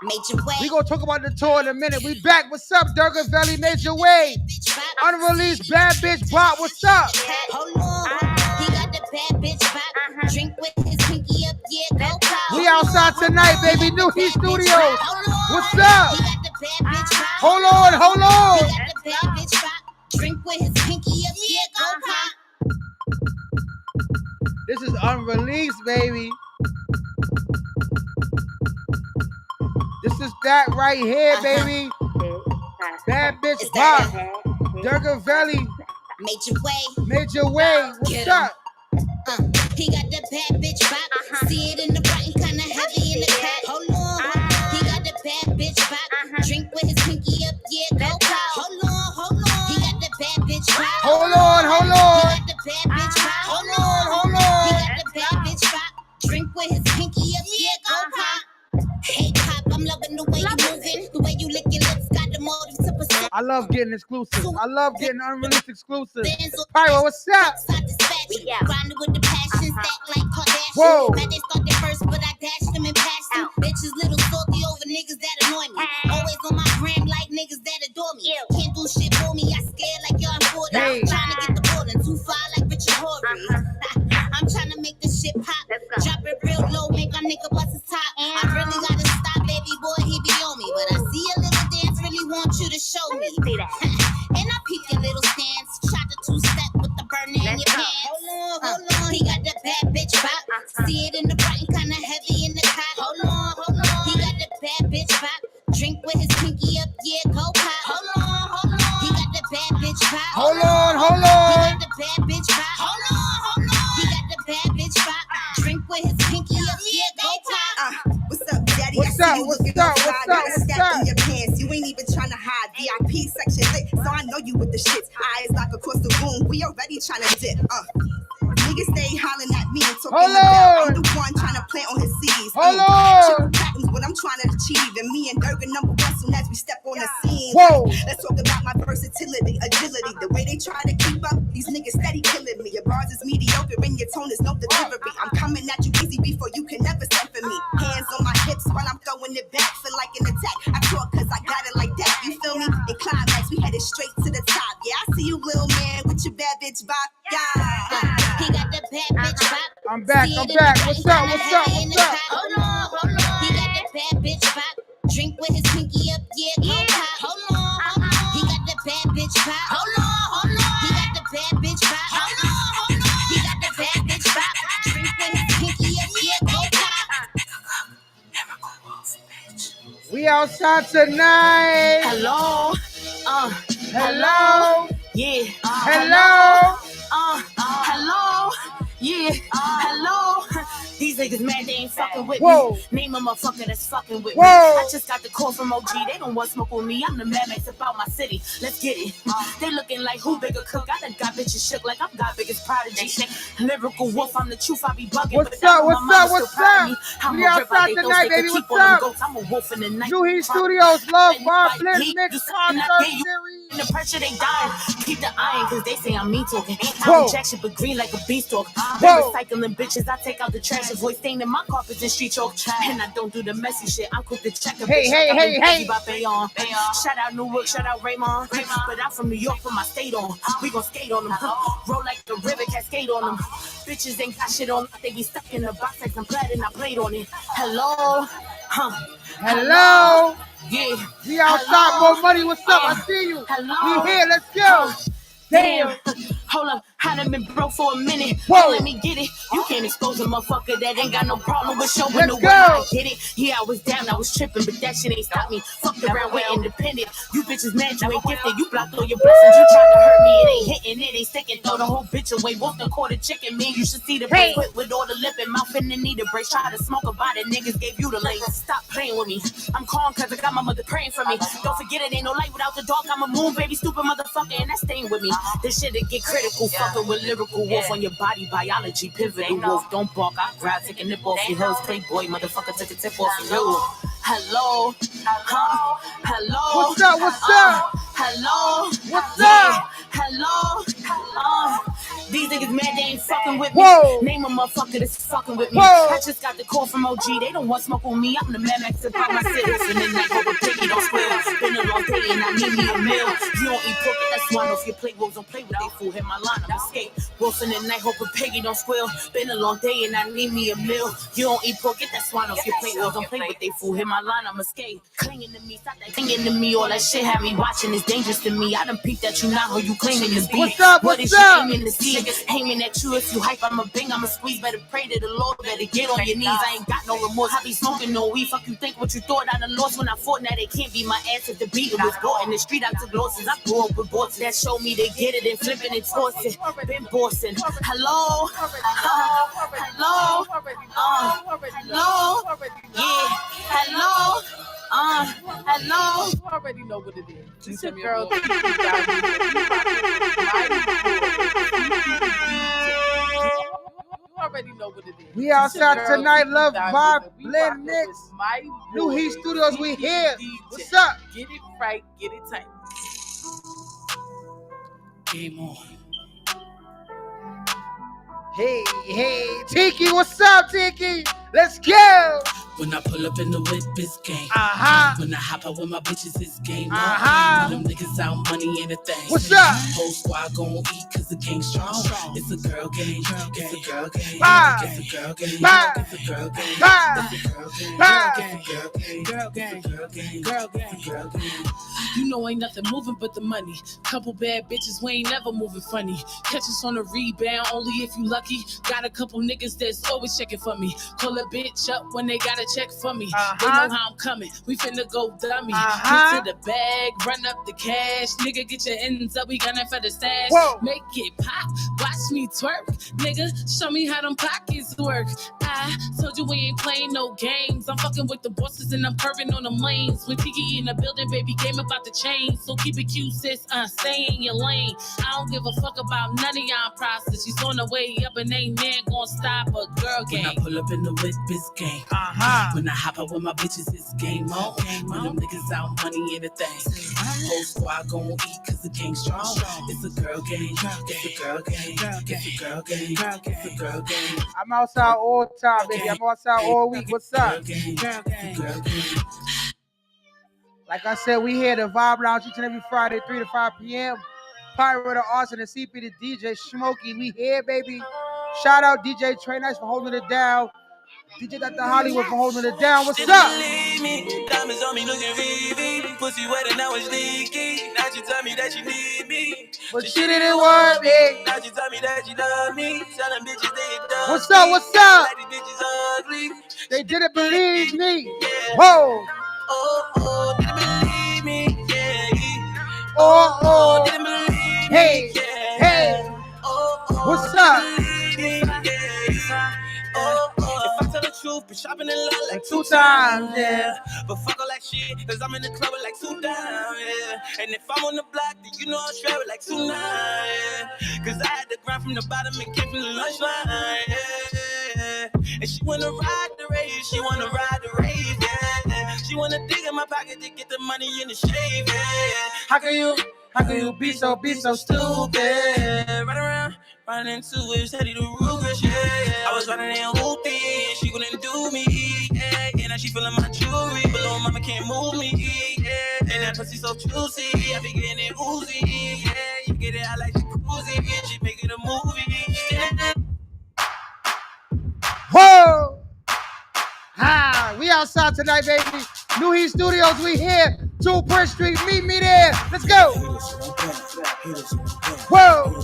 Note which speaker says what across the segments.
Speaker 1: Major way.
Speaker 2: We gonna talk about the tour in a minute. We back. What's up, Durga Valley? Major way. Unreleased bad bitch bop. What's up?
Speaker 1: Hold on. He got the bad bitch bop. Drink with his pinky up, yeah, go pop.
Speaker 2: We outside tonight, baby. New Heat Studios. What's up?
Speaker 1: He got the bad bitch bop.
Speaker 2: Hold on, hold on.
Speaker 1: He got the bad bitch bop. Drink with his pinky up, yeah, go pop.
Speaker 2: This is unreleased, baby. This is that right here, baby. Bad bitch pop. Durga Valley.
Speaker 1: Major way.
Speaker 2: Major way. What's up?
Speaker 1: He got the bad bitch bop. See it in the button, kinda heavy in the cat. Hold on. He got the bad bitch bop. Drink with his pinky up, yeah, go pop. Hold on. He got the bad bitch bop.
Speaker 2: Hold on.
Speaker 1: He got the bad bitch bop.
Speaker 2: Hold on.
Speaker 1: He got the bad bitch bop. Drink with his pinky up, yeah, go pop. Hey pop, I'm loving the way you moving, the way you lick your lips, got the motive to pursue.
Speaker 2: I love getting exclusives. I love getting unreleased exclusives. Pyro, what's up?
Speaker 1: Grinding with the passion, stack like Kardashian.
Speaker 2: Whoa.
Speaker 1: Man, they started first, but I dashed them and passed them. Bitches little salty over niggas that annoy me. Always on my gram like niggas that adore me. Can't do shit for me, I scared like y'all 40.
Speaker 2: Hey.
Speaker 1: Trying to get the ball and too far like Richard Horry. I'm trying to make this shit pop. Drop it real low, make my nigga bust his top. I really gotta stop, baby boy, he be on me. But I see a little dance, really want you to show me. And I peep your little stance. Shot the two-step with the burner in your pants. Hold on. He got the bad bitch bop. See it in the button, kinda heavy in the cot. Hold on. He got the bad bitch bop. Drink with his pinky up, yeah, go pop. Hold on. He got the bad bitch bop.
Speaker 2: Hold on.
Speaker 1: He got the bad bitch bop. Hold on. He got the bad bitch bop. Drink with his pinky up, yeah, go pop.
Speaker 3: What's up, daddy?
Speaker 2: What's
Speaker 3: I see
Speaker 2: up?
Speaker 3: you
Speaker 2: What's
Speaker 3: looking
Speaker 2: up?
Speaker 3: outside,
Speaker 2: What's
Speaker 3: got
Speaker 2: up?
Speaker 3: a
Speaker 2: What's
Speaker 3: stack
Speaker 2: up?
Speaker 3: in your pants. You ain't even trying to hide. VIP section lit, so I know you with the shits. Eyes lock across the room. We already trying to dip. Niggas stay hollering at me and talking
Speaker 2: Hold
Speaker 3: about I'm
Speaker 2: on.
Speaker 3: the one trying to plant on his seeds.
Speaker 2: Hold on.
Speaker 3: Triple platinum's what I'm trying to achieve, and me and Durga number one soon as we step on the scene.
Speaker 2: Whoa.
Speaker 3: Let's talk about my versatility, agility, the way they try to keep up. These niggas steady killing me. Your bars is mediocre and your tone is no delivery. I'm coming at you easy before you can never step for me. Hands on my hips while I'm throwing it back, feel like an attack. I talk cause I got it like that. You feel me? In climax, we headed straight to the top. Yeah, I see you, little man, with your bad bitch vibe. Yeah.
Speaker 1: He got the bad bitch bop.
Speaker 2: I'm back.
Speaker 1: See
Speaker 2: I'm
Speaker 1: it in
Speaker 2: back.
Speaker 1: the
Speaker 2: What's
Speaker 1: button,
Speaker 2: up? What's
Speaker 1: kinda
Speaker 2: up?
Speaker 1: heavy in
Speaker 2: What's
Speaker 1: the
Speaker 2: up?
Speaker 1: cot. Hold on. He got the bad bitch bop. Drink with his pinky up, yeah, go pop. Hold on. He got the bad bitch bop. Hold on. He got the bad bitch bop. Hold on. He got the bad bitch bop. Drink with his pinky up, yeah, go pop.
Speaker 2: We outside tonight.
Speaker 1: Hello.
Speaker 2: Hello.
Speaker 1: Yeah.
Speaker 2: Hello.
Speaker 1: Hello. Yeah. Hello. These niggas mad they ain't fucking with
Speaker 2: Whoa.
Speaker 1: me. Name a motherfucker that's fucking with
Speaker 2: Whoa.
Speaker 1: me. I just got the call from OG. They don't want smoke with me. I'm the Mad Max about my city. Let's get it. They looking like who bigger cook. I done got bitches shook like I'm God biggest prodigy. Lyrical wolf, I'm the truth. I be bugging.
Speaker 2: What's
Speaker 1: but
Speaker 2: up?
Speaker 1: my
Speaker 2: What's
Speaker 1: mama's
Speaker 2: up?
Speaker 1: still
Speaker 2: What's
Speaker 1: proud of
Speaker 2: up?
Speaker 1: me. I'm
Speaker 2: We
Speaker 1: a rip
Speaker 2: outside
Speaker 1: out they throats,
Speaker 2: tonight,
Speaker 1: they
Speaker 2: baby.
Speaker 1: can keep
Speaker 2: What's
Speaker 1: on them
Speaker 2: up?
Speaker 1: goats. I'm a wolf in the night.
Speaker 2: New Heat Studios. Love Bob
Speaker 1: Like
Speaker 2: Blitz
Speaker 1: heat,
Speaker 2: Mix
Speaker 1: you
Speaker 2: Concert
Speaker 1: something
Speaker 2: Series.
Speaker 1: in the pressure they dying. Keep the iron cause they say I'm mean talking.
Speaker 2: Whoa.
Speaker 1: I'm jack shit but green like a beanstalk.
Speaker 2: Whoa.
Speaker 1: Been recycling bitches. I take out the trash. Avoid staining my carpets in street chalk. And I don't do the messy shit. I'm quick to check a
Speaker 2: Hey,
Speaker 1: bitch.
Speaker 2: hey,
Speaker 1: I've
Speaker 2: hey,
Speaker 1: been
Speaker 2: hey.
Speaker 1: busy by Bayon. Shout out Newark, shout out Raymond. But I'm from New York, put my state on. We gon' skate on them. Roll like the river, cascade on them. Bitches ain't got shit on. They be stuck in the box like some plaid and I played on it. Hello.
Speaker 2: Hello.
Speaker 1: Yeah.
Speaker 2: We outside.
Speaker 1: Hello.
Speaker 2: More money. What's up? I see you.
Speaker 1: Hello.
Speaker 2: We here. Let's go.
Speaker 1: Damn. Hold up, I done been broke for a minute.
Speaker 2: Whoa.
Speaker 1: Don't let me get it. You can't expose a motherfucker that ain't got no problem with showing
Speaker 2: Let's
Speaker 1: the world.
Speaker 2: go.
Speaker 1: I get it. Yeah, I was down, I was tripping, but that shit ain't stopped me. Fucked around with independent. You bitches mad, you ain't gifted. You blocked all your blessings. You tried to hurt me, it ain't hitting, it ain't sticking. Throw the whole bitch away. Wolf the quarter chicken. Me, you should see the
Speaker 2: Hey.
Speaker 1: quit with all the lip and mouth and the need a brace. Try to smoke about it, niggas gave you the lace. Stop playing with me. I'm calm cause I got my mother praying for me. Don't forget it ain't no light without the dark. I'm a moon baby, stupid motherfucker, and that's staying with me. This shit get critical, fucking with lyrical wolf on your body, biology, pivotal wolf. Don't bark, I grab, take a nip off your hers, playboy, motherfucker, took a tip off your you. Hello, hello.
Speaker 2: What's up? What's up?
Speaker 1: Hello,
Speaker 2: What's
Speaker 1: yeah.
Speaker 2: up?
Speaker 1: Hello, These niggas mad they ain't fucking with me.
Speaker 2: Whoa.
Speaker 1: Name a motherfucker that's fucking with me.
Speaker 2: Whoa.
Speaker 1: I just got the call from OG. They don't want smoke on me. I'm the man next to pop my cigarettes. And then I go with Piggy, don't squeal. Been a long day and I need me a meal. You don't eat pork, that's why if your plate rolls don't play with they fool. Hit my line, I'm escape. Wilson and night, hope with Piggy don't squeal. Been a long day and I need me a meal. You don't eat pork, get that swine off your plate rolls don't play with they fool. Hit my line, I'm escape. Clinging to me, stop that clinging to me. All that shit have me watching is dangerous to me. I done peeped at you now, who you claiming to be.
Speaker 2: What's up?
Speaker 1: What
Speaker 2: What's
Speaker 1: is you
Speaker 2: up?
Speaker 1: aiming to see? Aiming at you if you hype, I'm a bing, I'm a squeeze. Better pray to the Lord, better get on your knees. I ain't got no remorse. I be smoking no weed. Fuck you think what you thought I done lost when I fought. Now they can't be my ass if the beat was bought. In the street I took losses. I grew up with bosses that show me they get it and flip it and toss it. Been bossing. Hello? Hello? Hello? Yeah. Hello? Hello?
Speaker 4: You already know what it is. It's your
Speaker 5: me
Speaker 4: girl.
Speaker 5: a
Speaker 4: You already know what it is.
Speaker 2: We outside tonight, love, vibe,
Speaker 4: We
Speaker 2: blend,
Speaker 4: rockin'
Speaker 2: mix.
Speaker 4: with my
Speaker 2: New
Speaker 4: boy,
Speaker 2: Heat Studios, we here.
Speaker 4: DJ.
Speaker 2: What's up?
Speaker 4: Get it right, get it tight.
Speaker 5: Game on.
Speaker 2: Hey, Tiki, what's up, Tiki? Let's go.
Speaker 5: When I pull up in the whip, it's game.
Speaker 2: Uh-huh.
Speaker 5: When I hop out with my bitches, it's game on.
Speaker 2: Uh-huh.
Speaker 5: When them niggas out, money ain't a thing.
Speaker 2: What's up?
Speaker 5: Whole squad gon' eat cause the game's strong. It's a girl game. It's a girl game.
Speaker 2: Bye.
Speaker 5: It's a girl game.
Speaker 2: Bye.
Speaker 5: It's a girl game.
Speaker 2: Bye.
Speaker 5: It's a girl game.
Speaker 2: Bye.
Speaker 5: It's a girl game.
Speaker 4: Girl gang.
Speaker 5: It's a girl game.
Speaker 4: Girl gang.
Speaker 5: It's a girl game.
Speaker 4: You know ain't nothing moving but the money. Couple bad bitches, we ain't never moving funny. Catch us on a rebound, only if you lucky. Got a couple niggas that's always checking for me. Call a bitch up when they gotta check for me. They know how I'm coming. We finna go dummy. Get to the bag, run up the cash. Nigga, get your ends up. We gunning for the stash.
Speaker 2: Whoa.
Speaker 4: Make it pop. Watch me twerk. Nigga, show me how them pockets work. I told you we ain't playing no games. I'm fucking with the bosses and I'm curving on them lanes. When Tiki in the building, baby, game about to change. So keep it cute, sis. Stay in your lane. I don't give a fuck about none of y'all process. She's on the way up and ain't man gonna stop a girl
Speaker 5: When I
Speaker 4: game.
Speaker 5: pull up in the whip, it's game. When I hop out with my bitches, it's game on. When them niggas out, money ain't a thing. Whole squad gon' eat cause the game's strong. It's a girl game. It's a girl game. It's a girl game. It's a girl game.
Speaker 2: I'm outside all the time, baby. I'm outside all week. What's up?
Speaker 5: Girl game. Girl game.
Speaker 2: Like I said, we here at the Vibe Lounge each and every Friday, 3 to 5 p.m. Pirate of Austin and CP the DJ Smokey. We here, baby. Shout out DJ Trey Nice for holding it down. DJ Dr. Hollywood for holding it down. What's up?
Speaker 6: Believe me, diamonds on me looking VV. Pussy wet and now it's leaky. Now she tell me that she need me.
Speaker 2: But she didn't want me.
Speaker 6: Now she tell me that she love me. Tell them bitches they done.
Speaker 2: What's up? What's up?
Speaker 6: Like these bitches ugly.
Speaker 2: They didn't believe me.
Speaker 6: Yeah.
Speaker 2: Whoa.
Speaker 6: Oh, didn't believe me. Yeah.
Speaker 2: Oh.
Speaker 6: Didn't believe me.
Speaker 2: Hey.
Speaker 6: Yeah.
Speaker 2: Hey. What's up?
Speaker 6: Believe me. Yeah. If I tell the truth, been shopping in love like
Speaker 2: 2 times,
Speaker 6: yeah. But fuck all that shit, cause I'm in the club with like 2 down, yeah. And if I'm on the block, then you know I'm straight with like 2 9, yeah. Cause I had to grind from the bottom and came from the lunch line, yeah. And she wanna ride the race, she wanna ride the rave, yeah. She wanna dig in my pocket to get the money in the shave, yeah. How can you be so stupid? Right around, running into it, steady the Rugers, yeah. I was running in hoopy, and she couldn't do me, yeah. And now she feeling my jewelry, but little mama can't move me, yeah. And that pussy so juicy, I be getting it oozy, yeah. You get it, I like jacuzzi, and she make it a movie.
Speaker 2: Whoa. Hi. We outside tonight, baby. New Heat Studios, we here. 2 Prince Street. Meet me there. Let's go. Whoa.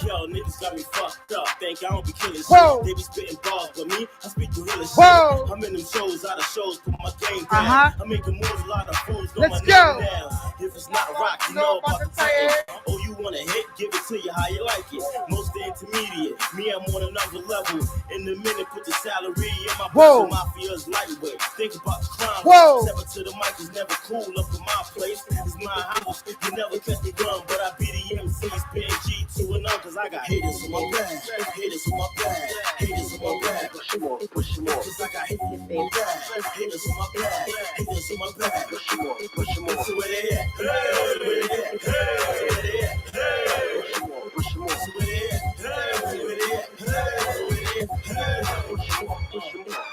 Speaker 7: Yo, niggas got me fucked up. Think I don't be killing
Speaker 2: Whoa.
Speaker 7: shit. They be spitting bars, but me, I speak gorilla shit.
Speaker 2: Whoa.
Speaker 7: I'm in them shows, out of shows, put my game down. I'm making moves, a lot of fools know
Speaker 2: Let's
Speaker 7: my
Speaker 2: go.
Speaker 7: name down. If it's not rock, you know about the title. Oh, you want a hit? Give it to you how you like it. Most the intermediate, me, I'm on another level. In a minute, put the salary in my
Speaker 2: Whoa.
Speaker 7: pocket. Mafia's lightweight. Think about the crime.
Speaker 2: Whoa.
Speaker 7: Step up to the mic is never cool up in my place. It's my house. You never catch me drum, but I be the MC, spin G to and cause I got haters on my back. Haters on my back. Haters on my back. Push them on. Cause I got haters on my back. Haters on my back. Haters on my back. Push them on.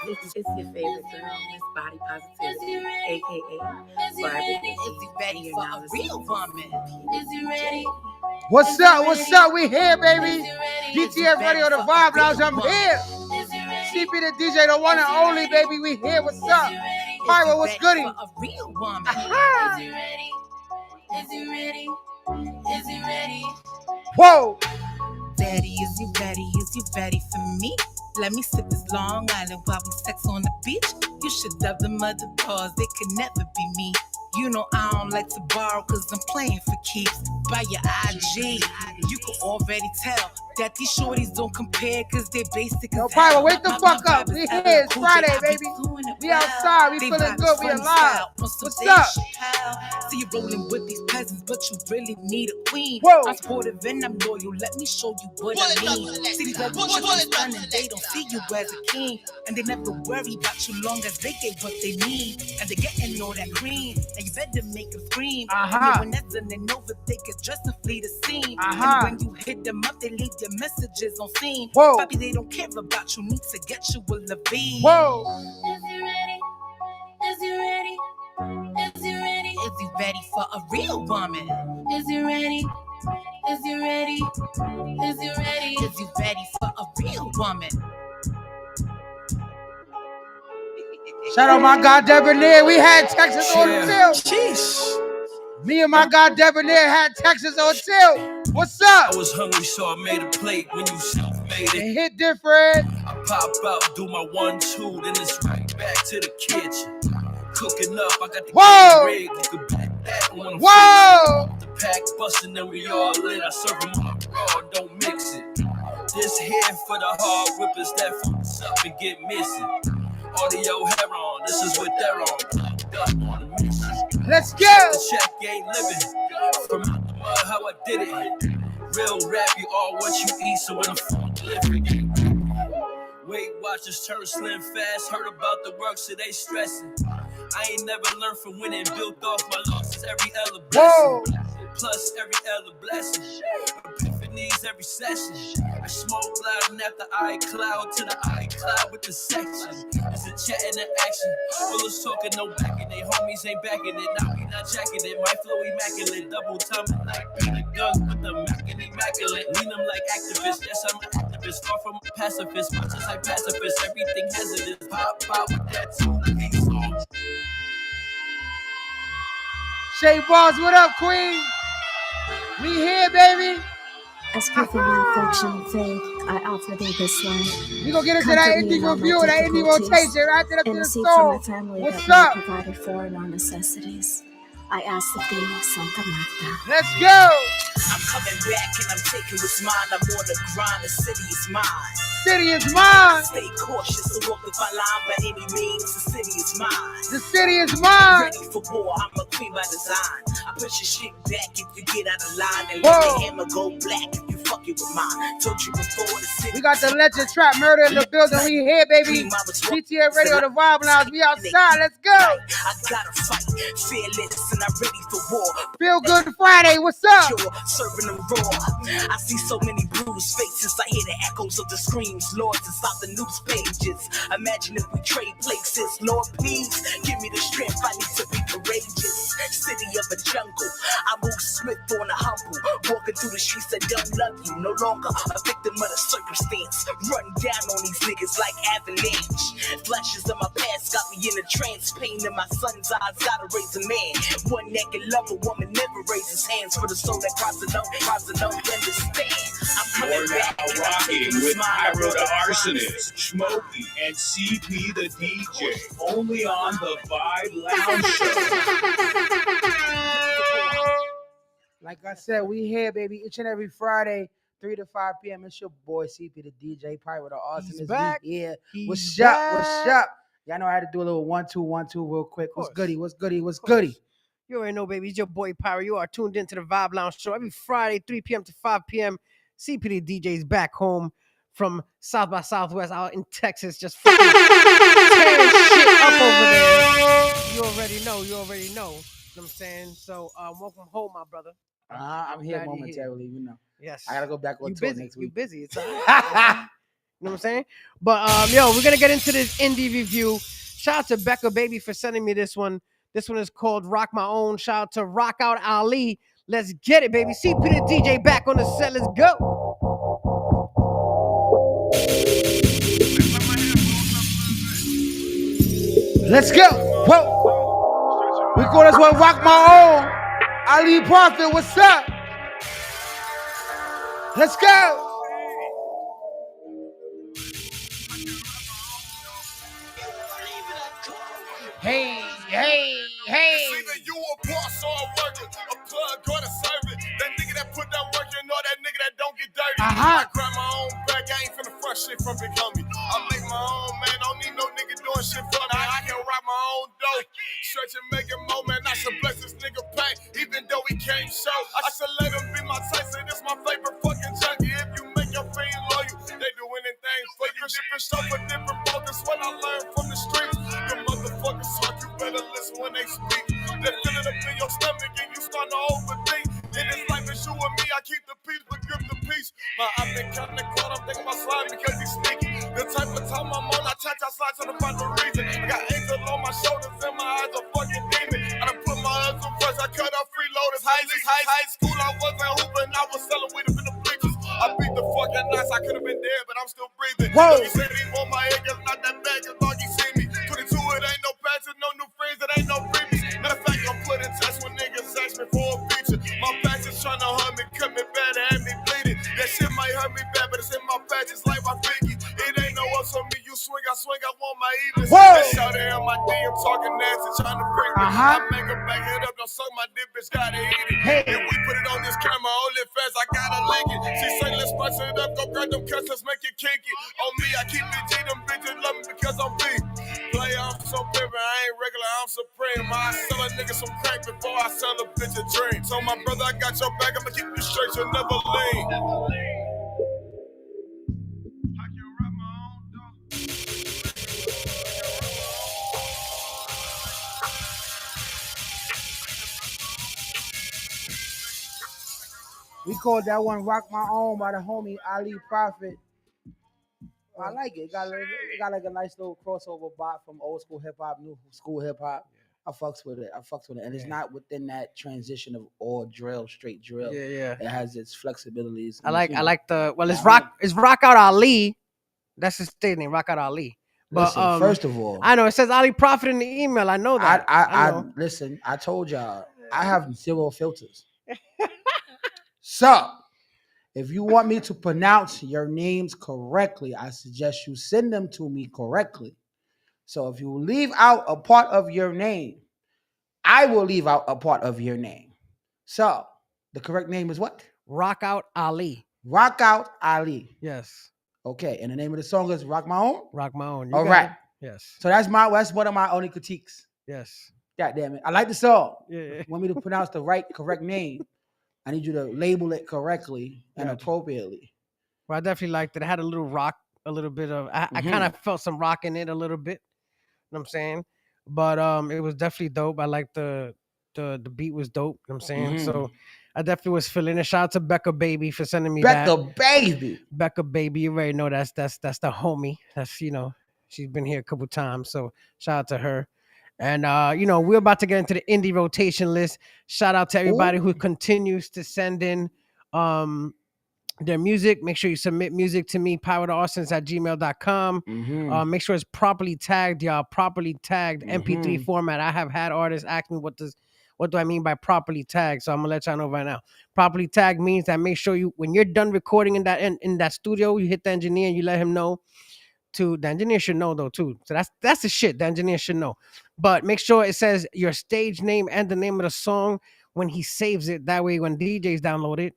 Speaker 5: It's your favorite girl, Miss Body Positivity, aka Barbie.
Speaker 3: Is he ready for a real woman?
Speaker 1: Is he ready?
Speaker 2: What's up? What's up? We here, baby. DTF Radio, the Vibe Lounge. I'm here.
Speaker 1: Is he ready?
Speaker 2: CP the DJ, the one and only, baby. We here. What's up? Pyro, what's goody?
Speaker 3: For a real woman.
Speaker 1: Is he ready? Is he ready? Is he ready?
Speaker 2: Whoa.
Speaker 3: Daddy, is you ready? Is you ready for me? Let me sip this Long Island while we sex on the beach. You should love the mother cause they could never be me. You know I don't like to borrow cause I'm playing for keeps. By your IG, you can already tell that these shorties don't compare cause they're basic.
Speaker 2: Yo, Pyro, wake the fuck up. We here. It's Friday, baby. We outside. We feeling good. We alive. What's up?
Speaker 3: See you rolling with these peasants, but you really need a queen.
Speaker 2: Whoa.
Speaker 3: I'm supportive and I'm loyal. Let me show you what I mean. See these other chicks and they don't see you as a king, and they never worry about you long as they get what they need, and they're getting all that cream. And you better make them scream. And when that's done and over, they get dressed and flee the scene. And when you hit them up, they leave their messages on scene.
Speaker 2: Whoa.
Speaker 3: Probably they don't care about you. Need to get you a Levine.
Speaker 2: Whoa.
Speaker 1: Is he ready? Is he ready? Is he ready?
Speaker 3: Is he ready for a real woman?
Speaker 1: Is he ready? Is he ready? Is he ready?
Speaker 3: Is he ready for a real woman?
Speaker 2: Shout out my God Debonair. We had Texas on tilt.
Speaker 6: Sheesh.
Speaker 2: Me and my God Debonair had Texas on tilt. What's up?
Speaker 6: I was hungry, so I made a plate when you self-made it.
Speaker 2: It hit different.
Speaker 6: I pop out, do my 1-2, then it's right back to the kitchen. Cooking up, I got the
Speaker 2: Whoa.
Speaker 6: rig, you could back that one.
Speaker 2: Whoa.
Speaker 6: The pack bustin', then we all lit. I serve them all raw, don't mix it. This here for the hard whippers that fucks up and get missing. Audio hair on, this is what they're on. Plugged up on the mission.
Speaker 2: Let's go.
Speaker 6: The check ain't living. From out the mud, how I did it. Real rap, you all what you eat, so when the fuck living. Weight Watchers turn slim fast. Heard about the work, so they stressing. I ain't never learned from winning. Built off my losses, every L a
Speaker 2: Whoa.
Speaker 6: blessing. Plus every L a blessing. Epiphanies every session. I smoke loud and after iCloud to the iCloud with the section. It's a chat and an action. All is talking, no backing. They homies ain't backing it. Now we not jacking it. My flow immaculate. Double timing like Peter Guns with the Mac and immaculate. Lean them like activists. Yes, I'm an activist. Far from a pacifist. Much as I pacifist. Everything hazardous. Pop with that 2 song.
Speaker 2: Shay Balls, what up, Queen? We here, baby.
Speaker 8: As proof of my affection and faith, I offer thee this land.
Speaker 2: We gonna get into that
Speaker 8: Comfort me
Speaker 2: indie
Speaker 8: in all my
Speaker 2: review, that indie
Speaker 8: difficulties,
Speaker 2: rotation, right there up to
Speaker 8: and
Speaker 2: the
Speaker 8: a seed for my
Speaker 2: soul.
Speaker 8: family
Speaker 2: What's
Speaker 8: that
Speaker 2: up?
Speaker 8: we provided for in our necessities. I ask of thee, Santa Marta.
Speaker 2: Let's go.
Speaker 3: I'm coming back and I'm taking what's mine. I'm on the grind. The city is mine.
Speaker 2: City is mine.
Speaker 3: Stay cautious, so walk the fine line by any means. The city is mine.
Speaker 2: The city is mine.
Speaker 3: Ready for war, I'm a queen by design. I push your shit back if you get out of line, and
Speaker 2: Whoa.
Speaker 3: let the hammer go black if you fucking with mine. Told you before, the city.
Speaker 2: We got the Legend Trap Murder in the building. We here, baby. GTA Radio, the Vibe Lounge. We outside. Let's go.
Speaker 3: I gotta fight, fearless, and I'm ready for war.
Speaker 2: Feel Good Friday. What's up?
Speaker 3: Pure, serving them raw. I see so many bruised faces. I hear the echoes of the screams. Lord, to stop the news pages. Imagine if we trade places. Lord, please give me the strength. I need to be courageous. City of a jungle. I move swift on a humble. Walking through the streets that don't love you. No longer a victim of the circumstance. Run down on these niggas like avalanche. Flashes of my past got me in a trance. Pain in my son's eyes. Gotta raise a man. One naked lover woman never raises hands for the soul that cries alone. Understand. I'm coming back.
Speaker 9: Now rocking with Pyro the Arsonist, Smokey, and CP the DJ, only on the Vibe Lounge Show.
Speaker 2: Like I said, we here, baby, each and every Friday, 3 to 5 p.m. It's your boy, CP the DJ, Pyro the Arsonist.
Speaker 10: back.
Speaker 2: Yeah.
Speaker 10: He's
Speaker 2: What's
Speaker 10: back.
Speaker 2: up? What's up? Y'all know I had to do a little 1-2-1-2 real quick. What's goody? What's goody? What's goody?
Speaker 10: You already know, baby. It's your boy Pyro. You are tuned into the Vibe Lounge Show every Friday, 3 p.m. to 5 p.m. CPD DJ's back home from South by Southwest out in Texas, just fucking tearing shit up over there. You already know. You know what I'm saying? So, welcome home, my brother.
Speaker 2: I'm here
Speaker 10: Glad you're
Speaker 2: momentarily, you know.
Speaker 10: Yes.
Speaker 2: I gotta go back on
Speaker 10: You
Speaker 2: tour
Speaker 10: busy.
Speaker 2: next
Speaker 10: You
Speaker 2: week.
Speaker 10: busy. It's all right. You know what I'm saying? But yo, we're gonna get into this indie review. Shout out to Becca Baby for sending me this one. This one is called Rock My Own. Shout out to Rock Out Ali. Let's get it, baby. CP the DJ back on the set. Let's go.
Speaker 2: Let's go. Whoa. We call this one Rock My Own. Ali Prophet, what's up? Let's go. Hey, hey, hey.
Speaker 11: Either you a boss or a worker, a plug or a servant. That nigga that put that work in or that nigga that don't get dirty. I grab my own bag, I ain't finna fresh shit from Big Homie. I make my own, man, don't need no nigga doing shit for me. I can rock my own dough, stretch and make it more, man. I should bless this nigga pay, even though he can't show. I should let him be my Tyson, this my favorite fucking junkie. If you make your friend loyal, they do anything for you. Different show for different focus, what I learned from the streets. The motherfuckers talk, you better listen when they speak. They fill it up in your stomach and you start to overthink. In this life, it's you and me, I keep the peace, but grip the peace. I've been counting the crowd, I'm thinking about sliding because he's sneaky. The type of time I'm on, I touch outside to find the reason. I got angel on my shoulders and my eyes are fucking demon. I done put my hustle first, I cut off freeloaders. High school, I wasn't hooping, I was selling weed up in the bleachers. I beat the fucking nuts, I could have been dead, but I'm still breathing.
Speaker 2: Whoa.
Speaker 11: He said he want my head, not that bad, as long as he see me. 22, it ain't no passion, no new friends, it ain't no previous. Matter of fact, I'm putting tests when niggas ask me for a feature. My passion's trying to hurt me, cut me bad, and have me bleeding. That shit might hurt me bad, but it's in my patch, it's like my pinky. It ain't no ups on me, you swing, I want my evenings. That shout out in my DM talking nasty, trying to bring me. I make her back it up, don't suck my dick, bitch, gotta eat it.
Speaker 2: Hey.
Speaker 11: If we put it on this camera, hold it fast, I gotta link it. She say, let's spice it up, go grab them cuts, let's make it kinky. On me, I keep it G, them bitches love me because I'm big. Play, I'm so pimpin', I ain't regular, I'm supreme. I sell a nigga some crack before I sell a bitch a dream. So my brother, I got your back, I'ma keep you straight, you'll never lean.
Speaker 2: We called that one Rock My Own by the homie Ali Prophet. I like it. It got like a nice little crossover bot from old school hip hop, new school hip hop. I fucks with it. And it's not within that transition of all drill, straight drill.
Speaker 10: Yeah.
Speaker 2: It has its flexibilities.
Speaker 10: I like it's Rock Out Ali. That's his stage name, Rock Out Ali. But
Speaker 2: listen, first of all,
Speaker 10: I know it says Ali Prophet in the email. I know that.
Speaker 2: I listen, I told y'all I have 0 filters. So if you want me to pronounce your names correctly, I suggest you send them to me correctly. So if you leave out a part of your name, I will leave out a part of your name. So the correct name is what?
Speaker 10: Rock Out Ali.
Speaker 2: Rock Out Ali.
Speaker 10: Yes.
Speaker 2: Okay. And the name of the song is Rock My Own?
Speaker 10: Rock My Own.
Speaker 2: All right.
Speaker 10: Yes.
Speaker 2: So that's one of my only critiques.
Speaker 10: Yes.
Speaker 2: God damn it. I like the song.
Speaker 10: Yeah.
Speaker 2: Want me to pronounce the correct name? I need you to label it correctly and appropriately.
Speaker 10: Well, I definitely liked it. It had a little rock, a little bit of I kind of felt some rock in it a little bit. You know what I'm saying? But it was definitely dope. I like the beat was dope. You know what I'm saying? So I definitely was feeling it. Shout out to Becca Baby for sending me that. Becca Baby, you already know that's the homie. That's, she's been here a couple times. So shout out to her. And we're about to get into the indie rotation list. Shout out to everybody who continues to send in their music. Make sure you submit music to me, powertoarsons@gmail.com. Make sure it's properly tagged, y'all. Properly tagged MP3 format. I have had artists ask me what do I mean by properly tagged. So I'm gonna let y'all know right now. Properly tagged means that make sure you, when you're done recording in that studio, you hit the engineer and you let him know. The engineer should know though too. So that's the shit. The engineer should know. But make sure it says your stage name and the name of the song when he saves it. That way, when DJs download it,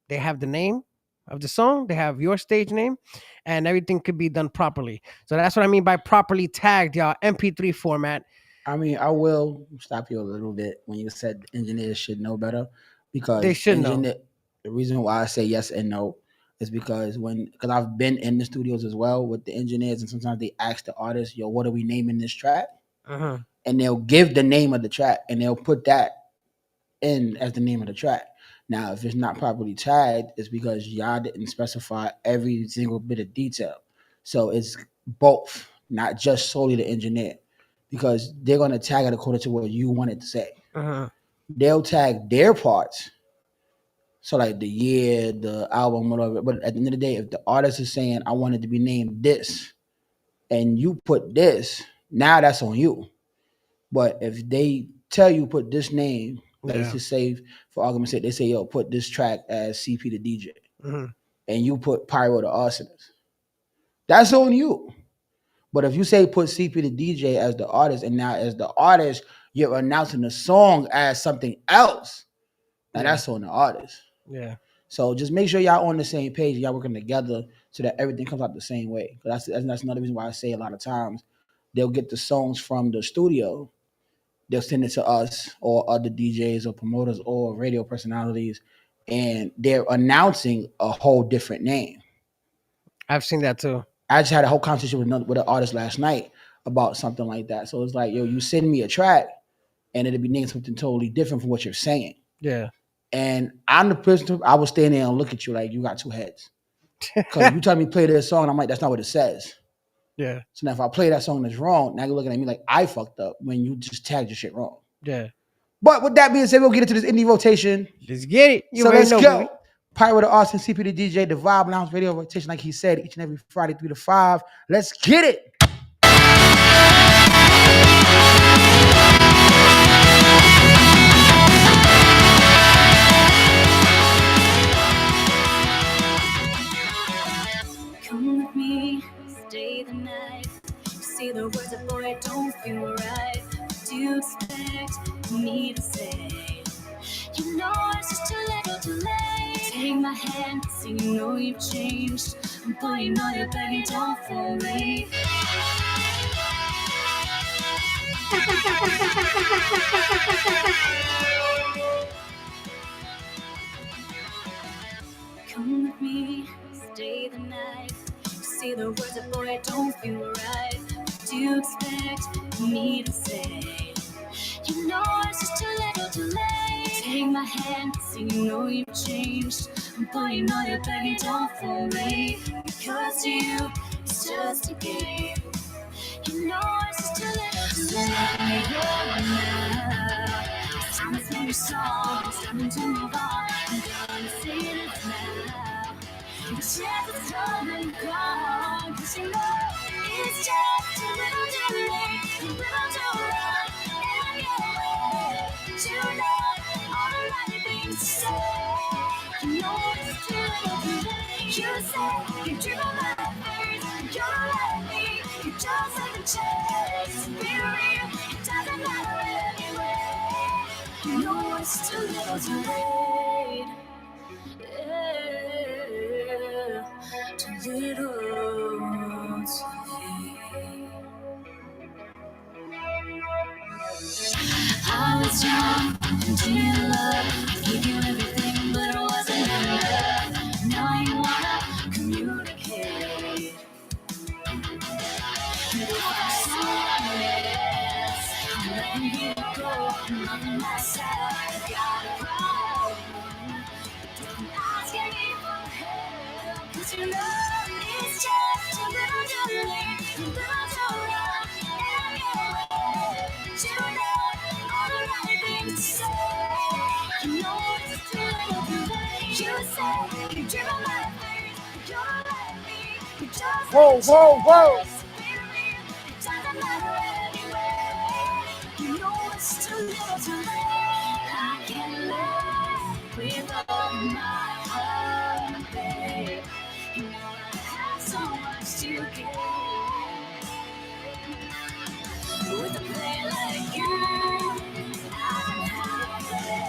Speaker 10: they have the name of the song, they have your stage name, and everything could be done properly. So that's what I mean by properly tagged, y'all. MP3 format.
Speaker 2: I mean, I will stop you a little bit when you said engineers should know better, because
Speaker 10: they should know.
Speaker 2: The reason why I say yes and no is because I've been in the studios as well with the engineers, and sometimes they ask the artist, "Yo, what are we naming this track?" And they'll give the name of the track, and they'll put that in as the name of the track. Now, if it's not properly tagged, it's because y'all didn't specify every single bit of detail. So it's both, not just solely the engineer, because they're going to tag it according to what you want it to say. They'll tag their parts. So like the year, the album, whatever. But at the end of the day, if the artist is saying, I want it to be named this, and you put this, now that's on you. But if they tell you put this name, let's just say, for argument's sake, they say, yo, put this track as CP the DJ, and you put Pyro the Arsonist, that's on you. But if you say put CP the DJ as the artist, and now as the artist, you're announcing the song as something else, now that's on the artist.
Speaker 10: Yeah.
Speaker 2: So just make sure y'all on the same page, y'all working together so that everything comes out the same way. That's another reason why I say a lot of times they'll get the songs from the studio, they'll send it to us or other DJs or promoters or radio personalities, and they're announcing a whole different name.
Speaker 10: I've seen that too.
Speaker 2: I just had a whole conversation with an artist last night about something like that. So it's like, yo, you send me a track and it'll be named something totally different from what you're saying.
Speaker 10: Yeah.
Speaker 2: And I'm the person, I will stand there and look at you like you got two heads. Because you tell me play this song, I'm like, that's not what it says.
Speaker 10: Yeah.
Speaker 2: So now if I play that song that's wrong, now you're looking at me like I fucked up when you just tagged your shit wrong.
Speaker 10: Yeah.
Speaker 2: But with that being said, we'll get into this indie rotation.
Speaker 10: Let's get it.
Speaker 2: So let's go. Pyro the Austin, CP the DJ, the Vibe Lounge radio rotation, like he said, each and every Friday 3 to 5. Let's get it.
Speaker 8: Come with me, stay the night. See the words of boy, don't feel right. What do you expect me to say? You know it's just too little too late. Take my hand, so you know you've changed. Boy, you know you're begging, don't fall me. Come with me, stay the night. See the words of boy, don't feel right. What do you expect me to say? You know it's just too little too late. Take my hand, so you know you've changed. Boy, you know you're begging, don't fall me. Because to you, it's just a game. You know it's just too little too late. Let me go now. It's time to sing your song. It's time to move on. I'm gonna sing it now. The chance is coming, gone. 'Cause you know it's just too little too late. Too little too late. And you're tonight. All the right things to say. You know it's too little too late. You say you dream of my face. You're like me. You just take a chance. Be real. It doesn't matter anyway. You know it's too little too late. Yeah. Too little too late. I was young and dreaming love. Gave you everything, but it wasn't enough. Now you wanna communicate. And if I saw this, I'm letting you go. I'm loving myself. I got a problem. Don't ask me for help. 'Cause you know it's just a little too late. A little too late. And you're tonight. All the right things to say. You know it's too little too late. You say you dream of my face. You're like me. You just
Speaker 2: Whoa, whoa, whoa.
Speaker 8: it doesn't matter anyway. You know it's too little too late. I can live with all my heart, babe. You know I have so much to give. With a play like you, I'm happy.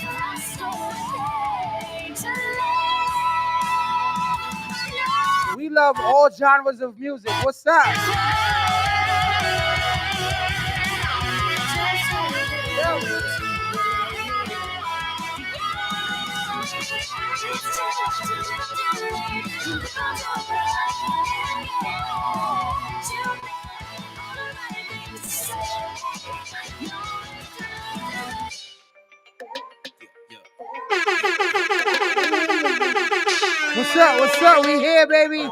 Speaker 8: I'm so afraid to let.
Speaker 2: We love all genres of music. What's up? What's up? What's up? We here, baby.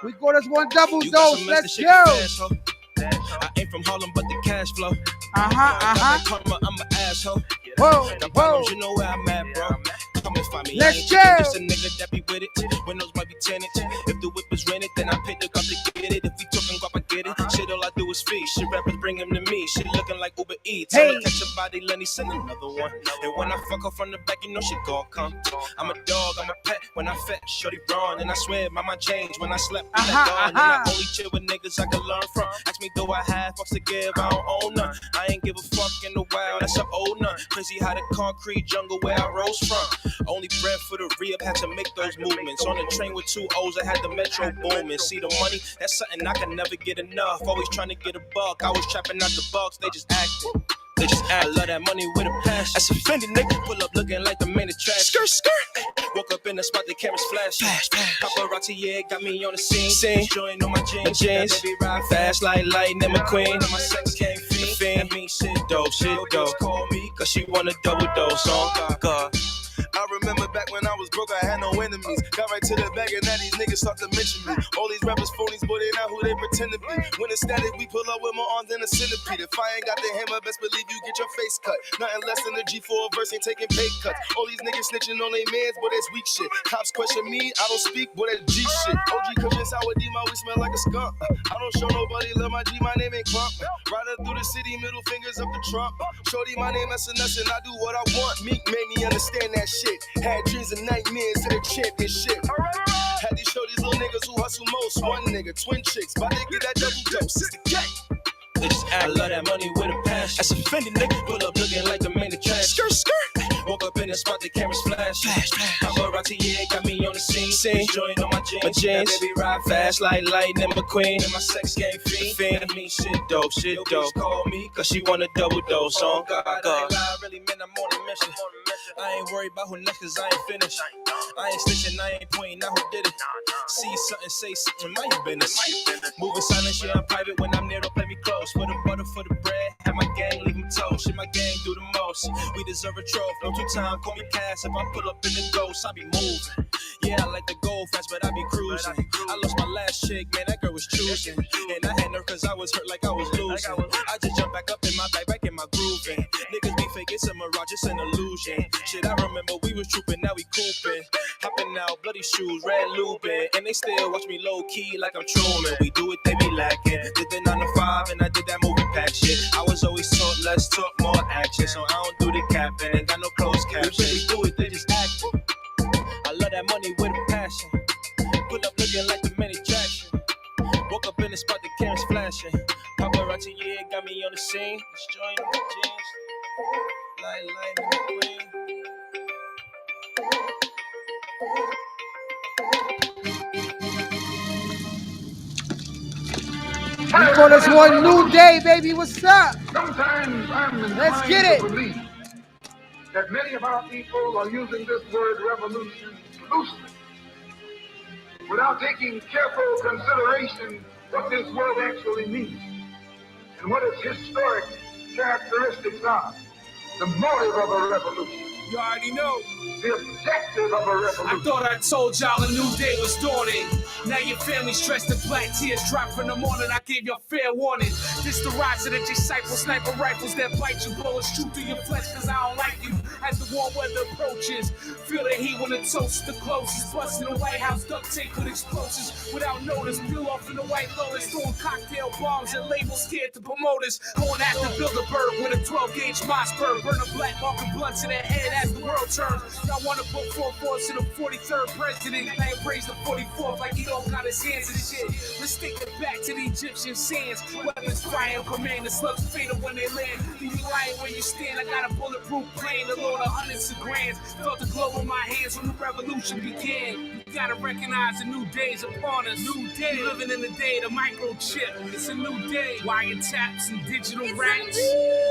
Speaker 2: We got us one double dose. Let's go.
Speaker 6: I ain't from Harlem, but the cash flow. Karma, I'm an asshole.
Speaker 2: Whoa, whoa.
Speaker 6: You know where I'm at, bro. Come and find me.
Speaker 2: Let's
Speaker 6: go. Just a
Speaker 2: go.
Speaker 6: nigga that be with it. Windows might be tinted. If the whip is rented, then I pay the cop to get it. If we talking guap, I get it. Shit, all I do is feed. Shit, rappers bring him to me. Shit looking like Uber Eats.
Speaker 2: Hey.
Speaker 6: I'ma catch a body, Lenny, send another one. And when I fuck her from the back, you know she gon' come. I'm a dog, I'm a pet. When I fat, shorty brawn. And I swear, my mind changed when I slept with that dog. And I only chill with niggas I can learn from. Ask me, do I have fucks to give? I don't own none. I ain't give a fuck in the wild, that's an old none. Crazy how the concrete jungle where I rose from. Only bread for the re-up, had to make those movements. On the train with 2 O's, I had the metro booming. See the money, that's something I can never get enough. Always trying to get a buck. I was trapping out the bucks, they just acted. They just act. I love that money with a passion. That's offended, nigga. Pull up looking like the man of trash. Skirt, skirt. Woke up in the spot, the cameras flashing. Paparazzi, yeah, got me on the scene. Join on my jeans. Baby, ride fast like Lightning McQueen. And my sex game fiend. That means shit dope, shit dope. Call me, cause she want a double dose. Oh, God.
Speaker 11: I remember back when I was broke, I had no enemies. Got right to the bag and now these niggas start to mention me. All these rappers phonies, boy, they not who they pretend to be. When it's static, we pull up with more arms than a centipede. If I ain't got the hammer, best believe you get your face cut. Nothing less than a G for a verse, ain't taking pay cuts. All these niggas snitching on they mans, boy, that's weak shit. Cops question me, I don't speak, boy, that's G shit. OG cushion sour D, my we smell like a skunk. I don't show nobody love my G, my name ain't Crump. Riding through the city, middle fingers up the Trump. Shorty, my name SNS and I do what I want. Meek made me understand that shit. Had dreams and nightmares to the championship. Had these show these little niggas who hustle most. One nigga, twin chicks, about to get that double dose. It's the gang.
Speaker 6: They just act. I love that money with a passion. That's offended, nigga. Pull up looking like the man of trash. Skirt, skirt. Woke up in the spot, the cameras flash. Paparazzi, yeah, got me on the scene. Join on my jeans. Baby, ride fast like Lightning McQueen. And my sex game fiend. That means shit dope, shit dope. Call me, cause she want a double dose. Oh, God. I really meant I'm on a mission. I ain't worried about who next, cause I ain't finished. I ain't snitching, I ain't pointing out who did it. See something, say something, mind your business. Moving silence, yeah, I'm private. When I'm near, don't play me close. For the butter, for the bread, have my gang leave them toast. Shit, my gang do the most. We deserve a trophy. No 2 time, call me Cass. If I pull up in the ghost, I be moving. Yeah, I like to go fast, but I be cruising. I lost my last chick, man, that girl was choosing. And I had nerve cause I was hurt like I was losing. I just jumped back up in my bag, back in my groove. And niggas be fake, it's a mirage, it's an illusion. Shit, I remember we was trooping, now we cooping. Hopping out, bloody shoes, red lubing. And they still watch me low key like I'm Truman. We do it, they be lacking. Did the 9 to 5 and I did that movie pack shit. I was always taught, less talk, more action. So I don't do the capping, ain't got no closed caption. We do it, they just acting. I love that money with a passion. Pull up looking like the many traction. Woke up in the spot, the cameras flashing. Paparazzi, yeah, got me on the scene. Destroying my jeans. Lightning McQueen.
Speaker 2: We call this one new day, baby. What's up?
Speaker 12: Sometimes I'm
Speaker 2: Let's get it.
Speaker 12: to believe that many of our people are using this word revolution loosely, without taking careful consideration what this word actually means and what its historic characteristics are. The motive of a revolution.
Speaker 13: You already know.
Speaker 12: The objective of a revolution.
Speaker 13: I thought I told y'all a new day was dawning. Now your family's dressed in black, tears drop from the morning. I gave you a fair warning. This the rise of the disciple, sniper rifles that bite you, blow a shoot through your flesh, cause I don't like you. As the warm weather approaches, feel the heat when the toast the closest. Busting the White House, duct tape with explosives. Without notice, peel off in the White Lotus, throwing cocktail bombs and labels scared to promote us. Going after Bilderberg with a 12-gauge Mossberg, burn a black marking blunts in their head as the world turns. Y'all wanna put 4-4 to the 43rd president. I ain't praise the 44th like he don't got his hands in shit. Let's take it back to the Egyptian sands. Weapons fire on command, the slugs fatal when they land. Leave you lying where you stand. I got a bulletproof plane, a load of hundreds of grands. Felt the glow in my hands when the revolution began. Gotta recognize a new day's upon us. New day, living in the day, the microchip. It's a new day. Wiretaps and digital racks. You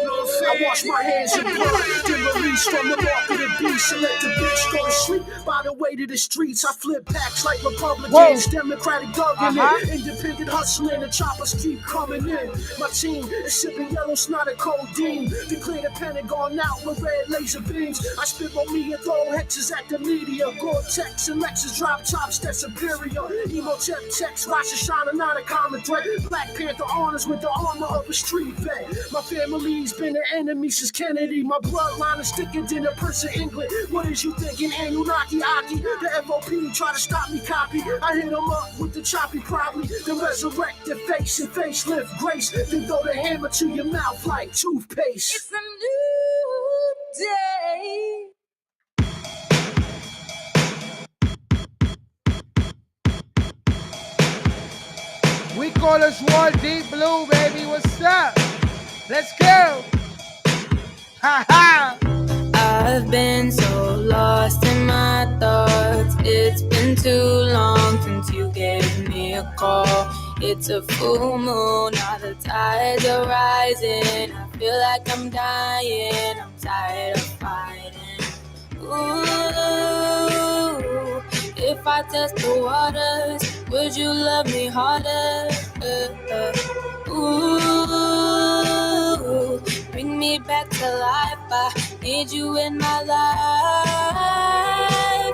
Speaker 13: know what I'm saying?
Speaker 14: I wash my hands in blood, then release from the marketed beast. And let the bitch go to sleep. By the way to the streets, I flip packs like Republicans. Democratic government, independent hustling. The choppers keep coming in. My team is sipping yellow snotted codeine. Declare the Pentagon out with red laser beams. I spit on me and throw hexes at the media. Gore-Tex and Lexus drop tops that's superior. Emo text, Rosh Hashanah, not a common threat. Black Panther honors with the armor of a street vet. My family's been an enemy since Kennedy. My bloodline is thicker than a Prince of England. What is you thinking, Anunnaki Aki? The FOP try to stop me, copy. I hit them up with the choppy probably. Then resurrect the face and facelift grace. Then throw the hammer to your mouth like toothpaste.
Speaker 8: It's a new day.
Speaker 2: We call this one Deep Blue, baby. What's up? Let's go. Ha ha.
Speaker 15: I've been so lost in my thoughts. It's been too long since you gave me a call. It's a full moon, now the tides are rising. I feel like I'm dying, I'm tired of fighting. Ooh, if I test the waters, would you love me harder? Ooh, bring me back to life, I need you in my life.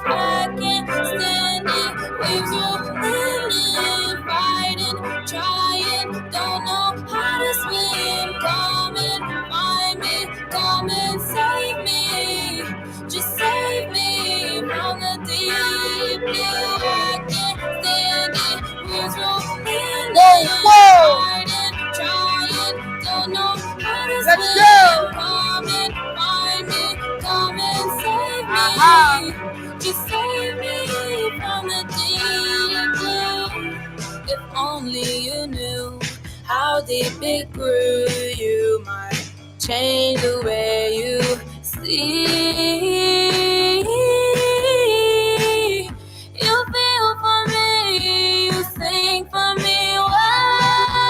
Speaker 15: I can't stand it, waves rolling, fighting, trying, don't know how to swim. Come and find me, come and save me, just save me from the deep blue. I can't stand it, waves rolling, fighting, trying, don't know how to swim. Come and find me, come and save me, just save me from the deep blue. If only you knew how deep it grew, you might change the way you see. You feel for me, you sing for me. Wow.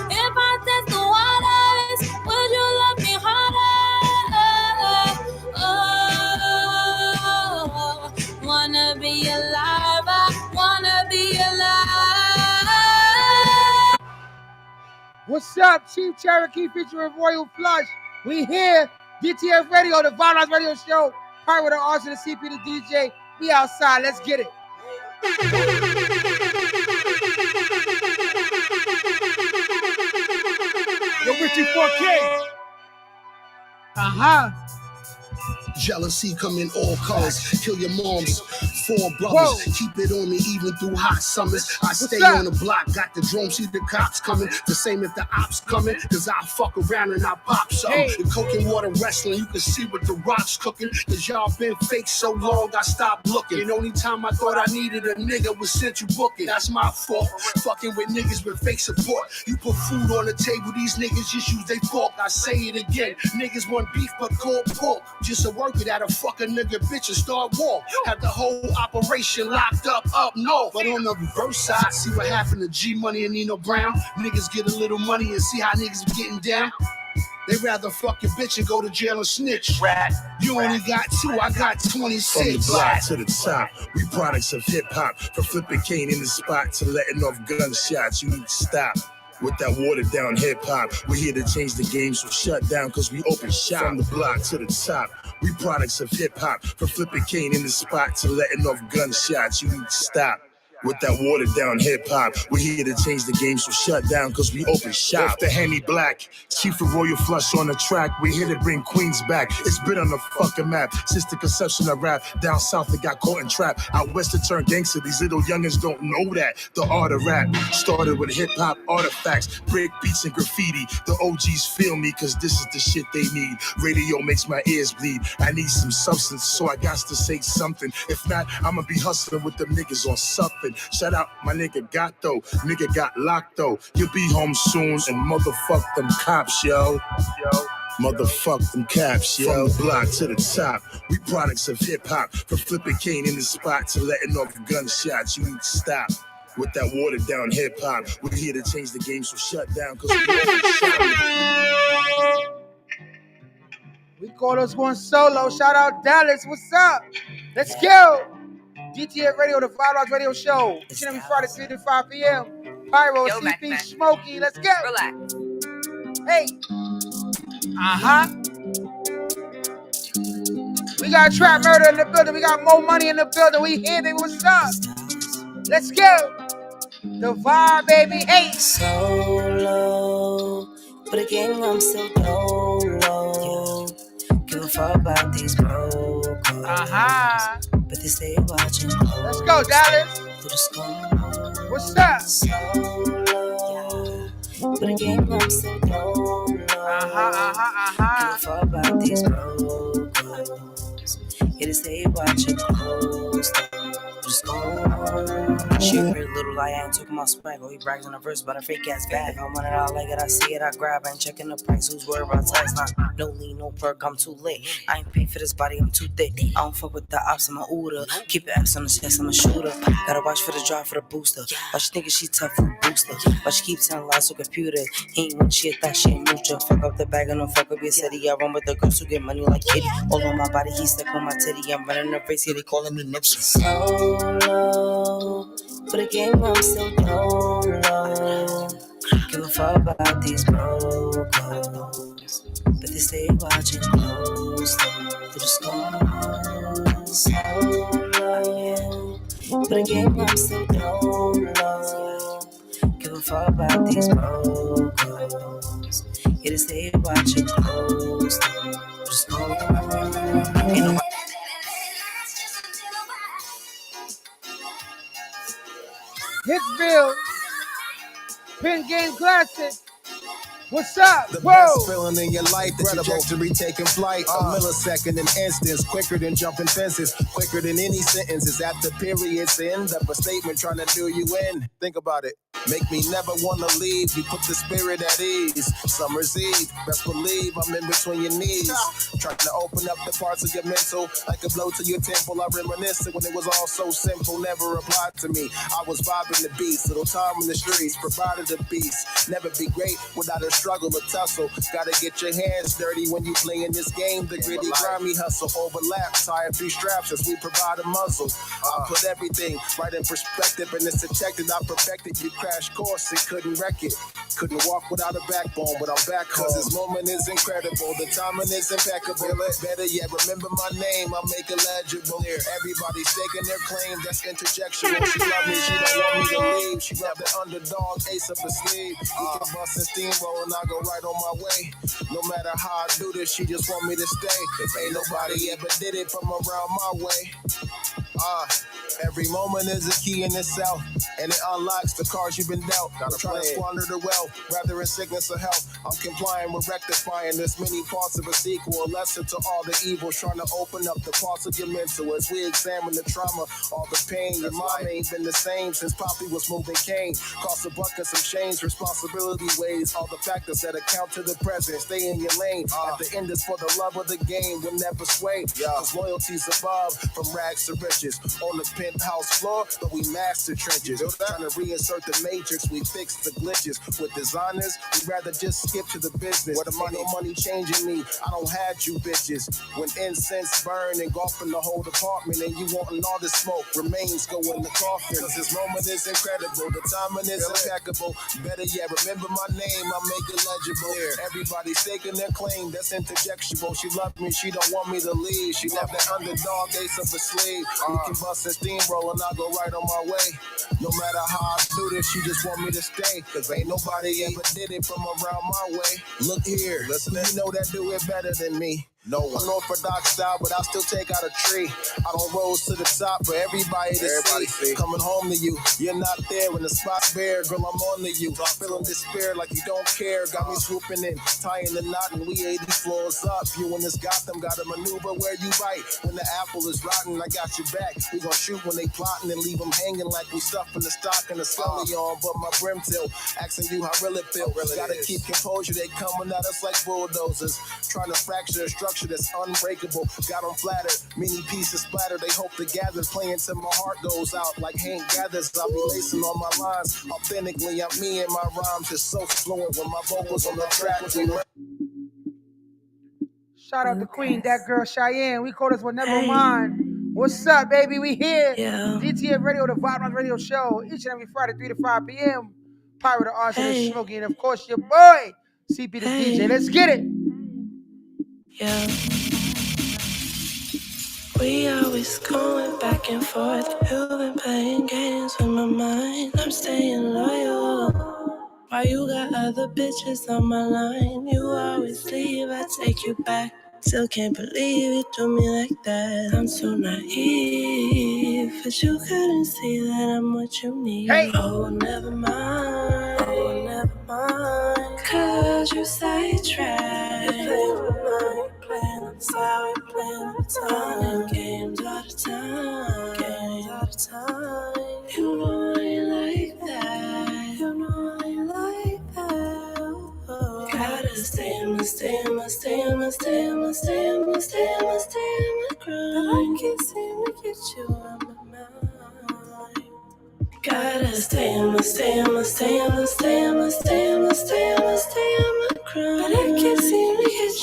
Speaker 15: If I test the waters, would you love me harder? Oh, wanna be alive, I wanna be alive.
Speaker 2: What's up, Chief Cherokee featuring Royal Flush? We here, DTF Radio, the Violence Radio Show. Part with the artist and the CP, the DJ. We outside, let's get it.
Speaker 14: Yo, Richie 4K.
Speaker 16: Jealousy come in all colors. Kill your moms, 4 brothers. Keep it on me even through hot summers. I stay on the block, got the drone, see the cops coming. The same if the ops coming, cause I fuck around and I pop something. The coke and water wrestling, you can see what the rocks cooking. Cause y'all been fake so long, I stopped looking. And only time I thought I needed a nigga was Central Booking. That's my fault. Fucking with niggas with fake support. You put food on the table, these niggas just use they fork. I say it again, niggas want beef but cold pork. Just a work it out, a fuck a nigga bitch and start war. Have the whole operation locked up north. But on the reverse side, see what happened to G Money and Nino Brown. Niggas get a little money and see how niggas be getting down. They rather fuck your bitch and go to jail and snitch. You only got 2, I got 26.
Speaker 17: From the block to the top, we products of hip hop. From flipping cane in the spot to letting off gunshots, you need to stop. With that watered down hip hop, we're here to change the game, so shut down cause we open shop. From the block to the top, we products of hip hop. From flipping cane in the spot to letting off gunshots, you need to stop. With that watered down hip hop, we're here to change the game, so shut down cause we open shop. Off the Henny Black, Chief of Royal Flush on the track, we're here to bring Queens back. It's been on the fucking map since the conception of rap. Down south it got caught in trap, out west it turned gangster. These little youngins don't know that. The art of rap started with hip hop artifacts, break beats and graffiti. The OGs feel me cause this is the shit they need. Radio makes my ears bleed. I need some substance, so I got to say something. If not, I'ma be hustling with them niggas on something. Shout out my nigga Gato, nigga got locked though. You'll be home soon and motherfuck them cops, yo. Motherfuck them caps, yo. From the block to the top, we products of hip hop. From flipping cane in the spot to letting off gunshots, you need to stop with that watered down hip hop. We're here to change the game, so shut down. Cause
Speaker 2: we call us one solo. Shout out Dallas. What's up? Let's go. DTF Radio, the Vibe Lounge Radio Show. Each and every Friday, 3 to 5 p.m. Pyro,
Speaker 18: Yo,
Speaker 2: CP,
Speaker 18: back.
Speaker 2: Smokey. Let's go.
Speaker 18: Relax.
Speaker 2: Hey. We got Trap Murder in the building. We got More Money in the building. We here, baby. What's up? Let's go. The vibe, baby. Hey.
Speaker 19: Solo, but again, I'm still low. Give a fuck about these bros. But they stay watching.
Speaker 2: Let's go, Dallas. What's up?
Speaker 19: Solo, but again, I'm still low. Give a fuck about these bros. Yeah, they stay watching close. Just go. She a pretty little lie, I ain't talking about swag. Oh, he brags on the verse, but a fake ass bag. I want it, I like it, I see it, I grab. I ain't checking the price, who's worried about tax? Nah, no lean, no perk, I'm too late. I ain't paid for this body, I'm too thick. I don't fuck with the ops, I'm a Uda. Keep your ass on the chest, I'm a shooter. Gotta watch for the drive for the booster. Why she thinking she tough food booster? Why she keep telling lies to computer? He ain't when she thought she ain't mucha. Fuck up the bag and don't fuck up your city. I run with the girls who get money like Kitty. All on my body, he stuck on my titty. I'm running her face, yeah, they calling me Nipsey. Solo, but again, I'm still low. Give a fuck about these bros, but they stay watching close through the scars. But again, I'm still low. Give a fuck about these bros, yeah, they stay watching close through the scars.
Speaker 2: Hitsville, Pin Game Classic. What's up?
Speaker 20: The
Speaker 2: Whoa.
Speaker 20: best feeling in your life, the trajectory taking flight. A millisecond, an instance, quicker than jumping fences, quicker than any sentence. Is at the period's end of a statement trying to do you in. Think about it. Make me never want to leave. You put the spirit at ease. Summer's Eve, best believe I'm in between your knees. Trying to open up the parts of your mental, like a blow to your temple. I reminisce when it was all so simple, never applied to me. I was vibing the beast, little time in the streets, provided a beast. Never be great without a struggle, a tussle. Gotta get your hands dirty when you playing this game. The gritty, grimy hustle overlap. Tie a few straps as we provide a muzzle. I put everything right in perspective, and it's detected. I perfected. You crash course and couldn't wreck it. Couldn't walk without a backbone, but I'm back cause this moment is incredible. The timing is impeccable. Better yet, remember my name. I'll make it legible. Everybody's taking their claim. That's interjection. She love me, she don't want me to leave. She love the underdog, ace up her sleeve. We can bust and steamroll and I go right on my way. No matter how I do this, she just want me to stay. Ain't nobody ever did it from around my way. Every moment is a key in itself, and it unlocks the cards you've been dealt. I'm trying to squander the wealth, rather in sickness or health. I'm complying with rectifying this many parts of a sequel, a lesson to all the evils, trying to open up the parts of your mental as we examine the trauma, all the pain. Your mind ain't been the same since Poppy was moving cane. Cost a buck and some change, responsibility weighs all the factors that account to the present. Stay in your lane. At the end is for the love of the game, will never sway. Cause loyalty's above, from rags to riches. On the penthouse floor, but we master trenches. Trying to reinsert the matrix, we fix the glitches. With designers, we'd rather just skip to the business. Where the money changing me, I don't have you bitches. When incense burn, engulfing the whole department, and you wanting all the smoke, remains go in the coffin. Cause this moment is incredible, the timing is impeccable. Better yet, remember my name, I'll make it legible. Everybody's taking their claim, that's interjectable. She loved me, she don't want me to leave. She left the underdog, ace up her sleeve. We can bust and steamroll and I'll go right on my way. No matter how I do this, she just want me to stay. Cause ain't nobody ever did it from around my way. Look here, listen, you know that do it better than me. No one. Unorthodox style, but I'll still take out a tree. I don't rose to the top for everybody to see. Coming home to you, you're not there when the spot's bare. Girl, I'm on to you. Feeling despair like you don't care. Got me swooping in, tying the knot, and we 80 floors up. You and this Gotham gotta maneuver where you bite. When the apple is rotten, I got your back. We gon' shoot when they plotting and leave them hanging like we stuffing the stock and the scully on. But my brim till, asking you how real it feel. Gotta keep composure, they coming at us like bulldozers. Trying to fracture a structure that's unbreakable. Got them flattered, many pieces splattered. They hope to gather, playing till my heart goes out like Hank gathers. I'll be lacing on my lines. Authentically, I'm me and my rhymes just so fluent when my vocals on the track.
Speaker 2: Shout out to Queen, that girl Cheyenne. We call this one Never Mind. What's up, baby? We here. DTF Radio, the Vibe Lounge Radio Show, each and every Friday, 3 to 5 p.m. Pirate of Arsonist, Smokey, and of course your boy, CP the DJ. Let's get it.
Speaker 18: Yeah. We always going back and forth. You've been playing games with my mind. I'm staying loyal. Why you got other bitches on my line? You always leave, I take you back. Still can't believe you do me like that. I'm so naive, but you couldn't see that I'm what you need. Hey. Oh, never mind. Oh, never mind. Cause you sidetracked. You play with mine. Playing on the side, playing all the time. Games all the time. Games all the time. You know I ain't like that. You know I ain't like that. Oh. Gotta stay in my grind. But I can't seem to get you out my mind. Gotta stay in my grind. But I can't seem to get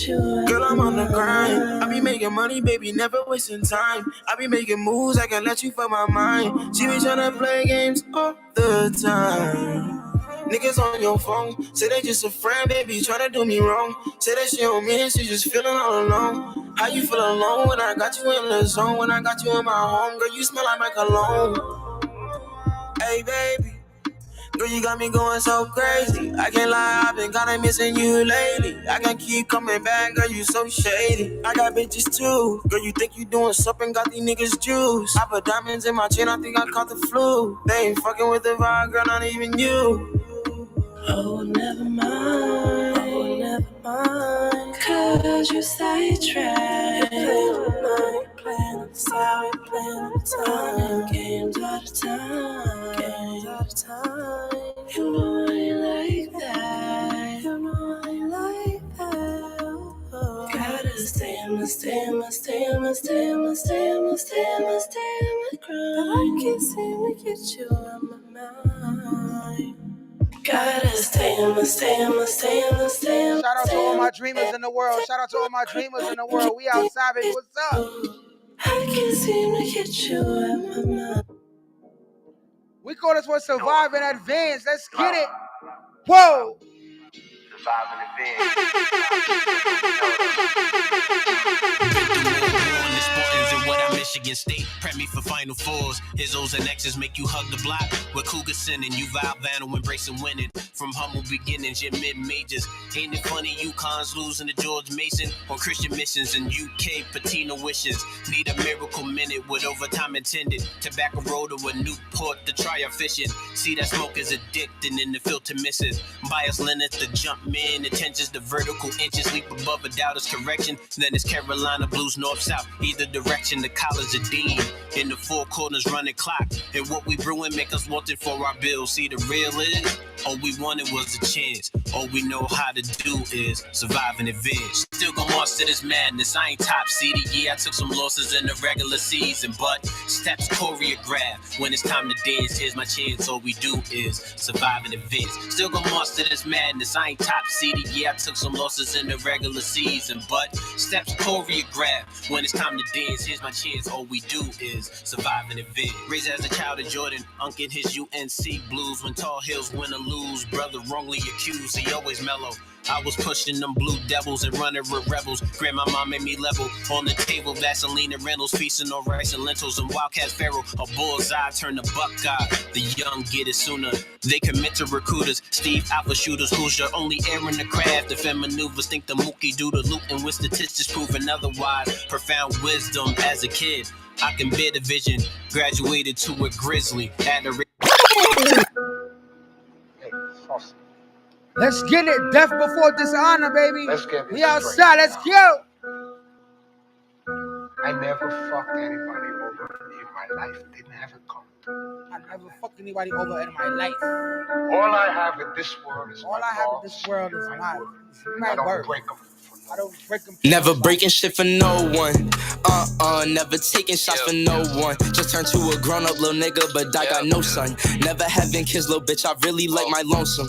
Speaker 18: you.
Speaker 6: Girl, I'm on the grind. I be making money, baby, never wasting time. I be making moves, I can let you fuck my mind. She be tryna play games all the time. Niggas on your phone, say they just a friend, baby, tryna do me wrong. Say that she don't mean it, she just feeling all alone. How you feel alone when I got you in the zone? When I got you in my home, girl, you smell like my cologne. Hey, baby. Girl, you got me going so crazy. I can't lie, I've been kinda missing you lately. I can't keep coming back, girl, you so shady. I got bitches too. Girl, you think you doing something, got these niggas juice. I put diamonds in my chain, I think I caught the flu. They ain't fucking with the vibe, girl, not even you.
Speaker 18: Oh, never mind. Oh, never mind. Cause you sidetracked. You play with mine, playing on the side, playing on the time. Games all the time. Games all the time. You know I ain't like that. You know I ain't like that. Oh. Gotta stay in my grind. But I can't seem to get you out my mind. Gotta stay in my
Speaker 2: Shout out to all my dreamers in the world. Shout out to all my dreamers in the world. We outside, baby. What's up?
Speaker 18: I can't seem to get you out my mind.
Speaker 2: We call this one Survive in Advance. Let's get it. Whoa.
Speaker 21: Survive in Advance.
Speaker 22: Michigan State, prep me for Final Fours. His O's and X's make you hug the block. With Cougar sinning, you vow Vanna embracing winning. From humble beginnings, your mid-majors. Ain't it funny, UConn's losing to George Mason on Christian missions and UK patina wishes. Need a miracle minute with overtime intended. Tobacco road to a Newport to try our fishing. See that smoke is addicting and the filter misses. Bias limits the jump man, attentions the vertical inches. Leap above a doubt is correction. Then it's Carolina Blues north-south. Either direction, the college a dean. In the four corners running clock. And what we brewing make us want it for our bills. See the real is, all we wanted was a chance. All we know how to do is survive and advance. Still gon' march to this madness. I ain't top seeded. Yeah, I took some losses in the regular season, but steps choreographed. When it's time to dance, here's my chance. All we do is survive and advance. Still gon' march to this madness. I ain't top seeded. Yeah, I took some losses in the regular season, but steps choreographed. When it's time to dance, here's my chance. All we do is survive and advance. Raised as a child of Jordan, Unk in his UNC blues. When Tall Hills win or lose, lose. Brother wrongly accused, he always mellow. I was pushing them blue devils and running with rebels. Grandma mom made me level. On the table, Vaseline and Reynolds, feasting on rice and lentils and Wildcat Pharaoh. A bullseye turned to buckeye. The young get it sooner. They commit to recruiters. Steve Alpha shooters. Who's your only air in the craft? Defend maneuvers. Think the mookie do the loot and with statistics proving otherwise. Profound wisdom as a kid. I can bear the vision. Graduated to a grizzly.
Speaker 2: Let's get it. Death before dishonor, baby.
Speaker 4: Let's get it.
Speaker 2: We outside. Let's go.
Speaker 4: I never fucked anybody over in my life. Didn't have it come.
Speaker 2: I never fucked anybody over in my life.
Speaker 4: All I have in this world is
Speaker 2: my
Speaker 4: I don't
Speaker 2: word.
Speaker 4: break them.
Speaker 2: I don't break them.
Speaker 7: Never breaking shit for no one. Never taking shots for no one. Just turned to a grown-up little nigga, but I got no son. Never having kids, little bitch. I really like my lonesome.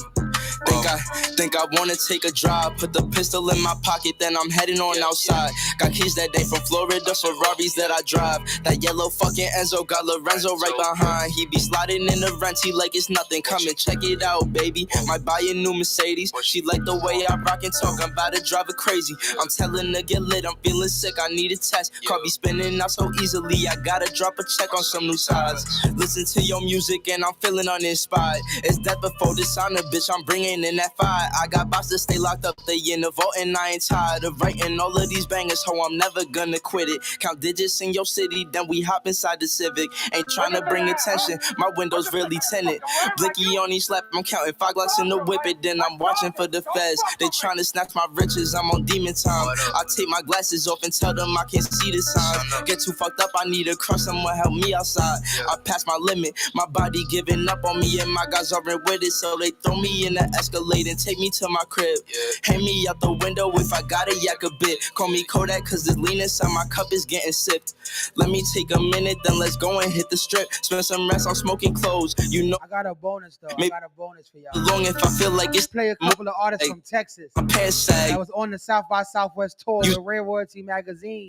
Speaker 7: Think I wanna take a drive. Put the pistol in my pocket, then I'm heading on outside. Got keys that day from Florida, Ferraris that I drive. That yellow fucking Enzo got Lorenzo right behind. He be sliding in the renty like it's nothing. Come and check it out, baby. Might buy a new Mercedes. She like the way I rock and talk. I'm about to drive her crazy. I'm telling her get lit. I'm feeling sick. I need a test. Car be spinning out so easily. I gotta drop a check on some new sides. Listen to your music and I'm feeling uninspired. It's death before dishonor, bitch. I'm bringing in that fire. I got bots to stay locked up. They in the vault and I ain't tired of writing all of these bangers. Ho, I'm never gonna quit it. Count digits in your city, then we hop inside the Civic. Ain't trying to bring attention. My windows really tinted. Blicky on each lap. I'm counting 5 Glocks in the whip it. Then I'm watching for the feds. They trying to snatch my riches. I'm on demon time. I take my glasses off and tell them I can't see the signs. Get too fucked up. I need a crush. Someone help me outside. I passed my limit. My body giving up on me and my guys are with it. So they throw me in the Escalade and take me to my crib. Hang me out the window if I gotta yak a bit. Call me Kodak cause the lean inside my cup is getting sipped. Let me take a minute, then let's go and hit the strip. Spend some rest on smoking clothes. You know
Speaker 2: I got a bonus though. I got a bonus for y'all.
Speaker 7: Long if I feel like it's
Speaker 2: play a couple of artists from Texas. That was on the South by Southwest tour, the Rare Royalty magazine.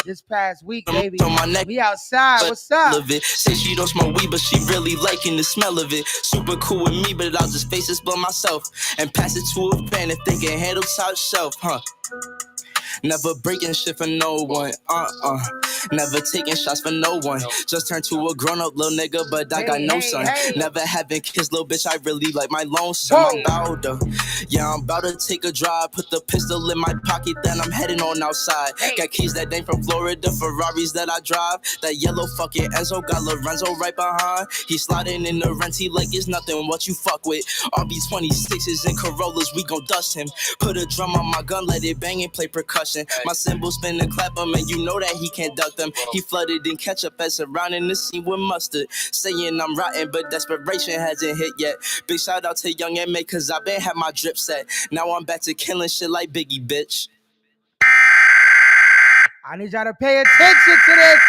Speaker 2: This past week, baby. We outside. What's up?
Speaker 7: Say she don't smoke weed, but she really liking the smell of it. Super cool with me, but I'll just face this blow myself and pass it to a fan if they can handle top shelf, huh? Never breaking shit for no one, Never taking shots for no one. Just turned to a grown-up little nigga, but I got no son. Never having kids, little bitch, I really like my lonesome. I'm about to take a drive. Put the pistol in my pocket, then I'm heading on outside. Got keys that ain't from Florida, Ferraris that I drive. That yellow fucking Enzo got Lorenzo right behind. He sliding in the renty like it's nothing what you fuck with. RB26s and Corollas, we gon' dust him. Put a drum on my gun, let it bang and play percussion. My cymbals spin and clap him, and you know that he can't duck them. He flooded in ketchup and surrounding the scene with mustard. Saying I'm rotten, but desperation hasn't hit yet. Big shout out to Young M.A. cause I been had my drip set. Now I'm back to killing shit like Biggie, bitch.
Speaker 2: I need y'all to pay attention to this.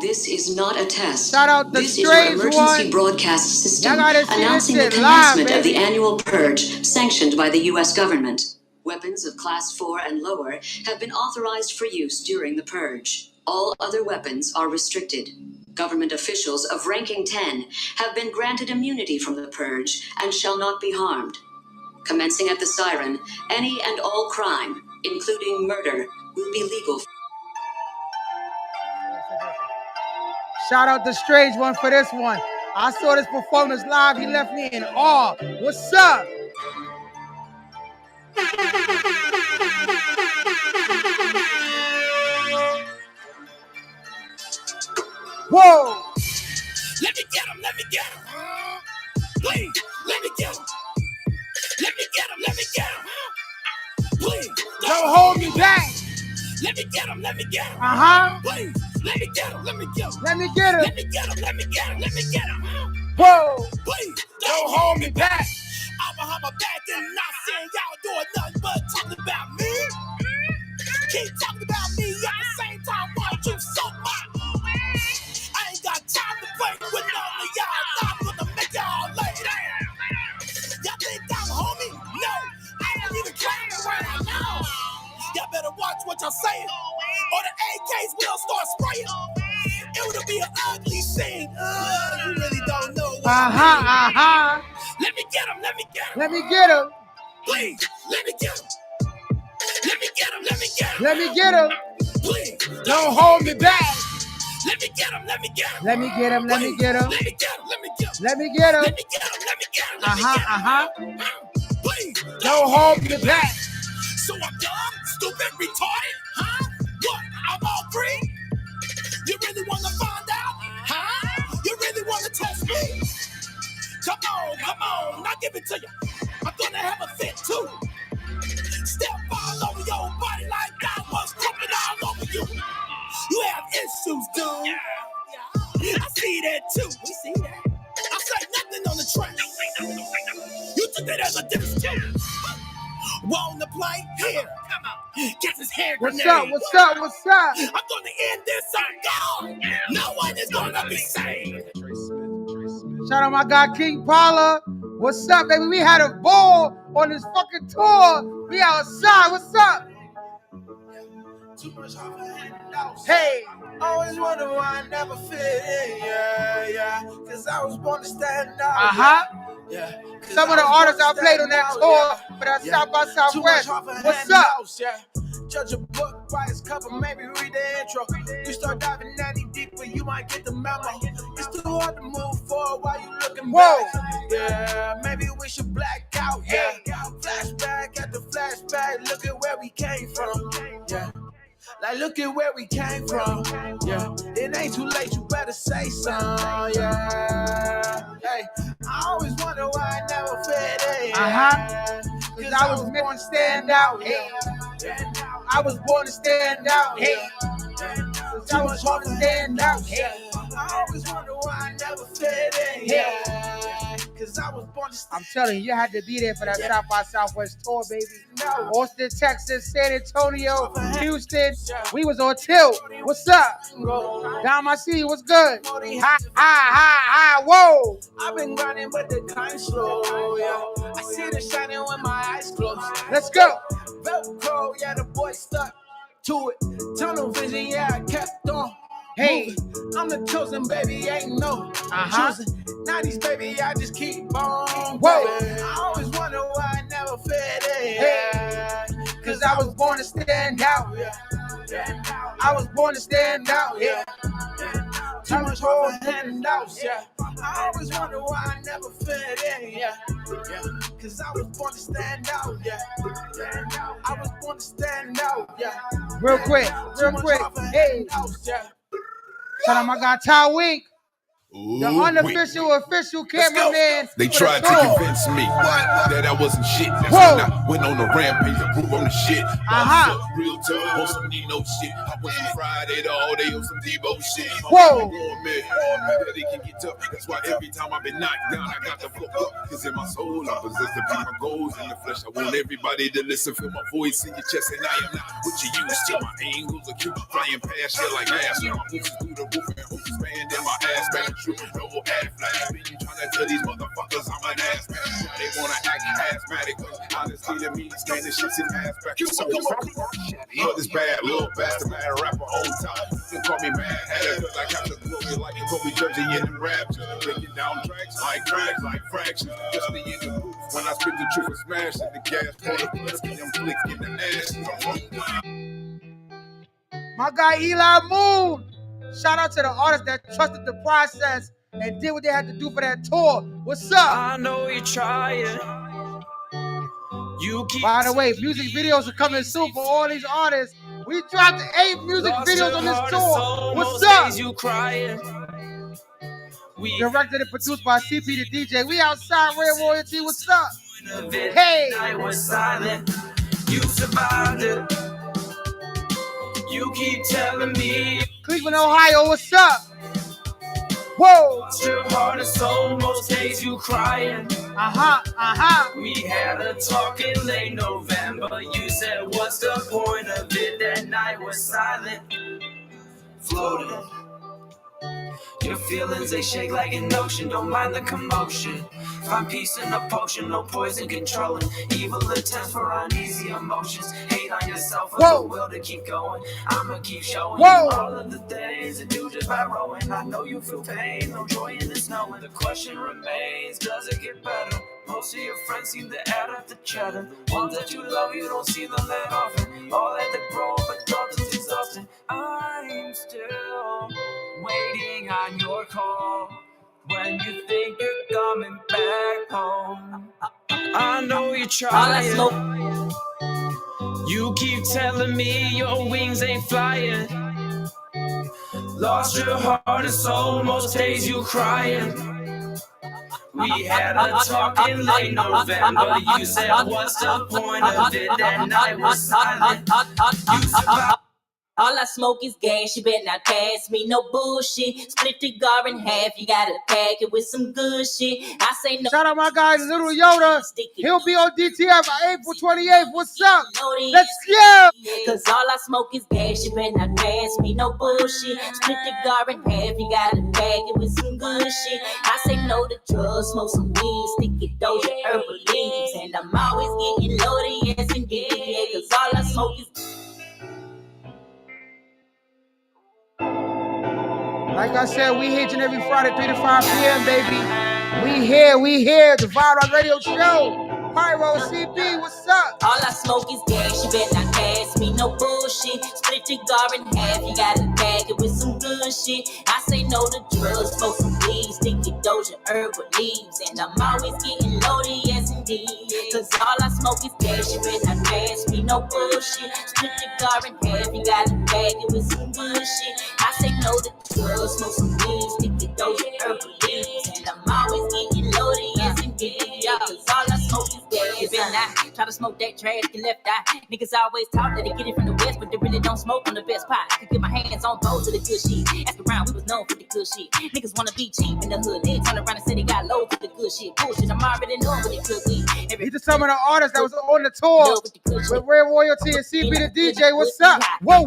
Speaker 23: This is not a test.
Speaker 2: Shout out the
Speaker 23: this is your emergency
Speaker 2: one.
Speaker 23: Broadcast system announcing the commencement of the annual purge sanctioned by the U.S. government. Weapons of Class 4 and lower have been authorized for use during the purge. All other weapons are restricted. Government officials of ranking 10 have been granted immunity from the purge and shall not be harmed. Commencing at the siren, any and all crime, including murder, will be legal.
Speaker 2: Shout out the Strange One for this one. I saw this performance live. He left me in awe. What's up? Whoa!
Speaker 5: Let me get him, let me get him. Please, let me get him. Let me get him, let me get him. Please,
Speaker 2: don't hold me back.
Speaker 5: Let me get him, let me get him. Please, let me get him, let me get him.
Speaker 2: Let me get him.
Speaker 5: Let me get him, let me get him, let me get him.
Speaker 2: Whoa!
Speaker 5: Please, don't hold me back. I'm behind my back and not saying y'all doing nothing but talking about me. Keep talking about me at the same time while you suck my. I ain't got time to play with none of y'all. Not gonna make y'all lay down. Y'all think I'm a homie? No, I ain't even crying around now. Y'all better watch what y'all saying, or the AKs will start spraying.
Speaker 6: saying, you really don't know what Let me get him, let me get him.
Speaker 2: Let me get him.
Speaker 6: Please, let me get him. Let me get him, let me get him.
Speaker 2: Let me get him.
Speaker 6: Please,
Speaker 2: don't hold me back.
Speaker 6: Let me get him, let me get him.
Speaker 2: Let me get him, let me get him.
Speaker 6: Let me get him, let me get him.
Speaker 2: Let me get him.
Speaker 6: Let me get him, let me get him. Please,
Speaker 2: don't hold me back.
Speaker 6: So I'm dumb, stupid, retarded, huh? What? I'm all free? You really want to find out? Huh? You really want to test me? Come on, I'll give it to you. I'm gonna have a fit too. Step all over your body like I was jumping all over you. You have issues, dude. I see that too. We see that. I say nothing on the track. You took that as a difference. On the plane, here, come on. Get his hair
Speaker 2: What's
Speaker 6: grenade.
Speaker 2: up? What's up? What's up?
Speaker 6: I'm gonna end this on God. No one is gonna be saved.
Speaker 2: Shout out my guy King Paula. What's up, baby? We had a ball on this fucking tour. We outside. What's up? Hey.
Speaker 6: Always wonder why I never fit in, yeah. Cause I was born to stand out. Yeah.
Speaker 2: Some of the artists I played on that tour for that South by Southwest. What's up?
Speaker 6: Judge a book by its cover, maybe read the intro. You start diving 90 deeper, you might get the memo. It's too hard to move forward while you looking back. Yeah, maybe we should black out, yeah. Flashback at the flashback, look at where we came from, yeah. Like, look at where we came from, yeah. It ain't too late, you better say something, yeah. Hey, I always wonder why I never fit in,
Speaker 2: Cause I was meant to stand out, hey. I was born to stand out, hey. Cause I was born to stand out, hey.
Speaker 6: I always wonder why I never fit in, yeah. Cause I was born to stand out.
Speaker 2: I'm telling you, you had to be there for that South by Southwest tour, baby. Austin, Texas, San Antonio, Houston. We was on tilt. What's up? Dom, I see you. What's good? Hi, whoa.
Speaker 6: I've been grinding, but the time slow, yeah. I see the shining with my eyes closed.
Speaker 2: Let's go.
Speaker 6: Velcro, yeah, the boy stuck to it. Tunnel vision, yeah, I kept on.
Speaker 2: Hey,
Speaker 6: moving. I'm the chosen, baby, ain't no choosing. 90s, baby, I just keep on.
Speaker 2: Whoa.
Speaker 6: Baby. I always wonder why I never fit in.
Speaker 2: Hey, cause I was born to stand out. I was born to stand out. Yeah.
Speaker 6: Too much for handouts, yeah. I always wonder why I never fit in, yeah. Cause I was born to stand out, yeah. I was born to stand out, yeah.
Speaker 2: Real quick. Hey. Shout out my guy Ty Wink. The unofficial, official cameraman.
Speaker 1: They tried to convince me that I wasn't shit. That's when I went on a rampage to prove I'm the shit. Real tough, on some Nino shit. I went from Friday to all day on some Debo shit.
Speaker 2: Whoa.
Speaker 1: That they can get tough. That's why every time I've been knocked down, I got the fuck up. Cause in my soul, I possess the beat my goals in the flesh. I want everybody to listen, feel my voice in your chest. And I am not what you used to. My angles are keep flying past you like ass. My moves through the roof and hoops expanding my ass back. No ass flash, been trying to tell these motherfuckers I'm an ass man. They wanna act asthmatic, cause honestly to me, this man, this shit's in ass back. Love this bad, little bastard, mad rapper on top. You can call me mad hatter, cause I capture glory like Kobe Judging in the rapture. Breaking down tracks like fractions. Just me in the booth when I spit the truth and smash in the gas pedal. I'm clicking the ass.
Speaker 2: My guy Eli Moon. Shout out to the artists that trusted the process and did what they had to do for that tour. What's up?
Speaker 6: I know you're trying.
Speaker 2: By the way, music videos are coming soon for all these artists. We dropped 8 music videos on this tour. What's up? Directed and produced by CP the DJ. We outside Red Royalty. What's up? Hey.
Speaker 6: I was silent. You survived it. You keep telling me.
Speaker 2: Cleveland, Ohio. What's up? Whoa.
Speaker 6: Your heart and soul, most days you crying.
Speaker 2: We
Speaker 6: had a talk in late November. You said, what's the point of it? That night was silent. Floating.
Speaker 3: Your feelings, they shake like an ocean. Don't mind the commotion. Find peace in a potion, no poison controlling. Evil intents for uneasy emotions. Hate on yourself with the will to keep going. I'ma keep showing you all of the things that do just by rowing. I know you feel pain, no joy in this knowing. The question remains, does it get better? Most of your friends seem to add up to cheddar. Ones that you love, you don't see them that often. All at the grove, but Dalton's exhausting. I'm still waiting on your call. When you think you're coming back home, I know you're trying. You keep telling me your wings ain't flying. Lost your heart and soul, most days you crying. We had a talk in late November. You said, what's the point of it? That night was silent. You survived.
Speaker 9: All I smoke is gas, you better not pass me no bullshit. Split the cigar in half, you gotta pack it with some good shit. I say no.
Speaker 2: Shout out my guy, Little Yoda. He'll be on DTF on April 28th. What's up? Let's go.
Speaker 9: Cause all I smoke is gas, you better not pass me no bullshit. Split the cigar in half, you gotta pack it with some good shit. I say no to drugs, smoke some weed, sticky doja, herbal leaves. And I'm always getting loaded, yes indeed. Yeah, cause all I smoke is.
Speaker 2: Like I said, we hit you every Friday, 3 to 5 p.m., baby. We here. The Viral Radio Show. Pyro CP, what's up?
Speaker 9: All I smoke is gas, you better not pass me no bullshit. Split your cigar in half, you gotta bag it with some good shit. I say no to drugs, smoke some weed, sticky doja, herbal leaves. And I'm always getting loaded, yes indeed. Cause all I smoke is gas, you better not pass me no bullshit. Split your cigar in half, you gotta bag it with some good shit. I say no to drugs, smoke some weed, sticky doja, herbal leaves. And I'm always getting loaded, yes indeed. Cause all I smoke is gas. And I try to smoke that trash, get left eye. Niggas always talk that they get it from the west, but they really don't smoke on the best pot. I can get my hands on both of the good shit. Ask around, we was known for the good shit. Niggas wanna be cheap in the hood. They turn around and say they got loads of the good shit. Bullshit, I'm already knowing what it could be.
Speaker 2: He just some of the artists that was on the tour with Rare Royalty and CP the DJ. What's up? Whoa.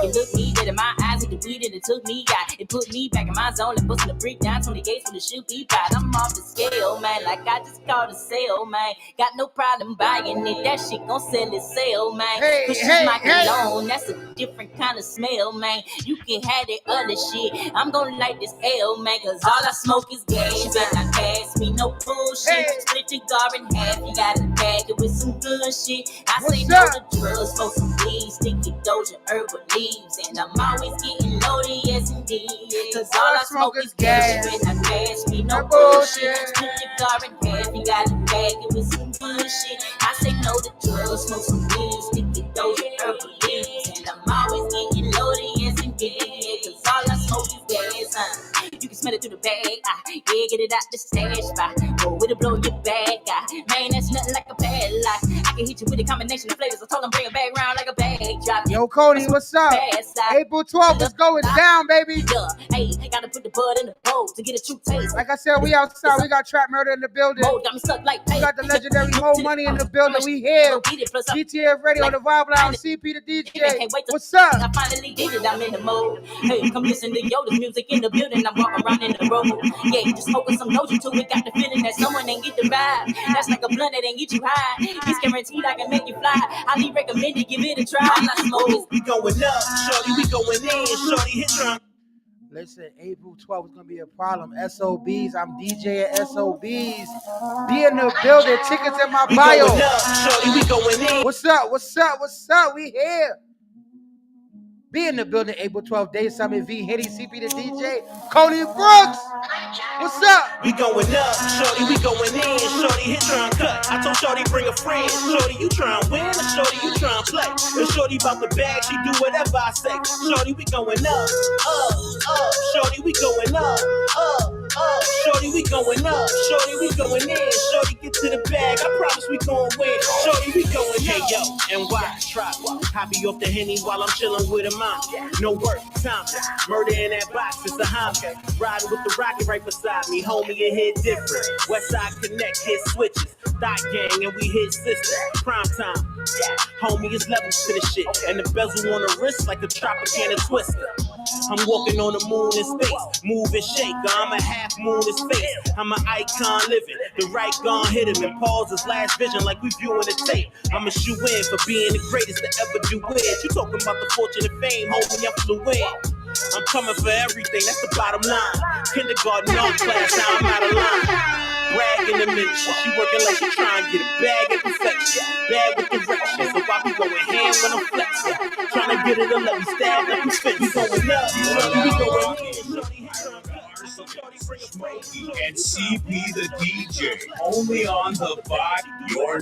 Speaker 9: It looked me dead in my eyes, hit the weed and it took me out. It put me back in my zone and busting the brick down 20 gates when the shoe be bad. I'm off the scale, man, like I just called a sale, man. Got no problem buying it, that shit gon' sell itself, man. Cause she's my cologne, that's a different kind of smell, man. You can have that other shit, I'm gon' light this hell, man. Cause all I smoke is gas, you better not pass me no bullshit. Split your cigar in half, you gotta bag it with some good shit. I say no to drugs, smoke some weed, sticky doja, herbal leaves. And I'm always getting loaded, yes indeed. Cause all I smoke is gas, you better not pass me no bullshit. Split your cigar in half, you gotta bag it with some good shit. I say no to drugs, smoke some weed, sticky doja, herbal leaves. And I'm always getting loaded, yes indeed. Cause all I smoke is gas, You can smell it through the bag, yeah, get it out the stash spot. Oh, it'll blow your bag, man, that's nothing like a bad life. I can hit you with a combination of flavors. I told them bring it back round like a bag drop.
Speaker 2: Yo, Cody, what's up? April 12th is going down, baby.
Speaker 9: Hey, gotta put the bud in the bowl to get a true taste.
Speaker 2: Like I said, we outside. We got Trap Murder in the building.
Speaker 9: Got me stuck like
Speaker 2: we got the legendary Mo Money in the building. We here. DTF Radio, the Vibe Lounge, CP the DJ. What's up?
Speaker 9: I finally did it. I'm in the mode. Hey, come listen to Yoda's music in the building. I'm walking around in the road. Yeah, just smoking some doja too. We got the feeling that someone ain't get the vibe. That's like a blunt that ain't get you high. He's guaranteed I can make you fly. Highly recommend you give it a try. I'm not smoking.
Speaker 3: We going up, shorty. We going in, shorty. Hit drum.
Speaker 2: Listen, April 12th is going to be a problem. SOBs, I'm DJ at SOBs. Be in the building. Tickets in my bio.
Speaker 3: Going up, shorty. We going in.
Speaker 2: What's up? We here. Be in the building April 12th, Day Summit V, Hitty, CP the DJ, Cody Brooks. What's up?
Speaker 3: We going up, shorty, we going in. Shorty, hit try and cut. I told shorty bring a friend. Shorty, you try and win, or shorty, you try and play. If shorty about the bag, she do whatever I say. Shorty, we going up, shorty, we going up, shorty, we going up, shorty, we going in. Shorty, get to the bag, I promise we gon' win. Shorty, we going up. Hey, yo, and why? Try. Hobby off the Henny while I'm chilling with a mom. No work, time. Murder in that box, it's a homicide. Riding with the rocket right beside me. Homie, it hit different. Westside Connect, hit switches. Thought gang, and we hit sisters. Prime time. Homie, it's levels to the shit. And the bezel on the wrist like a Tropicana Twister.
Speaker 10: I'm walking on the moon in space. Move and shake, I'm a half moon in space. I'm an icon living. The right gon' hit him and pause his last vision like we viewing a tape. I'm a shoe-in for being the greatest to ever do it. You talking about the fortune and fame, homie, I'm fluid. I'm coming for everything, that's the bottom line. Kindergarten art class, now I'm out of line. Bragging the mention, she working like she trying to get a bag at perfection. Bag with direction, so why we going hand when I'm flexing? Trying to get it to let me stab like we spit. We going up, we going in.
Speaker 1: Smokey and CP the DJ, only on the vibe. You're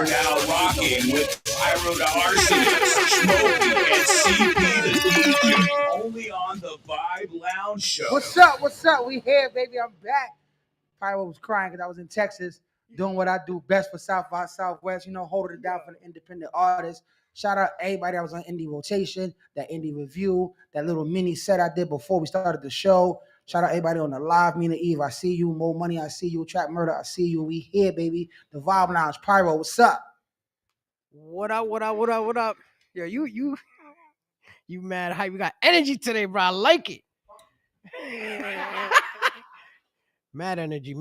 Speaker 1: now rocking with Pyro the Arsonist, Smokey and CP the DJ, only on the Vibe Lounge Show.
Speaker 2: What's up? What's up? We here, baby. I'm back. Pyro was crying because I was in Texas doing what I do best for South by Southwest, holding it down for the independent artists. Shout out everybody that was on Indie Rotation, that Indie Review, that little mini set I did before we started the show. Shout out everybody on the live. Mina Eve, I see you. Mo Money, I see you. Trap Murder, I see you. We here, baby. The Vibe Lounge. Pyro, what's up?
Speaker 11: What up? Yo, you mad hype. We got energy today, bro. I like it. Mad energy.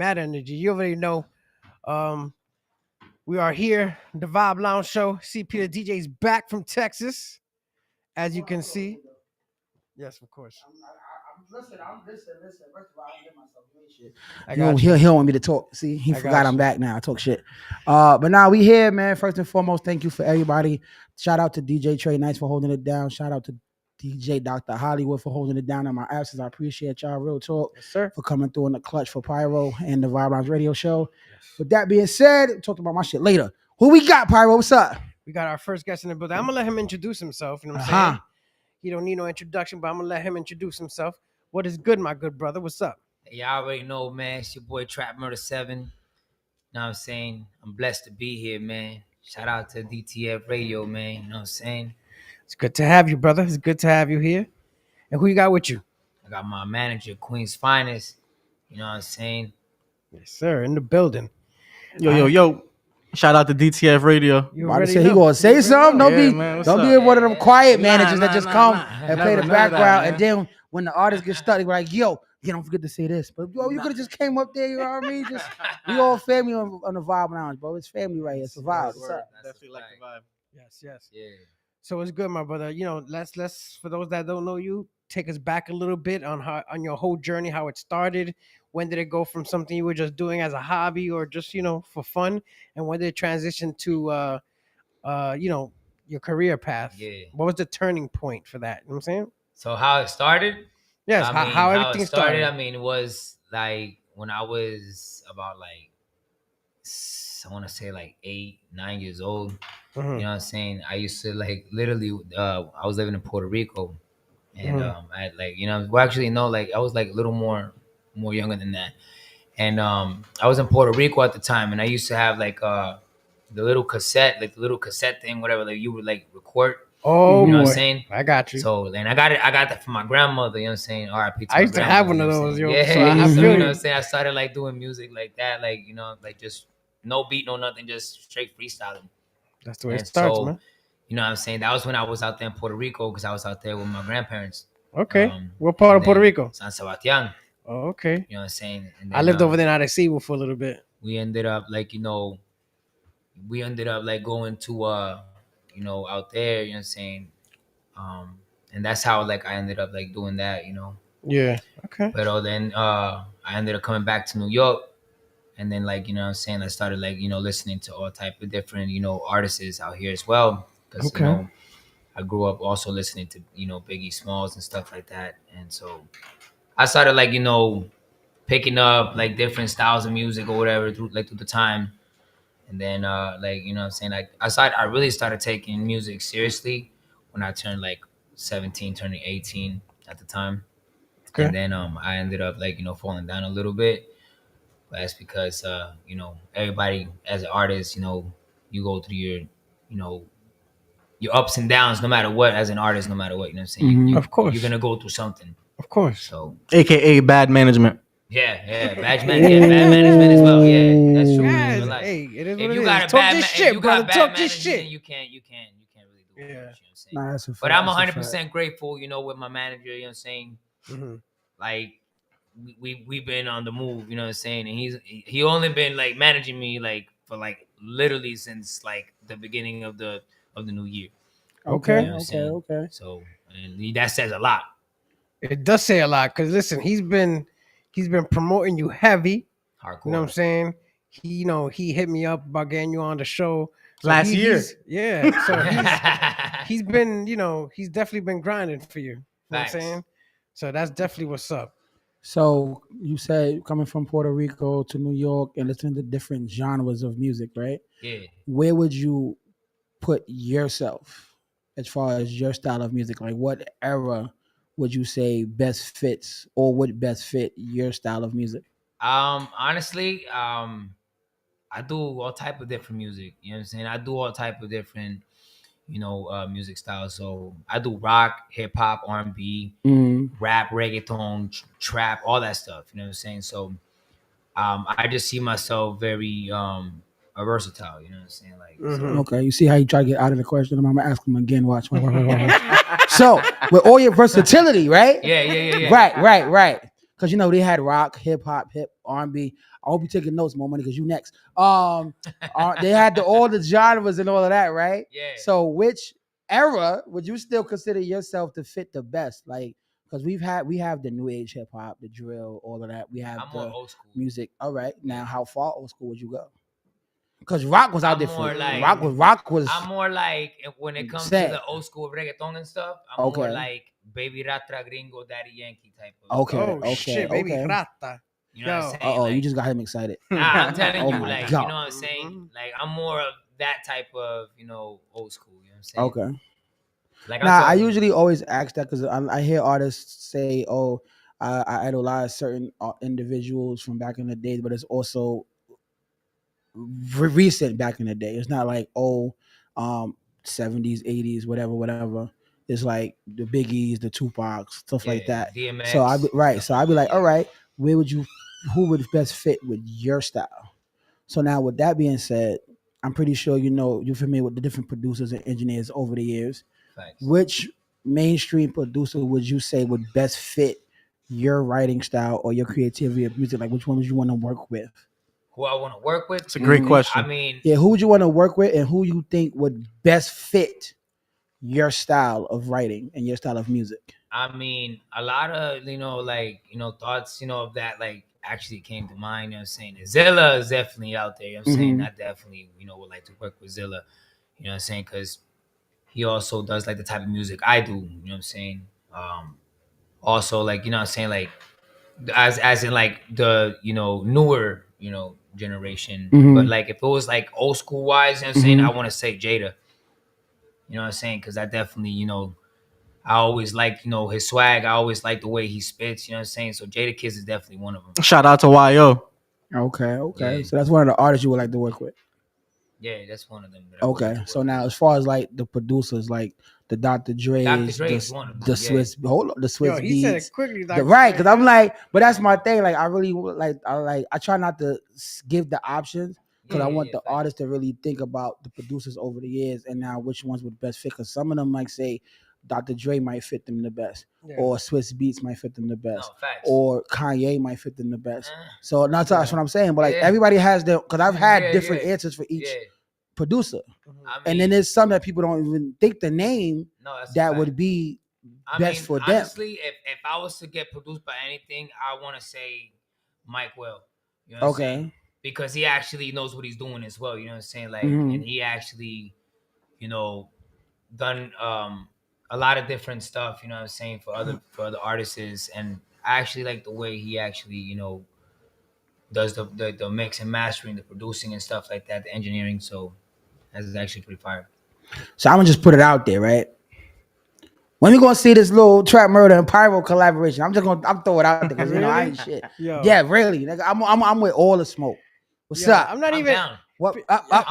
Speaker 11: You already know. We are here, the Vibe Lounge Show. CP the DJ's back from Texas, as you can see. Yes, of course.
Speaker 2: Listen. First of all, I get myself doing shit. He don't want me to talk. See, he forgot I'm back now. I talk shit. But now we here, man. First and foremost, thank you for everybody. Shout out to DJ Trey Nice for holding it down. Shout out to DJ Dr. Hollywood for holding it down in my absence. I appreciate y'all. Real talk,
Speaker 11: yes, sir,
Speaker 2: for coming through in the clutch for Pyro and the Vibe Lounge Radio Show. Yes. With that being said, we'll talk about my shit later. Who we got, Pyro? What's up?
Speaker 11: We got our first guest in the building. I'm gonna let him introduce himself. You know what I'm saying? He don't need no introduction, but I'm gonna let him introduce himself. What is good, my good brother? What's up?
Speaker 12: Y'all already know, man. It's your boy Trap Murder 7. You know what I'm saying? I'm blessed to be here, man. Shout out to DTF Radio, man. You know what I'm saying?
Speaker 11: It's good to have you, brother. It's good to have you here. And who you got with you?
Speaker 12: I got my manager, Queen's Finest. You know what I'm saying?
Speaker 11: Yes, sir. In the building.
Speaker 24: Yo. Shout out to DTF Radio.
Speaker 2: You about to say he gonna say something? Don't be one of them quiet managers that just come and play the background, and then when the artist gets stuck, they be like, "Yo, don't forget to say this." But you could have just came up there. You know what I mean? We all family on the Vibe Lounge, bro. It's family right here. It's a vibe.
Speaker 24: Definitely like the vibe.
Speaker 11: Yes. Yeah. So it's good, my brother. Let's for those that don't know you, take us back a little bit on your whole journey, how it started. When did it go from something you were just doing as a hobby or just, for fun? And when did it transition to, your career path?
Speaker 12: Yeah.
Speaker 11: What was the turning point for that? You know what I'm saying?
Speaker 12: So how it started?
Speaker 11: Yes, how everything started.
Speaker 12: I mean, it was like when I was about I want to say 8, 9 years old. Mm-hmm. You know what I'm saying? I used to literally, I was living in Puerto Rico. And I I was a little more younger than that, and I was in Puerto Rico at the time, and I used to have the little cassette, thing, whatever, you would record.
Speaker 11: Oh,
Speaker 12: you know what I'm saying?
Speaker 11: I got you.
Speaker 12: So then I got that from my grandmother. You know what I'm saying? R.I.P.
Speaker 11: I used to have one of those.
Speaker 12: Yeah, so you know what I'm saying? I started doing music like that, just no beat, no nothing, just straight freestyling.
Speaker 11: That's the way it starts, man.
Speaker 12: You know what I'm saying? That was when I was out there in Puerto Rico because I was out there with my grandparents.
Speaker 11: Okay. What part of Puerto Rico?
Speaker 12: San Sebastian.
Speaker 11: Oh, okay.
Speaker 12: You know what I'm saying? And
Speaker 11: then, I lived over there in Arecibo for a little bit.
Speaker 12: We ended up going to out there, you know what I'm saying? And that's how I ended up doing that,
Speaker 11: Yeah. Okay.
Speaker 12: But then I ended up coming back to New York, and then you know what I'm saying, I started listening to all type of different, artists out here as well. Because I grew up also listening to, Biggie Smalls and stuff like that. And so I started picking up different styles of music or whatever through the time. And then you know what I'm saying, I really started taking music seriously when I turned 17, turning 18 at the time. Okay. And then I ended up falling down a little bit. But that's because everybody as an artist, you go through your ups and downs, no matter what, as an artist, no matter what, you know what I'm saying?
Speaker 11: Of course.
Speaker 12: You're going to go through something.
Speaker 11: Of course.
Speaker 12: So,
Speaker 24: AKA bad management.
Speaker 12: Yeah, bad management as well. Yeah, that's true.
Speaker 11: Yeah, Hey, it is
Speaker 12: if
Speaker 11: what
Speaker 12: you
Speaker 11: it
Speaker 12: got
Speaker 11: is.
Speaker 12: a
Speaker 11: Talk
Speaker 12: bad
Speaker 11: this
Speaker 12: ma-
Speaker 11: shit,
Speaker 12: if you
Speaker 11: brother.
Speaker 12: got bad
Speaker 11: Talk this
Speaker 12: management,
Speaker 11: shit.
Speaker 12: then you can't really do it. You know what I'm saying?
Speaker 8: Nah, that's a
Speaker 12: But
Speaker 8: fact,
Speaker 12: I'm
Speaker 8: that's a
Speaker 12: 100% grateful, you know, with my manager, you know what I'm saying?
Speaker 11: Mm-hmm.
Speaker 12: Like we've been on the move, you know what I'm saying? And he only been like managing me like for like literally since like the beginning of the new year.
Speaker 8: Okay,
Speaker 12: You know what I'm saying?
Speaker 8: okay.
Speaker 12: So and that says a lot.
Speaker 11: It does say a lot because listen, he's been promoting you heavy.
Speaker 12: Hardcore.
Speaker 11: You know what I'm saying? He hit me up about getting you on the show
Speaker 24: Last year.
Speaker 11: So he's been, he's definitely been grinding for you. You know what I'm
Speaker 12: Facts.
Speaker 11: saying? So that's definitely what's up.
Speaker 8: So you said coming from Puerto Rico to New York and listening to different genres of music, right?
Speaker 12: Yeah.
Speaker 8: Where would you put yourself as far as your style of music? Like what era would you say best fits or would best fit your style of music?
Speaker 12: Honestly, I do all type of different music. You know what I'm saying? I do all type of different, music styles. So I do rock, hip hop, R&B, rap, reggaeton, trap, all that stuff. You know what I'm saying? So, I just see myself very versatile. You know what I'm saying? Like,
Speaker 8: Okay, you see how you try to get out of the question? I'm gonna ask him again. Watch. So with all your versatility, right?
Speaker 12: Yeah.
Speaker 8: Right. Because they had rock, hip hop, R&B. I hope you taking notes, more money, because you next. They had all the genres and all of that, right?
Speaker 12: Yeah.
Speaker 8: So which era would you still consider yourself to fit the best? Like, because we have the new age hip hop, the drill, all of that. We have
Speaker 12: I'm more old school.
Speaker 8: music. All right, now how far old school would you go? Because rock was out there for
Speaker 12: like,
Speaker 8: rock was.
Speaker 12: I'm more like when it comes
Speaker 8: Sad.
Speaker 12: to the old school reggaeton and stuff. I'm more like Baby Rata, Gringo, Daddy Yankee type of.
Speaker 8: Okay.
Speaker 11: Shit, Baby Rata.
Speaker 12: You know what I'm saying?
Speaker 8: You just got him excited.
Speaker 12: Nah, I'm telling you,
Speaker 8: my
Speaker 12: like,
Speaker 8: God.
Speaker 12: you know what I'm saying? Like, I'm more of that type of, old school. You know what I'm saying?
Speaker 8: Okay.
Speaker 12: Like,
Speaker 8: I usually always ask that because I hear artists say, I idolize certain individuals from back in the day, but it's also recent back in the day. It's not like 70s, 80s, whatever. It's like the Biggies, the Tupacs, stuff like that.
Speaker 12: DMX.
Speaker 8: So I'd be like, all right, who would best fit with your style? So now with that being said, I'm pretty sure you're familiar with the different producers and engineers over the years.
Speaker 12: Thanks.
Speaker 8: Which mainstream producer would you say would best fit your writing style or your creativity of music? Like which one would you want to work with?
Speaker 12: Who I want to work with?
Speaker 24: It's a great question.
Speaker 12: I mean,
Speaker 8: who would you want to work with and who you think would best fit your style of writing and your style of music?
Speaker 12: I mean, a lot of, thoughts, of that, like, actually came to mind. You know what I'm saying? Zilla is definitely out there. You know what I'm saying? I definitely, would like to work with Zilla. You know what I'm saying? Because he also does, like, the type of music I do. You know what I'm saying? Also, like, you know what I'm saying? Like, as in, like, the, newer, generation. But, like, if it was, like, old school wise, you know what I'm saying? I want to say Jada. You know what I'm saying? Because I definitely, I always like, his swag. I always like the way he spits. You know what I'm saying? So Jadakiss is definitely one of them.
Speaker 24: Shout out to YO.
Speaker 8: Okay.
Speaker 12: Yeah.
Speaker 8: So that's one of the artists you would like to work with.
Speaker 12: Yeah, that's one of them.
Speaker 8: Okay. So now as far as like the producers, like the Dr. Dre's, the Swiss, the Swiss
Speaker 11: he
Speaker 8: Beats.
Speaker 11: said it quickly,
Speaker 8: Right, because I'm like, but that's my thing. Like I really I try not to give the options because I want the artists to really think about the producers over the years and now which ones would best fit. Because some of them might say Dr. Dre might fit them the best, or Swiss Beats might fit them the best, or Kanye might fit them the best. So that's what I'm saying. But like everybody has their, because I've had different answers for each producer, and then there's some that people don't even think the name that would be best for them.
Speaker 12: Honestly, if I was to get produced by anything, I want to say Mike Will. You know what I'm saying? Because he actually knows what he's doing as well. You know what I'm saying? Like, and he actually, done a lot of different stuff. You know what I'm saying, for other artists, and I actually like the way he actually, does the mix and mastering, the producing and stuff like that, the engineering. So that's actually pretty fire.
Speaker 8: So I'm gonna just put it out there, right? When we gonna see this little Trap Murder and Pyro collaboration? I'm throw it out there because I ain't shit. Yeah, really. I'm with all the smoke. What's up?
Speaker 11: I'm not even
Speaker 12: down.
Speaker 8: What?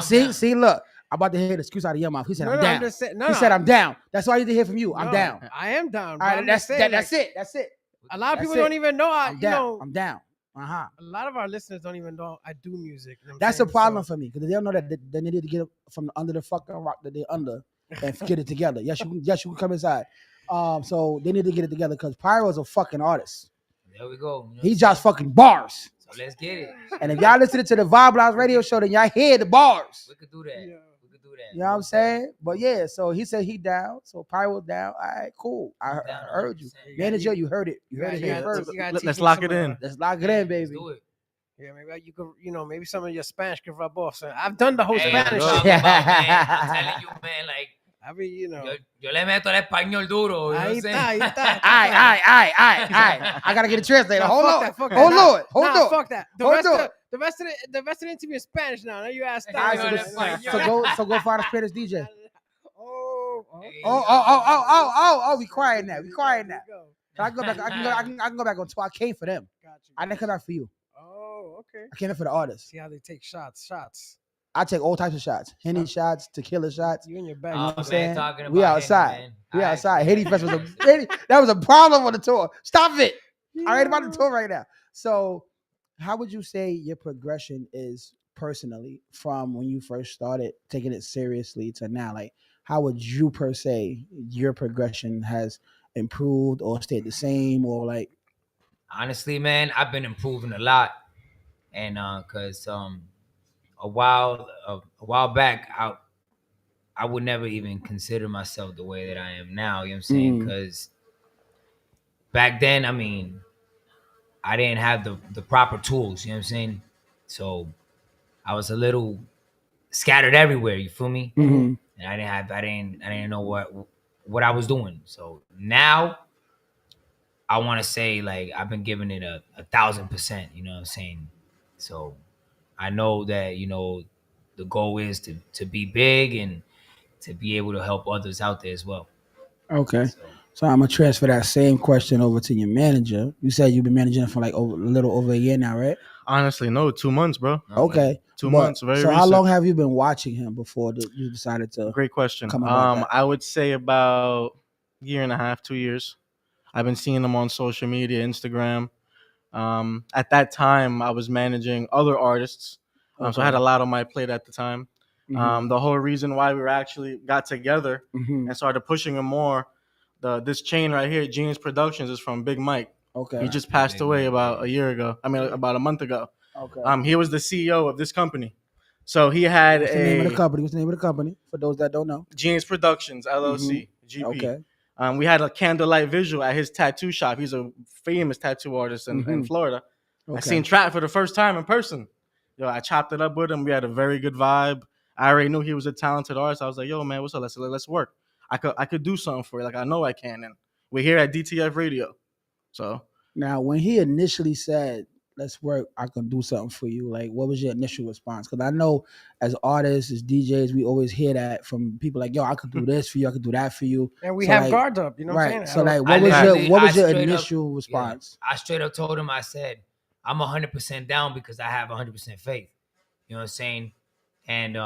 Speaker 8: See, look. I'm about to hear the excuse out of your mouth. He said I'm down. He said I'm down. That's all I need to hear from you. I'm down.
Speaker 11: I am down.
Speaker 8: All right, that's it. That's it.
Speaker 11: A lot of people don't even know.
Speaker 8: I'm down. I'm down. Uh-huh.
Speaker 11: A lot of our listeners don't even know I do music. You know what I'm
Speaker 8: That's
Speaker 11: saying?
Speaker 8: a problem for me because they don't know that they need to get up from under the fucking rock that they're under and get it together. Yes, you can come inside. So they need to get it together because Pyro's a fucking artist.
Speaker 12: There we go. You know
Speaker 8: He just fucking bars.
Speaker 12: So let's get it.
Speaker 8: And if y'all listening to the Vibe Lounge radio show, then y'all hear the bars.
Speaker 12: We could do that. We could do that.
Speaker 8: You know what I'm saying? But yeah, so he said he down. So Pyro's down. All right, cool. I heard you. Manager, you heard it. You heard it here first.
Speaker 24: Let's lock it in.
Speaker 8: Let's lock it in, baby.
Speaker 12: Do it.
Speaker 11: Yeah, maybe you could, maybe some of your Spanish could rub off. So I've done the whole
Speaker 12: Hey,
Speaker 11: Spanish.
Speaker 12: bro,
Speaker 11: shit.
Speaker 12: man, I'm telling you, man, like,
Speaker 11: I mean,
Speaker 12: yo le meto el español duro. You know what I'm saying?
Speaker 8: All right. I gotta get a translator. Hold on. Hold on.
Speaker 11: Fuck that. The rest of the interview is Spanish now. Now you ask that.
Speaker 8: So go find a Spanish DJ.
Speaker 11: Oh,
Speaker 8: we quiet now. So I can go back. I can go back on tour. I came for them. I didn't come back for you.
Speaker 11: Oh, okay.
Speaker 8: I came in for the artists.
Speaker 11: See how they take shots.
Speaker 8: I take all types of shots. Henny shots, tequila shots.
Speaker 11: You in your bag.
Speaker 8: You know what I'm
Speaker 12: man,
Speaker 8: saying?
Speaker 12: talking about
Speaker 8: We outside.
Speaker 12: Henny, man.
Speaker 8: We outside. Henny Fest was that was a problem on the tour. Stop it. I ain't about the tour right now. So how would you say your progression is personally from when you first started taking it seriously to now? Like, how would you per se your progression has improved or stayed the same or like?
Speaker 12: Honestly, man, I've been improving a lot, and cause a while back, I would never even consider myself the way that I am now. You know what I'm saying? Because back then, I mean, I didn't have the proper tools. You know what I'm saying? So I was a little scattered everywhere. You feel me?
Speaker 8: Mm-hmm.
Speaker 12: And I didn't know what I was doing. So now I want to say like I've been giving it a 1,000%. You know what I'm saying? So I know that the goal is to be big and to be able to help others out there as well.
Speaker 8: Okay. So I'm gonna transfer that same question over to your manager. You said you've been managing for like a little over a year now, right?
Speaker 24: Honestly, no, 2 months, bro.
Speaker 8: Okay.
Speaker 24: 2 months.
Speaker 8: So
Speaker 24: Very recent.
Speaker 8: how long have you been watching him before you decided to?
Speaker 24: Great question.
Speaker 8: Come about that?
Speaker 24: I would say about 1.5 years, 2 years. I've been seeing him on social media, Instagram. At that time, I was managing other artists, so I had a lot on my plate at the time.
Speaker 8: Mhm.
Speaker 24: The whole reason why we actually got together
Speaker 8: Mhm.
Speaker 24: and started pushing him more, this chain right here, Genius Productions, is from Big Mike.
Speaker 8: Okay.
Speaker 24: He just passed away about a year ago. I mean, about a month ago.
Speaker 8: Okay.
Speaker 24: He was the CEO of this company. So he had
Speaker 8: What's the name of the company? What's the name of the company for those that don't know?
Speaker 24: Genius Productions, LLC, GP.
Speaker 8: Okay.
Speaker 24: We had a candlelight visual at his tattoo shop. He's a famous tattoo artist in Florida. I
Speaker 8: Okay.
Speaker 24: seen Trap for the first time in person. Yo, I chopped it up with him. We had a very good vibe. I already knew he was a talented artist. I was like, yo, man, what's up? Let's work. I could do something for you. Like, I know I can. And we're here at DTF Radio. So
Speaker 8: Now, when he initially said, "Let's work," I can do something for you. Like, what was your initial response? Because I know, as artists, as DJs, we always hear that from people. Like, "Yo, I could do this for you. I could do that for you."
Speaker 11: And we
Speaker 8: So,
Speaker 11: have
Speaker 8: like,
Speaker 11: guards up. You know what I'm
Speaker 8: right.
Speaker 11: saying?
Speaker 8: So, like,
Speaker 12: I
Speaker 8: what was your
Speaker 12: straight
Speaker 8: initial
Speaker 12: up,
Speaker 8: response?
Speaker 12: I straight up told him, I said, I'm 100% down because I have 100% faith. You know what I'm saying? And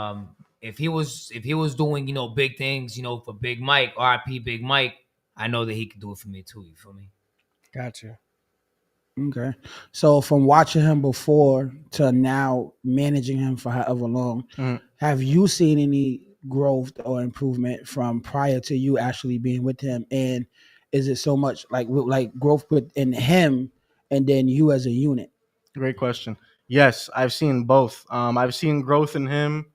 Speaker 12: if he was doing, big things, for Big Mike, RIP Big Mike, I know that he could do it for me too. You feel me?
Speaker 11: Gotcha.
Speaker 8: Okay. So, from watching him before to now managing him for however long, have you seen any growth or improvement from prior to you actually being with him? And is it so much like growth within him and then you as a unit?
Speaker 24: great question. Yes, I've seen both. I've seen growth in him,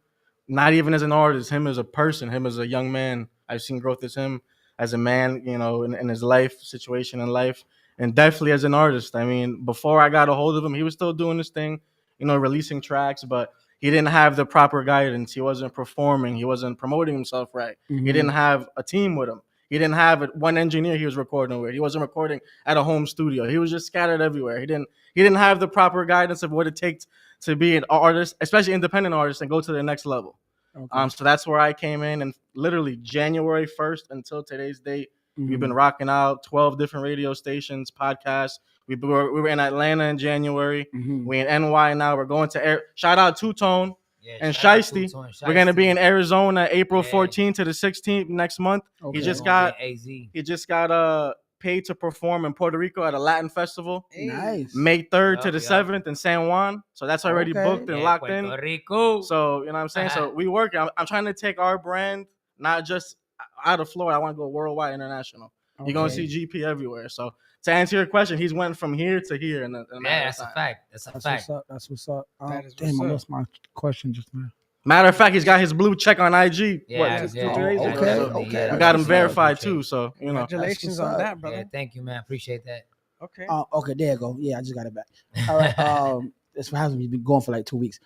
Speaker 24: not even as an artist, him as a person, him as a young man. I've seen growth as him as a man, in his life situation in life, and definitely as an artist. I mean, before I got a hold of him, he was still doing this thing, releasing tracks, but he didn't have the proper guidance. He wasn't performing. He wasn't promoting himself right.
Speaker 8: Mhm.
Speaker 24: He didn't have a team with him. He didn't have one engineer he was recording with. He wasn't recording at a home studio. He was just scattered everywhere. He didn't have the proper guidance of what it takes to be an artist, especially independent artist, and go to the next level.
Speaker 8: Okay.
Speaker 24: So that's where I came in, and literally January 1st until today's date, we've
Speaker 8: Mhm.
Speaker 24: been rocking out 12 different radio stations, podcasts. We were in Atlanta in January.
Speaker 8: Mhm.
Speaker 24: We're in NY now. We're going to shout out Two Tone and
Speaker 12: shout out
Speaker 24: Shiesty.
Speaker 12: Two-Tone and
Speaker 24: We're gonna be
Speaker 12: Shiesty.
Speaker 24: in Arizona April 14th to the 16th next month.
Speaker 8: Okay.
Speaker 24: He just
Speaker 12: Gonna
Speaker 24: got
Speaker 12: be in AZ.
Speaker 24: he just got paid to perform in Puerto Rico at a Latin festival.
Speaker 8: Nice.
Speaker 24: May 3rd to
Speaker 12: Yup,
Speaker 24: the
Speaker 12: yup.
Speaker 24: 7th in San Juan. So that's already
Speaker 8: Okay.
Speaker 24: booked and
Speaker 12: Yeah,
Speaker 24: locked
Speaker 12: Puerto
Speaker 24: in.
Speaker 12: Rico.
Speaker 24: So, you know what I'm saying? So we work. I'm trying to take our brand, not just out of Florida. I want to go worldwide, international. You're going to
Speaker 8: Okay.
Speaker 24: see GP everywhere. So to answer your question, he's went from here to here. In a matter
Speaker 12: Yeah,
Speaker 24: of
Speaker 12: that's a
Speaker 24: time.
Speaker 12: fact. That's a
Speaker 8: That's
Speaker 12: fact.
Speaker 8: what's up. That's what's up.
Speaker 11: That is
Speaker 8: Damn,
Speaker 11: what's
Speaker 8: I
Speaker 11: up.
Speaker 8: lost my question just now.
Speaker 24: Matter of fact, he's got his blue check on IG.
Speaker 12: Yeah,
Speaker 24: Just
Speaker 12: yeah,
Speaker 24: 2 days
Speaker 12: yeah,
Speaker 24: ago.
Speaker 8: okay,
Speaker 24: So
Speaker 8: okay,
Speaker 24: we
Speaker 8: that's
Speaker 24: got him
Speaker 8: what's up.
Speaker 24: verified
Speaker 12: Appreciate
Speaker 24: too. So, you know.
Speaker 11: Congratulations
Speaker 8: what's
Speaker 11: on
Speaker 8: up.
Speaker 11: that, brother.
Speaker 12: Yeah, thank you, man. Appreciate that.
Speaker 11: Okay.
Speaker 8: Okay, there you go. Yeah, I just got it back. All right. This has been going for like 2 weeks.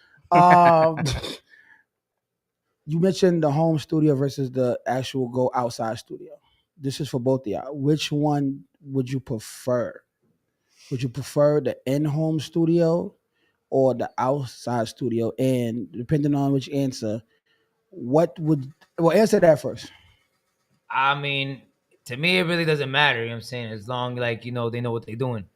Speaker 8: You mentioned the home studio versus the actual go outside studio. This is for both of y'all. Which one would you prefer? Would you prefer the in-home studio or the outside studio? And depending on which answer, answer that first.
Speaker 12: I mean, to me, it really doesn't matter. You know what I'm saying? As long like, you know, they know what they're doing.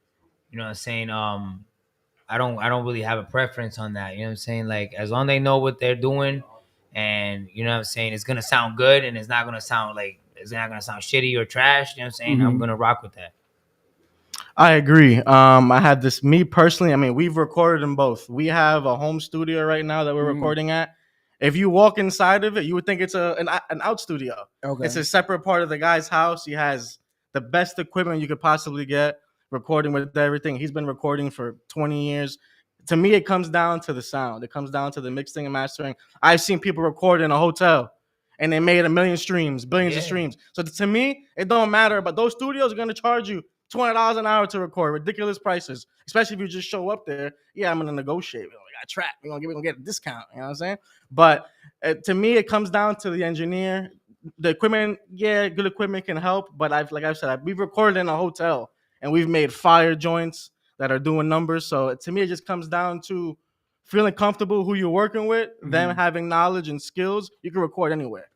Speaker 12: You know what I'm saying? I don't really have a preference on that. You know what I'm saying? Like, as long as they know what they're doing, and you know what I'm saying, it's gonna sound good, and it's not gonna sound shitty or trash. You know what I'm saying? I'm
Speaker 24: Mhm.
Speaker 12: gonna rock with that.
Speaker 24: I agree. I had this, me personally, I mean, we've recorded in both. We have a home studio right now that we're recording at. If you walk inside of it, you would think it's an out studio.
Speaker 8: Okay.
Speaker 24: It's a separate part of the guy's house. He has the best equipment you could possibly get, recording with everything. He's been recording for 20 years. To me, it comes down to the sound. It comes down to the mixing and mastering. I've seen people record in a hotel and they made 1 million streams, billions of streams. So to me, it don't matter. But those studios are going to charge you $20 an hour to record, ridiculous prices. Especially if you just show up there. Yeah, I'm gonna negotiate. We got a track. We're gonna get a discount. You know what I'm saying? But to me, it comes down to the engineer, the equipment. Yeah, good equipment can help. But we've recorded in a hotel and we've made fire joints that are doing numbers. So to me, it just comes down to feeling comfortable who you're working with, them having knowledge and skills. You can record anywhere.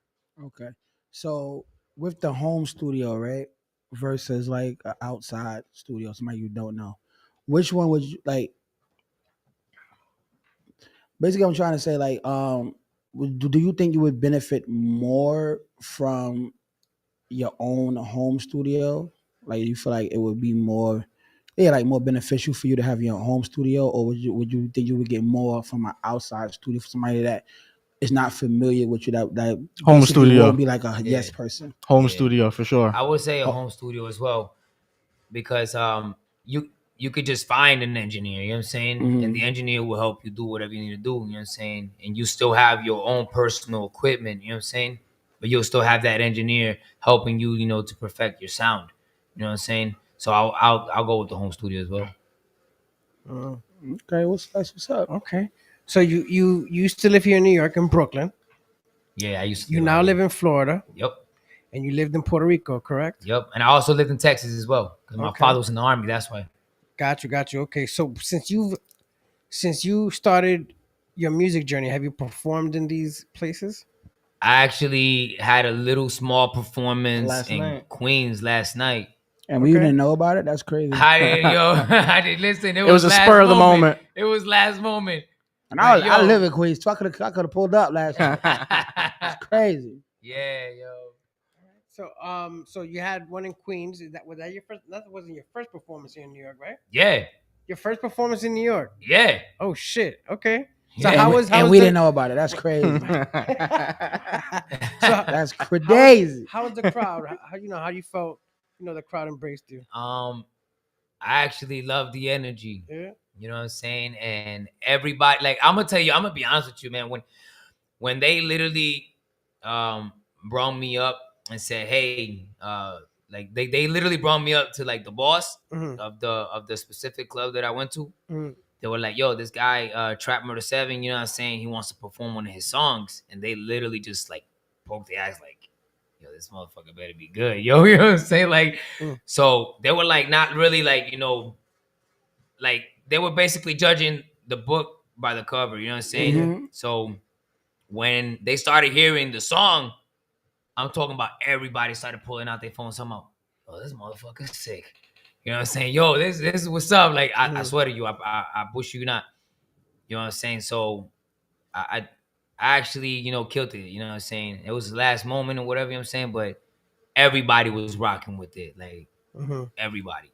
Speaker 8: Okay. So with the home studio, right, versus like an outside studio, somebody you don't know, which one would you like? Basically, I'm trying to say like, do you think you would benefit more from your own home studio? Like, you feel like it would be more, like more beneficial for you to have your home studio, or would you think you would get more from an outside studio for somebody that is not familiar with you, that
Speaker 24: Home
Speaker 8: basically
Speaker 24: studio.
Speaker 8: won't be like a yes person?
Speaker 24: Home studio for sure.
Speaker 12: I would say a home studio as well, because you could just find an engineer, you know what I'm saying?
Speaker 8: Mhm.
Speaker 12: And the engineer will help you do whatever you need to do, you know what I'm saying? And you still have your own personal equipment, you know what I'm saying? But you'll still have that engineer helping you, you know, to perfect your sound. You know what I'm saying? So I'll go with the home studio as well.
Speaker 8: Okay, what's up?
Speaker 11: Okay. So you used to live here in New York, in Brooklyn.
Speaker 12: Yeah, I used to.
Speaker 11: You now live in Florida.
Speaker 12: Yep.
Speaker 11: And you lived in Puerto Rico, correct?
Speaker 12: Yep. And I also lived in Texas as well, because my
Speaker 11: Okay.
Speaker 12: father was in the army. That's why.
Speaker 11: Got you. Okay, so since you started your music journey, have you performed in these places?
Speaker 12: I actually had a little small performance
Speaker 8: Last
Speaker 12: in
Speaker 8: night.
Speaker 12: Queens last night.
Speaker 8: And we didn't know about it. That's crazy.
Speaker 12: I didn't, I didn't listen.
Speaker 24: It was a
Speaker 12: last
Speaker 24: spur of the moment.
Speaker 12: It was last moment.
Speaker 8: And I
Speaker 12: Yo.
Speaker 8: live in Queens, so I could have pulled up last night. It's crazy.
Speaker 12: Yeah, yo.
Speaker 11: So you had one in Queens. Was that your first? That wasn't your first performance here in New York, right?
Speaker 12: Yeah.
Speaker 11: Your first performance in New York.
Speaker 12: Yeah.
Speaker 11: Oh shit. Okay. So
Speaker 8: Yeah,
Speaker 11: how was
Speaker 8: we
Speaker 11: the-
Speaker 8: didn't know about it. That's crazy.
Speaker 11: So
Speaker 8: That's crazy.
Speaker 11: How was the crowd? How you felt? The crowd embraced you.
Speaker 12: I actually love the energy.
Speaker 11: Yeah.
Speaker 12: You know what I'm saying? And everybody, like, I'm gonna be honest with you, man. When they literally brought me up and said, hey, like they literally brought me up to like the boss of the specific club that I went to.
Speaker 11: Mhm.
Speaker 12: They were like, yo, this guy, Trap Murder 7, you know what I'm saying? He wants to perform one of his songs. And they literally just like poked their eyes like, yo, this motherfucker better be good. Yo, you know what I'm saying? Like, so they were like, not really like, like they were basically judging the book by the cover, you know what I'm saying?
Speaker 8: Mhm.
Speaker 12: So when they started hearing the song, I'm talking about everybody started pulling out their phones, talking about, oh, this motherfucker's sick. You know what I'm saying? Yo, this is what's up. Like, I swear to you, I bush you not. You know what I'm saying? So I actually, killed it. You know what I'm saying? It was the last moment or whatever, you know what I'm saying? But everybody was rocking with it. Like, everybody.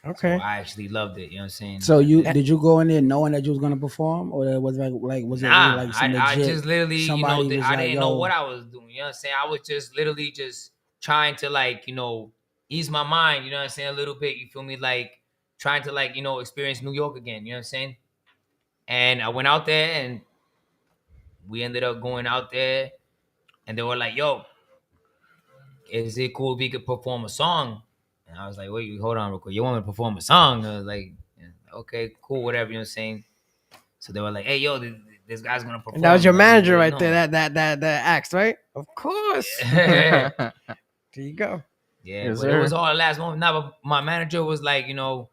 Speaker 11: Okay.
Speaker 12: So I actually loved it. You know what I'm saying?
Speaker 8: So did you go in there knowing that you was gonna perform, or was was it
Speaker 12: Nah,
Speaker 8: really like some
Speaker 12: I
Speaker 8: legit?
Speaker 12: just literally, you know,
Speaker 8: somebody was
Speaker 12: I
Speaker 8: like,
Speaker 12: didn't know
Speaker 8: yo,
Speaker 12: what I was doing. You know what I'm saying? I was just literally just trying to like, you know, ease my mind. You know what I'm saying? A little bit. You feel me? Like trying to like, you know, experience New York again. You know what I'm saying? And I went out there, and we ended up going out there, and they were like, "Yo, is it cool if we could perform a song?" And I was like, "Wait, hold on real quick. You want me to perform a song?" And I was like, yeah, "Okay, cool, whatever." You know what I'm saying? So they were like, "Hey, yo, this guy's gonna perform."
Speaker 11: And that was your
Speaker 12: Like,
Speaker 11: manager
Speaker 12: you
Speaker 11: right
Speaker 12: know.
Speaker 11: there. That asked, right? Of course. There you go.
Speaker 12: Yeah,
Speaker 24: Yes,
Speaker 12: but
Speaker 24: sir.
Speaker 12: it was all the last moment. Now, but my manager was like, you know,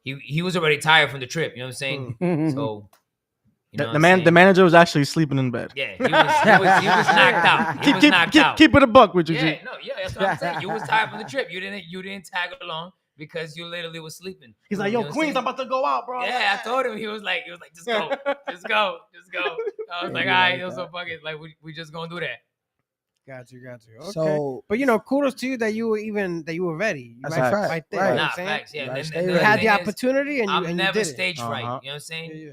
Speaker 12: he was already tired from the trip. You know what I'm saying? So, you know,
Speaker 24: The manager was actually sleeping in bed.
Speaker 12: yeah, he was knocked out. He was knocked out.
Speaker 24: Keep it a buck with you,
Speaker 12: Yeah,
Speaker 24: G.
Speaker 12: no, yeah, that's what I'm saying. You was tired from the trip. You didn't tag along because you literally was sleeping.
Speaker 24: He's like,
Speaker 12: You
Speaker 24: yo,
Speaker 12: know what I'm
Speaker 24: Queens,
Speaker 12: saying?
Speaker 24: I'm about to go out, bro.
Speaker 12: Yeah, I told him. He was like, just go, just go. I was like, all right, yo, so fuck it. Like, we just gonna do that.
Speaker 11: Got you. Okay.
Speaker 8: So-
Speaker 11: but you know, kudos to you that you were ready.
Speaker 8: That's
Speaker 11: right,
Speaker 8: a fact.
Speaker 11: right there.
Speaker 8: Right.
Speaker 11: You know what
Speaker 12: Nah,
Speaker 11: I'm saying?
Speaker 12: facts. Yeah,
Speaker 8: You gotta
Speaker 12: and
Speaker 8: stay
Speaker 12: the
Speaker 11: You
Speaker 8: ready.
Speaker 11: had the
Speaker 12: thing is,
Speaker 11: opportunity and you
Speaker 12: I'm never
Speaker 11: did it.
Speaker 12: stage fright.
Speaker 24: Uh-huh.
Speaker 12: You know what I'm saying?
Speaker 11: Yeah.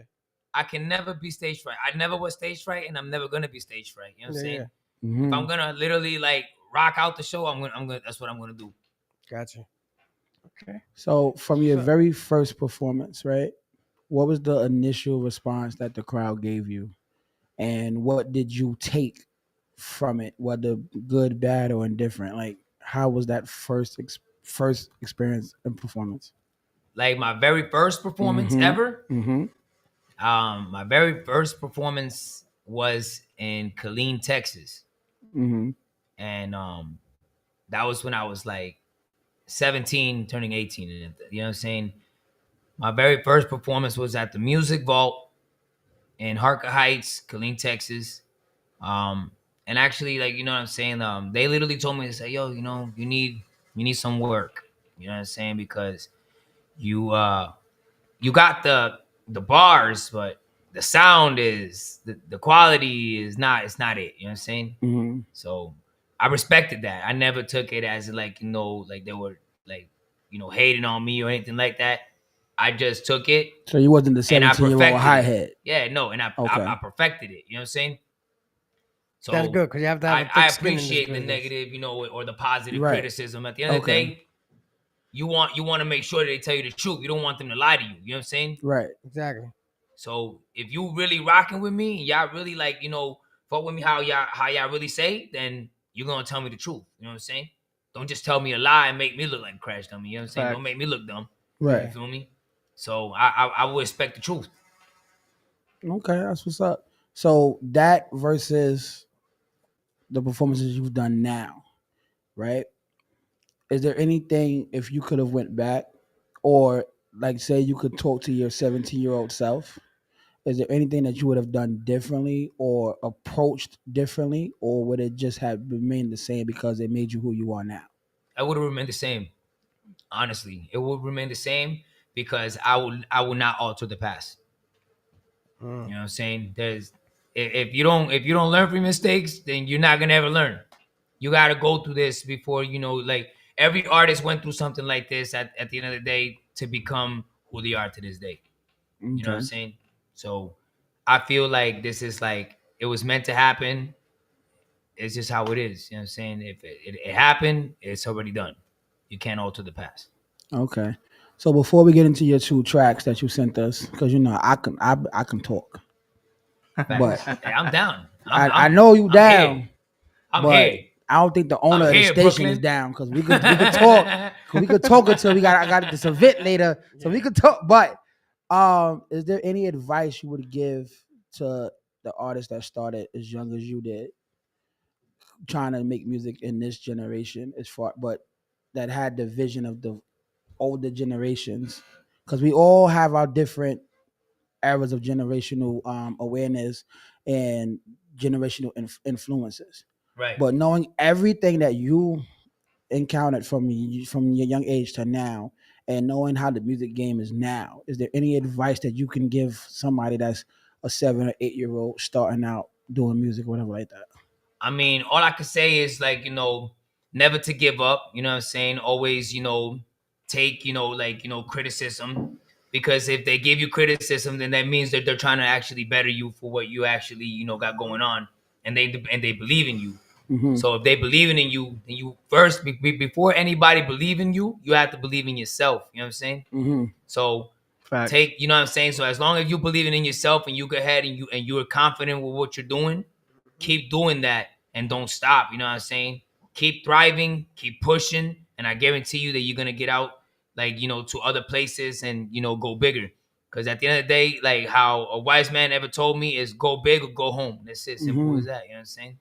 Speaker 12: I can never be stage fright. I never was stage fright, and I'm never gonna be stage fright. You know what I'm
Speaker 11: Yeah,
Speaker 12: saying?
Speaker 8: Mhm.
Speaker 12: If I'm gonna literally like rock out the show, I'm gonna. That's what I'm gonna do.
Speaker 11: Gotcha. Okay.
Speaker 8: So from your very first performance, right? What was the initial response that the crowd gave you, and what did you take from it, whether good, bad, or indifferent? Like, how was that first experience and performance?
Speaker 12: Like my very first performance
Speaker 8: Mhm.
Speaker 12: ever.
Speaker 8: Mm-hmm.
Speaker 12: My very first performance was in Killeen, Texas,
Speaker 8: Mm-hmm.
Speaker 12: and that was when I was like 17, turning 18. You know what I'm saying? My very first performance was at the Music Vault in Harker Heights, Killeen, Texas. And actually, like, you know what I'm saying? They literally told me to say, yo, you know, you need some work. You know what I'm saying? Because you got the bars, but the sound is the quality is not, it's not it. You know what I'm saying?
Speaker 8: Mm-hmm.
Speaker 12: So I respected that. I never took it as like, you know, like they were like, you know, hating on me or anything like that. I just took it.
Speaker 8: So you wasn't the
Speaker 12: and I
Speaker 8: 17-year-old
Speaker 12: perfected
Speaker 8: hi
Speaker 12: it.
Speaker 8: hat.
Speaker 12: Yeah, no, and I
Speaker 8: Okay.
Speaker 12: perfected it. You know what I'm saying? So
Speaker 11: That's good because you have to have a
Speaker 12: I
Speaker 11: thick skin in this
Speaker 12: appreciate the
Speaker 11: business.
Speaker 12: negative, you know, or the positive
Speaker 8: Right.
Speaker 12: criticism. At the end of the
Speaker 8: Okay.
Speaker 12: day, you want to make sure that they tell you the truth. You don't want them to lie to you. You know what I'm saying?
Speaker 8: Right.
Speaker 11: Exactly.
Speaker 12: So if you really rocking with me, and y'all really like, you know, fuck with me how y'all really say, then you're gonna tell me the truth. You know what I'm saying? Don't just tell me a lie and make me look like a crash dummy. You know what I'm saying?
Speaker 24: Facts.
Speaker 12: Don't make me look dumb.
Speaker 8: Right.
Speaker 12: You feel me? So I will expect the truth.
Speaker 8: Okay, that's what's up. So that versus the performances you've done now, right? Is there anything, if you could have went back, or like say you could talk to your 17-year-old self, is there anything that you would have done differently or approached differently, or would it just have remained the same because it made you who you are now?
Speaker 12: I would have remained the same. Honestly, it would remain the same because I will not alter the past. You know what I'm saying? There's if you don't learn from mistakes, then you're not gonna ever learn. You gotta go through this before, you know, like every artist went through something like this at the end of the day to become who they are to this day. You know what I'm
Speaker 8: Okay.
Speaker 12: saying? So I feel like this is like it was meant to happen. It's just how it is. You know what I'm saying? If it happened, it's already done. You can't alter the past.
Speaker 8: Okay. So before we get into your 2 tracks that you sent us, because you know I can talk, but
Speaker 12: Hey, I'm down.
Speaker 8: I know you
Speaker 12: I'm
Speaker 8: down.
Speaker 12: here. I'm
Speaker 8: but
Speaker 12: here.
Speaker 8: I don't think the owner
Speaker 12: I'm
Speaker 8: of the
Speaker 12: here,
Speaker 8: station
Speaker 12: Brooklyn.
Speaker 8: is down because we could talk. Cause we could talk until I got this event later, so we could talk. But is there any advice you would give to the artists that started as young as you did, trying to make music in this generation, but that had the vision of the older generations? Because we all have our different eras of generational awareness and generational influences.
Speaker 12: Right.
Speaker 8: But knowing everything that you encountered from your young age to now, and knowing how the music game is now, is there any advice that you can give somebody that's a 7 or 8-year old starting out doing music, whatever like that?
Speaker 12: I mean, all I could say is like, you know, never to give up. You know what I'm saying? Always, you know, take, you know, like, you know, criticism. Because if they give you criticism, then that means that they're trying to actually better you for what you actually, you know, got going on, and they believe in you.
Speaker 8: Mhm.
Speaker 12: So if they believing in you, then you first before anybody believe in you, you have to believe in yourself. You know what I'm saying?
Speaker 8: Mhm.
Speaker 12: So
Speaker 24: Facts.
Speaker 12: take, you know what I'm saying? So as long as you believing in yourself and you go ahead and you're confident with what you're doing, keep doing that and don't stop. You know what I'm saying? Keep thriving, keep pushing, and I guarantee you that you're gonna get out, like, you know, to other places and, you know, go bigger. Because at the end of the day, like how a wise man ever told me is go big or go home. That's it. Simple
Speaker 8: Mhm.
Speaker 12: as that. You know what I'm saying?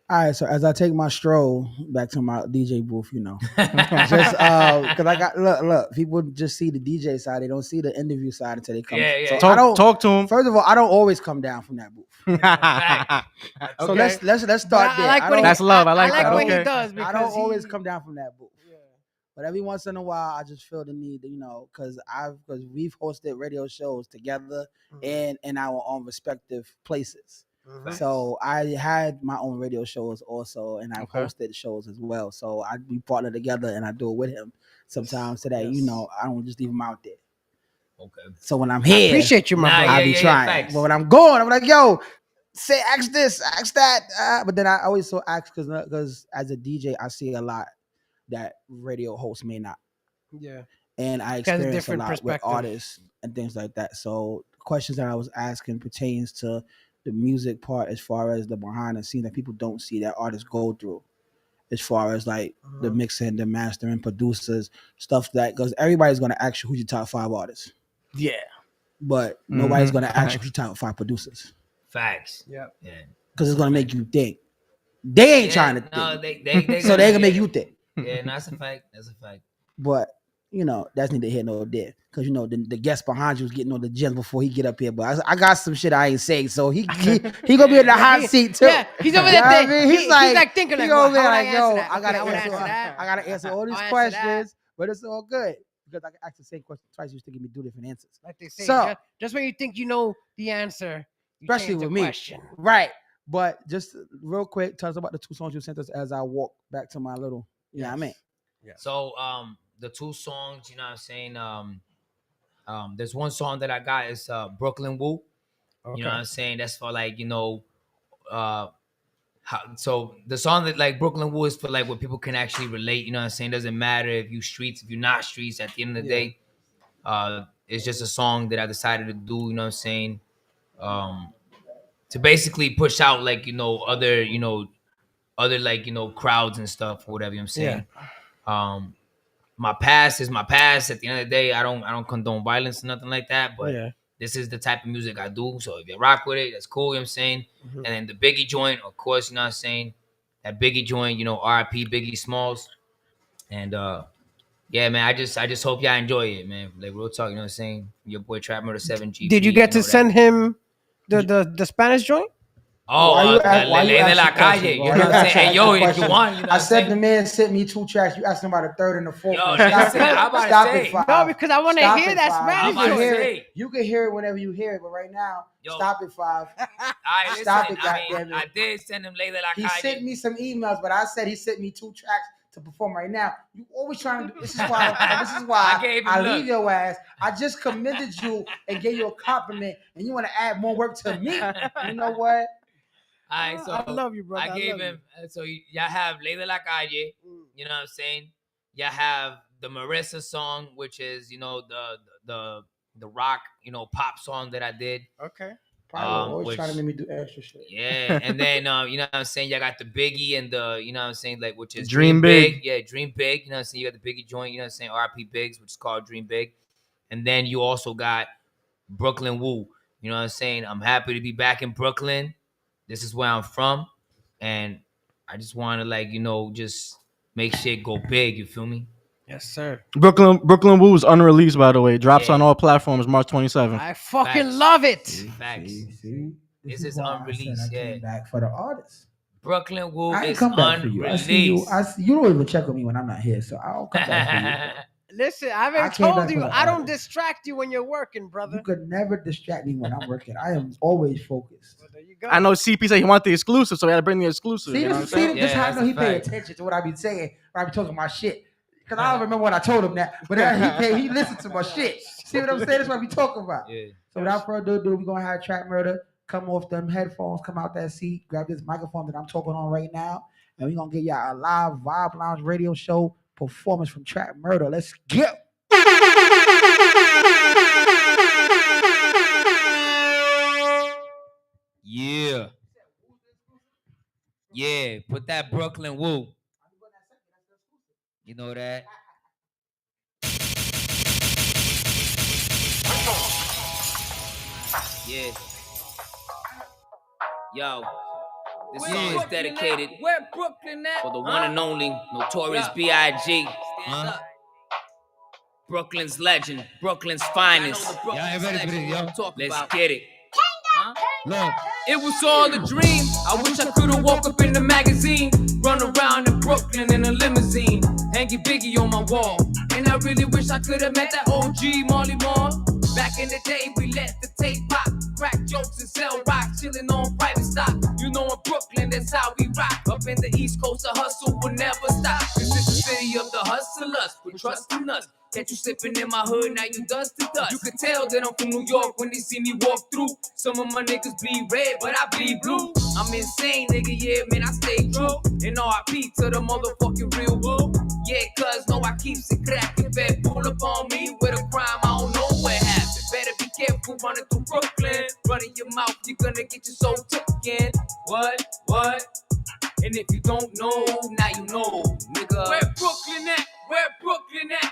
Speaker 8: All right, so as I take my stroll back to my DJ booth, you know, just because I got look, people just see the DJ side, they don't see the interview side until they come.
Speaker 12: Yeah, yeah.
Speaker 8: So I don't
Speaker 24: Talk to him.
Speaker 8: First of all, I don't always come down from that booth. So
Speaker 24: Okay.
Speaker 8: let's start there.
Speaker 11: I like
Speaker 8: I
Speaker 11: when
Speaker 8: don't-
Speaker 24: That's love. I like
Speaker 11: I like
Speaker 24: that.
Speaker 11: when
Speaker 24: Okay.
Speaker 11: he does
Speaker 8: I
Speaker 11: because
Speaker 8: don't always come down from that booth. But every once in a while, I just feel the need, you know, because we've hosted radio shows together in our own respective places. So I had my own radio shows also, and I've hosted shows as well. So we partner together, and I do it with him sometimes. So that you know, I don't just leave him out there.
Speaker 12: Okay.
Speaker 8: So when I'm here,
Speaker 11: appreciate you, my brother.
Speaker 8: I be trying. But when I'm going, I'm like, yo, ask this, ask that. But then I always so ask because as a DJ, I see a lot that radio hosts may not.
Speaker 11: Yeah.
Speaker 8: And I
Speaker 11: Got a
Speaker 8: experience a
Speaker 11: different
Speaker 8: lot with
Speaker 11: perspective.
Speaker 8: artists and things like that. So the questions that I was asking pertains to the music part as far as the behind the scenes that people don't see that artists go through. As far as like the mixing, the mastering, producers, stuff that because everybody's gonna ask you who's your top 5 artists.
Speaker 24: Yeah.
Speaker 8: But nobody's gonna ask you who's your top 5 producers.
Speaker 12: Facts.
Speaker 11: Yeah.
Speaker 12: Yeah.
Speaker 8: Because it's gonna make you think. They ain't trying to think.
Speaker 12: No, they
Speaker 8: so they gonna make you think.
Speaker 12: Yeah, no, that's a fact. That's a fact.
Speaker 8: But you know, that's neither here nor there. Because you know, the guest behind you is getting all the gems before he get up here. But I got some shit I ain't saying. So he gonna be in the hot seat too.
Speaker 11: Yeah, he's over there
Speaker 8: You know what I
Speaker 11: thinking.
Speaker 8: mean?
Speaker 11: He's like thinking
Speaker 8: he
Speaker 11: like,
Speaker 8: over
Speaker 11: well,
Speaker 8: there
Speaker 11: how would
Speaker 8: like,
Speaker 11: I
Speaker 8: yo,
Speaker 11: answer that?
Speaker 8: I gotta
Speaker 11: Okay,
Speaker 8: answer
Speaker 11: that.
Speaker 8: I gotta answer all these
Speaker 11: I'll answer
Speaker 8: questions, but it's all good. Because I can ask the same question twice, you still give me 2 different answers.
Speaker 11: Like they say,
Speaker 8: So
Speaker 11: just when you think you know the answer, you
Speaker 8: especially
Speaker 11: change the
Speaker 8: with me.
Speaker 11: question.
Speaker 8: Right. But just real quick, tell us about the 2 songs you sent us as I walk back to my little, you know what I mean?
Speaker 12: So the 2 songs, you know what I'm saying? There's one song that I got is Brooklyn Woo. You know what I'm saying? That's for like, you know, so the song that like Brooklyn Woo is for like what people can actually relate, you know what I'm saying? Doesn't matter if you streets, if you're not streets, at the end of the day, it's just a song that I decided to do, you know what I'm saying? To basically push out like, you know, other like, you know, crowds and stuff or whatever, you know what I'm saying? My past is my past. At the end of the day, I don't condone violence or nothing like that, but this is the type of music I do. So if you rock with it, that's cool, you know what I'm saying? And then the Biggie joint, of course, you know what I'm saying? That Biggie joint, you know, RIP Biggie Smalls. And yeah, man, I just hope y'all enjoy it, man. Like real talk, you know what I'm saying? Your boy Trap Murder 7G.
Speaker 11: Did you get to send him the Spanish joint?
Speaker 12: Oh, Ley de la Calle. You know what I'm saying? Hey, yo, if you want, you know what
Speaker 8: I
Speaker 12: I'm
Speaker 8: said
Speaker 12: saying?
Speaker 8: the man sent me 2 tracks. You asked him about the 3rd and the 4th.
Speaker 12: Yo,
Speaker 8: Stop it, Five.
Speaker 11: No, because I want to
Speaker 8: Stop
Speaker 11: hear
Speaker 8: it,
Speaker 11: that
Speaker 8: Five.
Speaker 11: Spanish
Speaker 8: You can hear
Speaker 11: joint.
Speaker 8: it. You can hear it whenever you hear it, but right now, stop it, 5.
Speaker 12: All right,
Speaker 8: Stop
Speaker 12: listen,
Speaker 8: it, goddammit.
Speaker 12: I did send him Ley de la
Speaker 8: He
Speaker 12: Calle.
Speaker 8: sent me some emails, but I said he sent me 2 tracks to perform right now. You always trying to do this is why
Speaker 12: I gave him
Speaker 8: I
Speaker 12: look.
Speaker 8: leave your ass. I just commended you and gave you a compliment, and you want to add more work to me. You know what?
Speaker 12: All right, so
Speaker 11: I love you, brother.
Speaker 12: I gave him. So y'all have Ley de la Calle. You know what I'm saying? Y'all have the Marissa song, which is, you know, the rock, you know, pop song that I did.
Speaker 11: Okay.
Speaker 8: Always trying to make me do extra shit.
Speaker 12: Yeah, and then you know what I'm saying? Y'all got the Biggie and the, you know what I'm saying, like, which is
Speaker 24: Dream Big.
Speaker 12: Yeah, Dream Big. You know what I'm saying? You got the Biggie joint, you know what I'm saying? RP Biggs, which is called Dream Big. And then you also got Brooklyn Woo. You know what I'm saying? I'm happy to be back in Brooklyn. This is where I'm from. And I just want to, like, you know, just make shit go big. You feel me?
Speaker 11: Yes, sir.
Speaker 24: Brooklyn Woo is unreleased, by the way. Drops on all platforms March 27th.
Speaker 11: I fucking love it.
Speaker 12: Facts.
Speaker 8: See?
Speaker 12: This is
Speaker 8: why I
Speaker 12: unreleased.
Speaker 8: said I came back for the artists.
Speaker 12: Brooklyn Woo
Speaker 8: I ain't
Speaker 12: is
Speaker 8: come back for you. I see you.
Speaker 12: unreleased.
Speaker 8: You don't even check on me when I'm not here, so I'll come back for you.
Speaker 11: Listen, I haven't
Speaker 8: came
Speaker 11: told
Speaker 8: back
Speaker 11: you.
Speaker 8: for the
Speaker 11: I don't
Speaker 8: artist.
Speaker 11: distract you when you're working, brother.
Speaker 8: You could never distract me when I'm working. I am always focused.
Speaker 11: Well, there you go.
Speaker 24: I know CP said he want the exclusive, so we had to bring the exclusive.
Speaker 8: See,
Speaker 24: you know what I'm saying?
Speaker 8: this how I know he pay attention to what I be saying when I be talking my shit. Because I don't remember what I told him that, but he listened to my shit. See what I'm saying? That's what I be talking about.
Speaker 12: Yeah.
Speaker 8: So without further ado, we're going to have Trap Murder come off them headphones, come out that seat, grab this microphone that I'm talking on right now, and we're going to give y'all a live Vibe Lounge radio show performance from Trap Murder. Let's go.
Speaker 12: Yeah. Yeah, put that Brooklyn woo. You know that? Yeah. Yo, this song is dedicated
Speaker 6: Where Brooklyn at?
Speaker 12: for the one and only Notorious B.I.G. Brooklyn's legend, Brooklyn's finest.
Speaker 6: Y'all ready for this, yo?
Speaker 12: Let's get it.
Speaker 6: Look, it was all a dream. I wish I could've woke up in the magazine, run around in Brooklyn in a limousine, hanging Biggie on my wall. And I really wish I could've met that OG Marley Marl. Back in the day, we let the tape pop, crack jokes and sell rock, chilling on private stock. You know in Brooklyn, that's how we rock. Up in the East Coast, the hustle will never stop. This is the city of the hustlers, we trust in us. Catch you slipping in my hood, now you dust to dust. You can tell that I'm from New York when they see me walk through. Some of my niggas bleed red, but I bleed blue. I'm insane, nigga, yeah, man, I stay true. And RIP to the motherfucking real woo. Yeah, cuz, no, I keeps it cracking. Better pull up on me with a crime, I don't know what happened. Better be careful running through Brooklyn. Running your mouth, you're gonna get your soul took in. What? And if you don't know, now you know, nigga. Where Brooklyn at? Where Brooklyn at?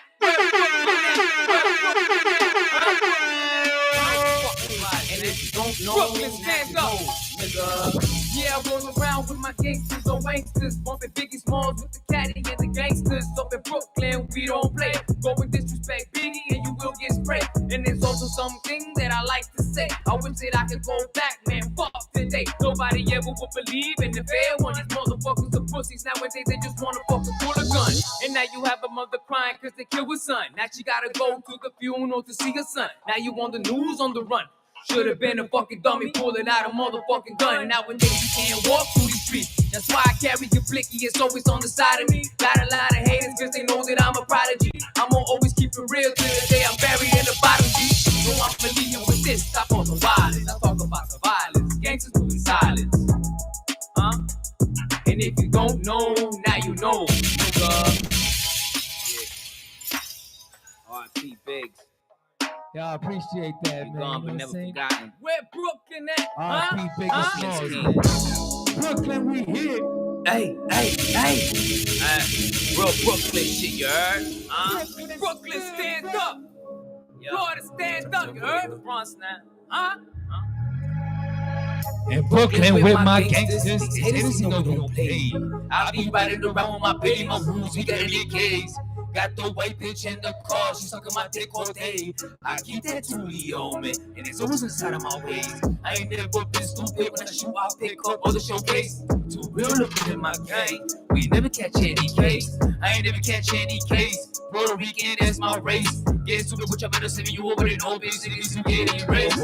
Speaker 6: And if you don't know, Brooklyn, stand up, nigga. Yeah, I roll around with my gangsters or wanksters, bumping Biggie Smalls with the caddy and the gangsters. Up in Brooklyn, we don't play. Go and disrespect Biggie and you will get sprayed. And there's also something that I like to say. I wish that I could go back, man, fuck today. Nobody ever would believe in the fair one. These motherfuckers are pussies. Nowadays they just wanna fucking pull a gun. And now you have a mother crying cause they killed her son. Now she gotta go to the funeral to see her son. Now you on the news on the run. Should've been a fucking dummy pulling out a motherfucking gun. Nowadays you can't walk through these streets. That's why I carry a blicky, it's always on the side of me. Got a lot of haters cause they know that I'm a prodigy. I'ma always keep it real till the day I'm buried in the bottom, G. So I'ma leave you with this, stop on the violence. I talk about the violence, gangsters moving silence. And if you don't know, now you know, nigga.
Speaker 12: R.I.P. Biggs.
Speaker 6: Yeah, I appreciate that, man.
Speaker 12: Gone but never forgotten.
Speaker 6: Where Brooklyn at? R.I.P.
Speaker 12: Brooklyn
Speaker 6: Smalls. Brooklyn, we here.
Speaker 12: Hey. Real Brooklyn shit, you heard?
Speaker 6: Brooklyn, stand up. Florida, stand up, you heard?
Speaker 12: The Bronx now.
Speaker 6: In Brooklyn with my gangsters, these haters know they don't play. I be riding around with my baby, my rules, we got any case. Got the white bitch in the car, she sucking my dick all day. I keep that Tuli on me, and it's always inside of my waist. I ain't never been stupid when I shoot, I'll pick up all the showcase. Too real looking in my gang, we never catch any case. I ain't never catch any case. Puerto Rican, that's my race. Get stupid, which I better send you over to no bitch, cities you get erased.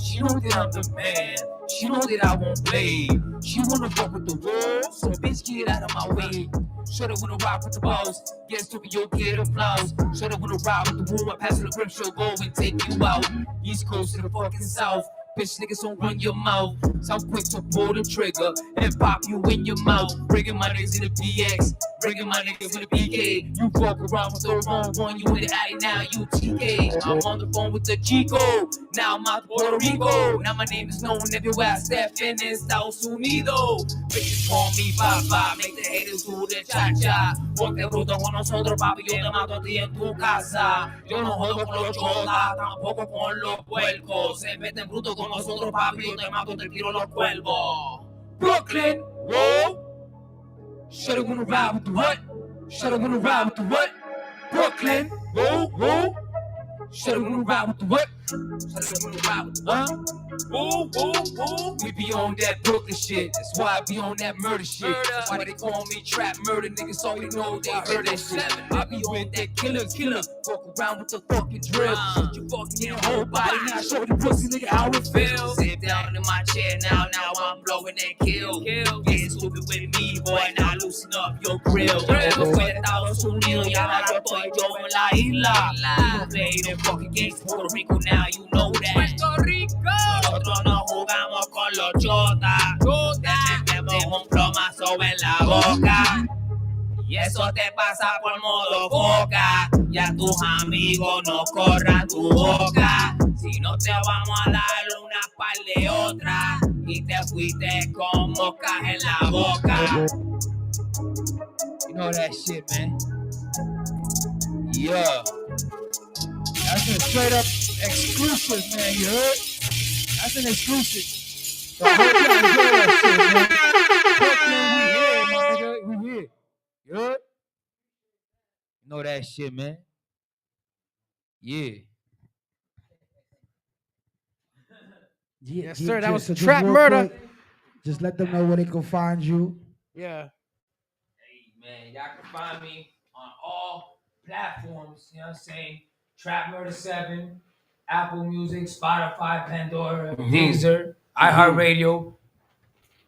Speaker 6: She know that I'm the man, she know that I won't play. She wanna fuck with the wolves, so bitch get out of my way. Should've wanna rock with the boss, get stupid, you'll get applause. Should've wanna ride with the room, I pass the grip, she'll go and take you out. East Coast to the fucking South. Bitch niggas don't run your mouth. Sound quick to pull the trigger and pop you in your mouth. Bringing my niggas in the PX, bringing my niggas in the PK. You fuck around with the wrong one, you in the alley now, you TK. I'm on the phone with the Chico, now I'm out to Puerto Rico. Now my name is known everywhere I step in Estados Unidos. Bitches call me Papa, make the haters do the cha-cha. Porque bruto con nosotros, papi, yo te mato a ti en tu casa. Yo no juego con los cholas, tampoco con los puercos. Se meten bruto con nosotros, papi, yo te mato, te tiro los cuervos. Brooklyn, whoa. Should've wanna ride with the what? Should've wanna ride with the what? Brooklyn, whoa.
Speaker 13: Shorty wanna ride with the what? Shorty wanna ride with the what? Ooh, ooh, ooh. We be on that Brooklyn shit. That's why I be on that murder shit. That's why they call me trap murder. Niggas already know they heard that shit. I be on that killer. Walk around with the fucking drill. Shoot you fucking your whole body. Now show the pussy nigga how it feels. Sit down in my chair now I'm blowing that kill. Get stupid with me, boy. Now loosen up your grill. Estados Unidos, y ahora yo estoy yo en la isla. We don't play no fucking games in Puerto Rico now, you know that. Puerto Rico. Nosotros no jugamos con los chotas. Te metemos un plomazo en la boca. Y eso te pasa por modo foca. Ya tus amigos no corran tu boca. Si no te vamos a dar una par de otras. Y te fuiste con moscas en la boca. You know that shit, man. Yeah. That's a straight up exclusive, man. You heard? That's an exclusive. So I hope y'all enjoy that shit, man. Brooklyn, we here, my nigga. We here. You heard? You know that shit, man. Yeah.
Speaker 11: Yes, sir. That was
Speaker 8: just
Speaker 11: Trap
Speaker 8: real
Speaker 11: Murder.
Speaker 8: quick, just let them know where they can find you.
Speaker 11: Yeah.
Speaker 13: Man, y'all can find me on all platforms, you know what I'm saying? Trap Murder 7, Apple Music, Spotify, Pandora, Deezer, iHeartRadio,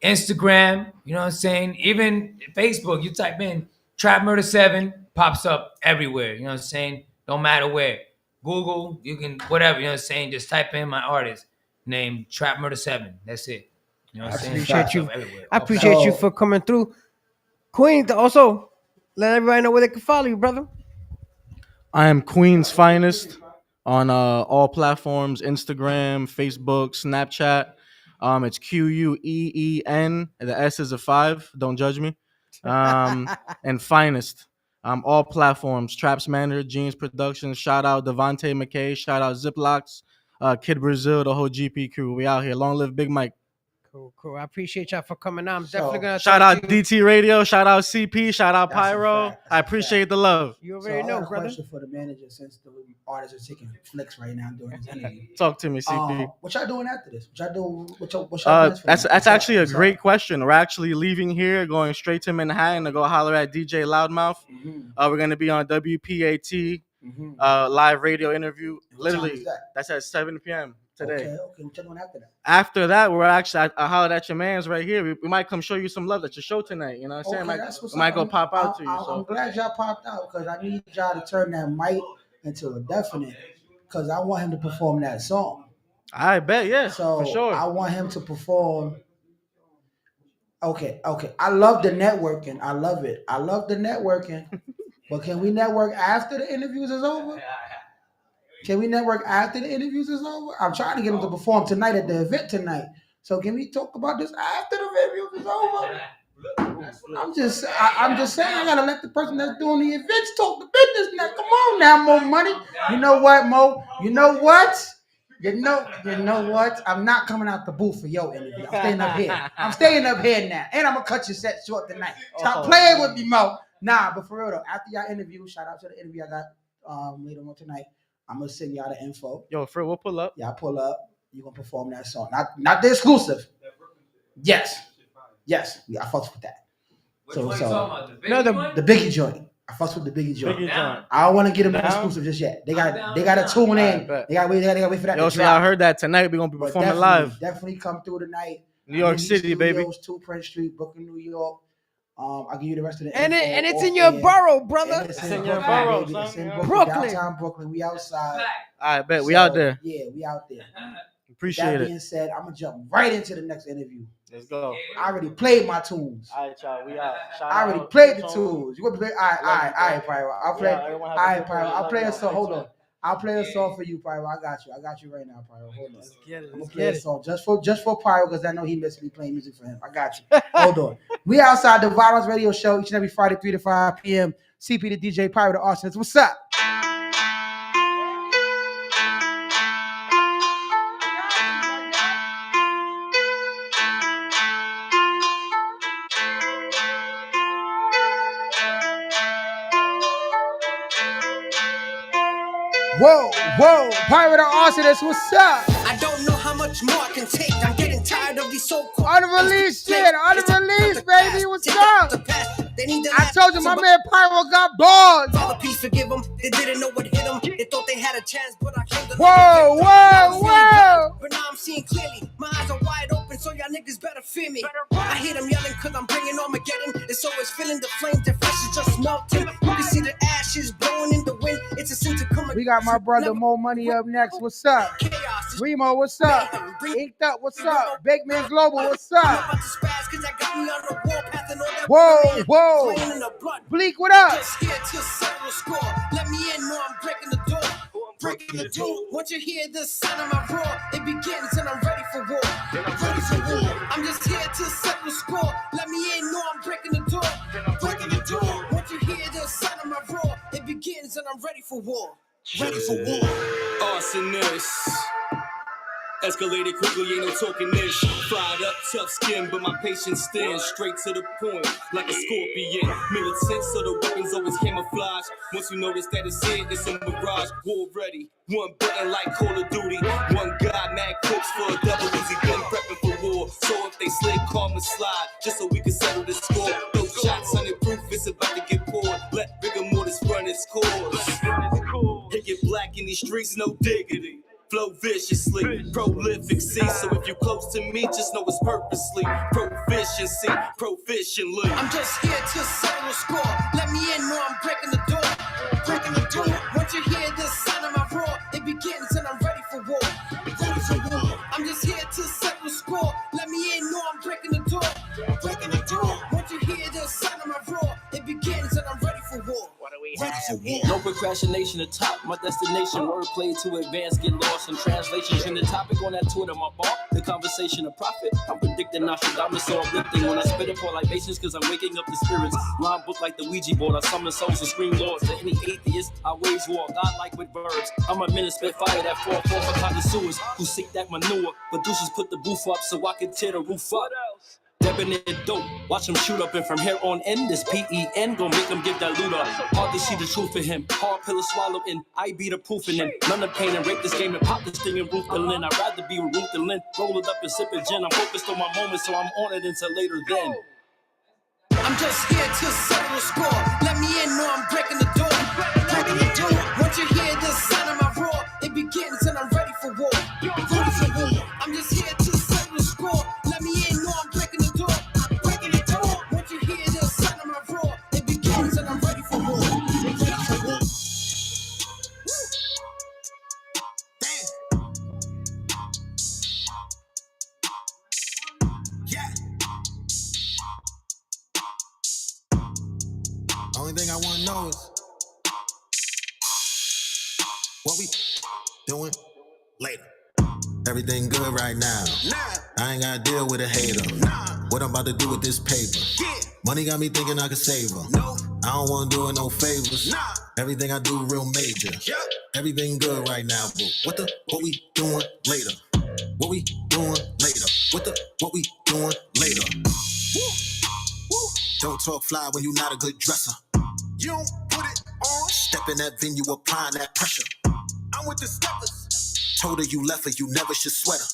Speaker 13: Instagram, you know what I'm saying? Even Facebook, you type in Trap Murder 7, pops up everywhere, you know what I'm saying? Don't matter where. Google, you can, whatever, you know what I'm saying? Just type in my artist name, Trap Murder 7. That's it. You know what I'm saying?
Speaker 11: Appreciate you.
Speaker 13: Everywhere.
Speaker 11: I appreciate you for coming through. Queen, also, let everybody know where they can follow you, brother.
Speaker 24: I am Queen's Finest on all platforms: Instagram, Facebook, Snapchat. It's QUEEN. The S is a 5. Don't judge me. And Finest. All platforms: Traps Manor, Jeans Productions. Shout out Devontae McKay. Shout out Ziplocs, Kid Brazil, the whole GP crew. We out here. Long live Big Mike.
Speaker 11: Cool. I appreciate y'all for coming out. I'm definitely gonna
Speaker 24: Shout
Speaker 11: talk
Speaker 24: out
Speaker 11: to you.
Speaker 24: DT Radio. Shout out CP. Shout out
Speaker 8: That's a
Speaker 24: Pyro.
Speaker 8: fact.
Speaker 24: I appreciate the love.
Speaker 11: You
Speaker 8: So
Speaker 11: already
Speaker 8: I
Speaker 11: know,
Speaker 8: got a
Speaker 11: brother.
Speaker 8: question for the manager since the artists are taking flicks right now during this interview.
Speaker 24: Talk to me, CP.
Speaker 8: What y'all doing after this? What y'all doing? What's y'all plans for
Speaker 24: That's
Speaker 8: now? What's up?
Speaker 24: actually a
Speaker 8: What's up?
Speaker 24: great question. We're actually leaving here, going straight to Manhattan to go holler at DJ Loudmouth. We're gonna be on WPAT live radio interview.
Speaker 8: What time
Speaker 24: Literally,
Speaker 8: is that?
Speaker 24: that's at 7 p.m. today.
Speaker 8: Okay. What y'all doing after that?
Speaker 24: After that, we're actually I hollered at your man's right here. We might come show you some love at your show tonight. You know what I'm saying?
Speaker 8: Okay, that's what's
Speaker 24: We might
Speaker 8: up.
Speaker 24: go pop out to you.
Speaker 8: I'm
Speaker 24: So
Speaker 8: glad y'all popped out because I need y'all to turn that mic into a definite because I want him to perform that song.
Speaker 24: I bet, yeah,
Speaker 8: So
Speaker 24: for sure.
Speaker 8: I want him to perform. Okay. I love the networking. I love it. I love the networking. But can we network after the interviews is over? Can we network after the interviews is over? I'm trying to get him to perform tonight at the event tonight. So can we talk about this after the interviews is over? I'm just saying I gotta let the person that's doing the events talk the business now. Come on now, Mo Money. You know what, Mo? You know what? You know what? I'm not coming out the booth for your interview. I'm staying up here. I'm staying up here now. And I'm gonna cut your set short tonight. Stop playing with me, Mo. Nah, but for real though, after y'all interview, shout out to the interview I got later on tonight. I'm gonna send y'all the info.
Speaker 24: Yo, Fred, we'll pull up.
Speaker 8: Y'all pull up. You're gonna perform that song. Not the exclusive. Yes. Yeah, I fucks with that.
Speaker 13: Which one you talking about?
Speaker 8: The Biggie joint. I fucks with the Biggie joint.
Speaker 24: Biggie joint.
Speaker 8: I don't want to get them
Speaker 24: Down?
Speaker 8: exclusive just yet. They gotta tune in.
Speaker 24: bet.
Speaker 8: They gotta wait for that.
Speaker 24: Yo,
Speaker 8: to
Speaker 24: so
Speaker 8: drop.
Speaker 24: y'all heard that tonight. We're gonna be
Speaker 8: But
Speaker 24: performing live.
Speaker 8: Definitely come through tonight.
Speaker 24: New York
Speaker 8: I'm in these
Speaker 24: City, baby.
Speaker 8: studios, 2 Prince Street, Brooklyn, New York. I'll give you the rest of the
Speaker 11: And
Speaker 8: info
Speaker 11: it's
Speaker 8: off
Speaker 11: in your
Speaker 8: air.
Speaker 11: borough, brother.
Speaker 8: And it's in your
Speaker 24: borough,
Speaker 8: borough, baby.
Speaker 24: son.
Speaker 8: It's in
Speaker 24: Yeah.
Speaker 8: Brooklyn, downtown Brooklyn. We outside.
Speaker 24: I bet we out there.
Speaker 8: Yeah, we out there.
Speaker 24: Appreciate
Speaker 8: That
Speaker 24: it.
Speaker 8: being said, I'm gonna jump right into the next interview.
Speaker 24: Let's go.
Speaker 8: I already played my tunes.
Speaker 24: All right, y'all. We out. Shout
Speaker 8: I already
Speaker 24: out.
Speaker 8: played the tunes. You want to play? All right, Pyro. I'll play.
Speaker 24: Yeah,
Speaker 8: All
Speaker 24: everyone have a
Speaker 8: right,
Speaker 24: good
Speaker 8: Pyro.
Speaker 24: one.
Speaker 8: I'll
Speaker 24: Love
Speaker 8: play a
Speaker 24: y'all.
Speaker 8: song. Hold on. I'll play a song for you, Pyro. I got you right now, Pyro. Hold on. I'm gonna play a song just for Pyro because I know he missed me playing music for him. I got you. Hold on. We outside the Violence Radio Show each and every Friday, 3 to 5 p.m. CP the DJ, Pyro the Arsonist. What's up?
Speaker 2: Whoa, Pirate of Arsonist, what's up?
Speaker 14: I don't know how much more I can take. I'm getting tired of these so-called
Speaker 2: unreleased shit, unreleased, baby, what's up? I told you my man Pyro got balls.
Speaker 14: All the peace, forgive them. They didn't know what hit them. They thought they had a chance, but I came to
Speaker 2: Whoa.
Speaker 14: But now I'm seeing clearly. My eyes are wide open, so y'all niggas better fear me. I hear them yelling cause I'm bringing Armageddon. It's always feeling the flames, their flesh is just melting. You can see the ashes blowing in the wind. It's a sin to come.
Speaker 2: We got my brother Mo Money up next. What's up? Remo, what's up? Inked Up, what's up? Big Man Global, what's up? Whoa. Bleak, what up?
Speaker 14: Just here to settle the score. Let me in, know I'm breaking the door. Breaking the door. Once you hear the sound of my roar, it begins and I'm ready for war. Ready for war. I'm just here to settle the score. Let me in, know I'm breaking the door. Breaking the door. Once you hear the sound of my roar, it begins and I'm ready for war. Ready for war.
Speaker 6: Arsonist. Escalated quickly, ain't no talking this. Fired up, tough skin, but my patience thin. Straight to the point, like a scorpion. Militant, so the weapons always camouflage. Once you notice that it's here, it's a mirage. War ready, one button like Call of Duty. One guy, mad clips for a double easy. Been prepping for war. So if they slid, calm and slide, just so we can settle the score. Those shots, 100 proof, it's about to get poured. Let rigor mortis run its course. It get black in these streets, no diggity. Flow viciously, prolific, see. So if you close to me, just know it's purposely. Proficiency, proficiently.
Speaker 14: I'm just here to settle the score. Let me in, know I'm breaking the door. Breaking the door. Once you hear the sound of my roar, it begins and I'm ready for war. Ready for war. I'm just here to settle the score. Let me in, know I'm breaking the door. Breaking the door. Once you hear the sound of my roar, it begins and I'm ready for war.
Speaker 6: No procrastination to top my destination. Wordplay to advance, get lost in translations. In the topic on that Twitter, my bar, the conversation of profit. I'm predicting Nostradamus, so uplifting when I spit upon libations, cause I'm waking up the spirits. Line book like the Ouija board, I summon souls to scream lords. To any atheist, I wage war, God like with verbs. I'm a minute spit fire that fall for connoisseurs who seek that manure. Producers put the booth up so I can tear the roof up. Debonair dope, watch him shoot up, and from here on in, this PEN gon' make him give that loot up. Hard to see the truth in him, hard pill to swallow, and I be the proof in him. None of pain and rape this game and pop this thing in Ruth and Lynn. I'd rather be with Ruth and Lynn, roll it up and sip a gin. I'm focused on my moment, so I'm on it until later then.
Speaker 14: I'm just here to settle the score. Let me in, know I'm breaking the door. Breaking the door. Once you hear the sound of my roar, it begins and I'm ready for war. Ready for war. I'm just here to settle the score. Let me in, know I'm breaking the door. Breaking the door. Once you hear the sound of my roar, it begins and I'm ready for war. Ready for war.
Speaker 20: Only thing I want to know is what we doing later. Everything good right now. I ain't gotta deal with a hater. What I'm about to do with this paper. Money got me thinking I could save her. I don't wanna do it no favors. Everything I do real major. Everything good right now, but what we doing later? What we doing later? What we doing later? Don't talk fly when you not a good dresser. You don't put it on. Step in that venue, applying that pressure. I'm with the steppers. Told her you left her, you never should sweat her.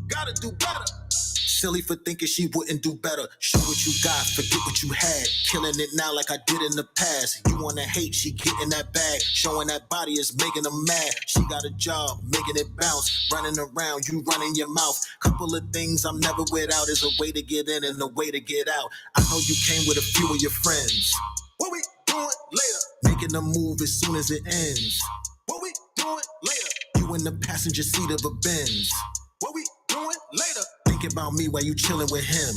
Speaker 20: Gotta do better. Silly for thinking she wouldn't do better. Show what you got, forget what you had. Killing it now like I did in the past. You wanna hate, she getting that bag. Showing that body is making them mad. She got a job, making it bounce. Running around, you running your mouth. Couple of things I'm never without is a way to get in and a way to get out. I know you came with a few of your friends. What we doing later? Making a move as soon as it ends. What we doing later? You in the passenger seat of a Benz. What we doing later? Think about me while you chilling with him.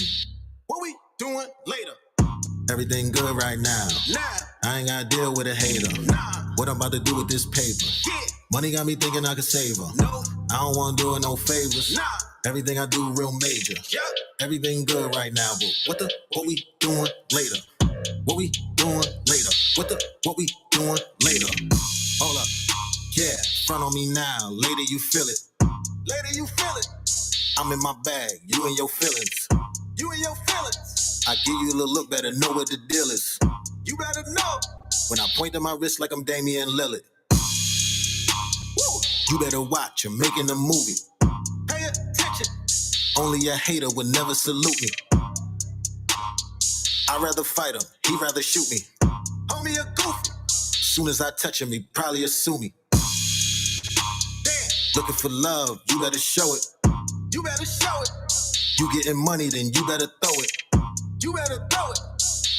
Speaker 20: What we doing later? Everything good right now. I ain't gotta deal with a hater. What I'm about to do with this paper. Money got me thinking I could save her. I don't wanna do it no favors. Everything I do real major. Everything good right now, but what we doing later? What we doing later? What we doing later? Hold up. Yeah, front on me now. Later you feel it. Later you feel it. I'm in my bag. You in your feelings. You in your feelings. I give you a little look, better know what the deal is. You better know. When I point to my wrist like I'm Damian Lillard. You better watch, I'm making a movie. Pay attention. Only a hater would never salute me. I'd rather fight him, he'd rather shoot me. Homie a goofy. Soon as I touch him, he probably assume me. Damn. Looking for love, you better show it. You better show it. You getting money, then you better throw it. You better throw it.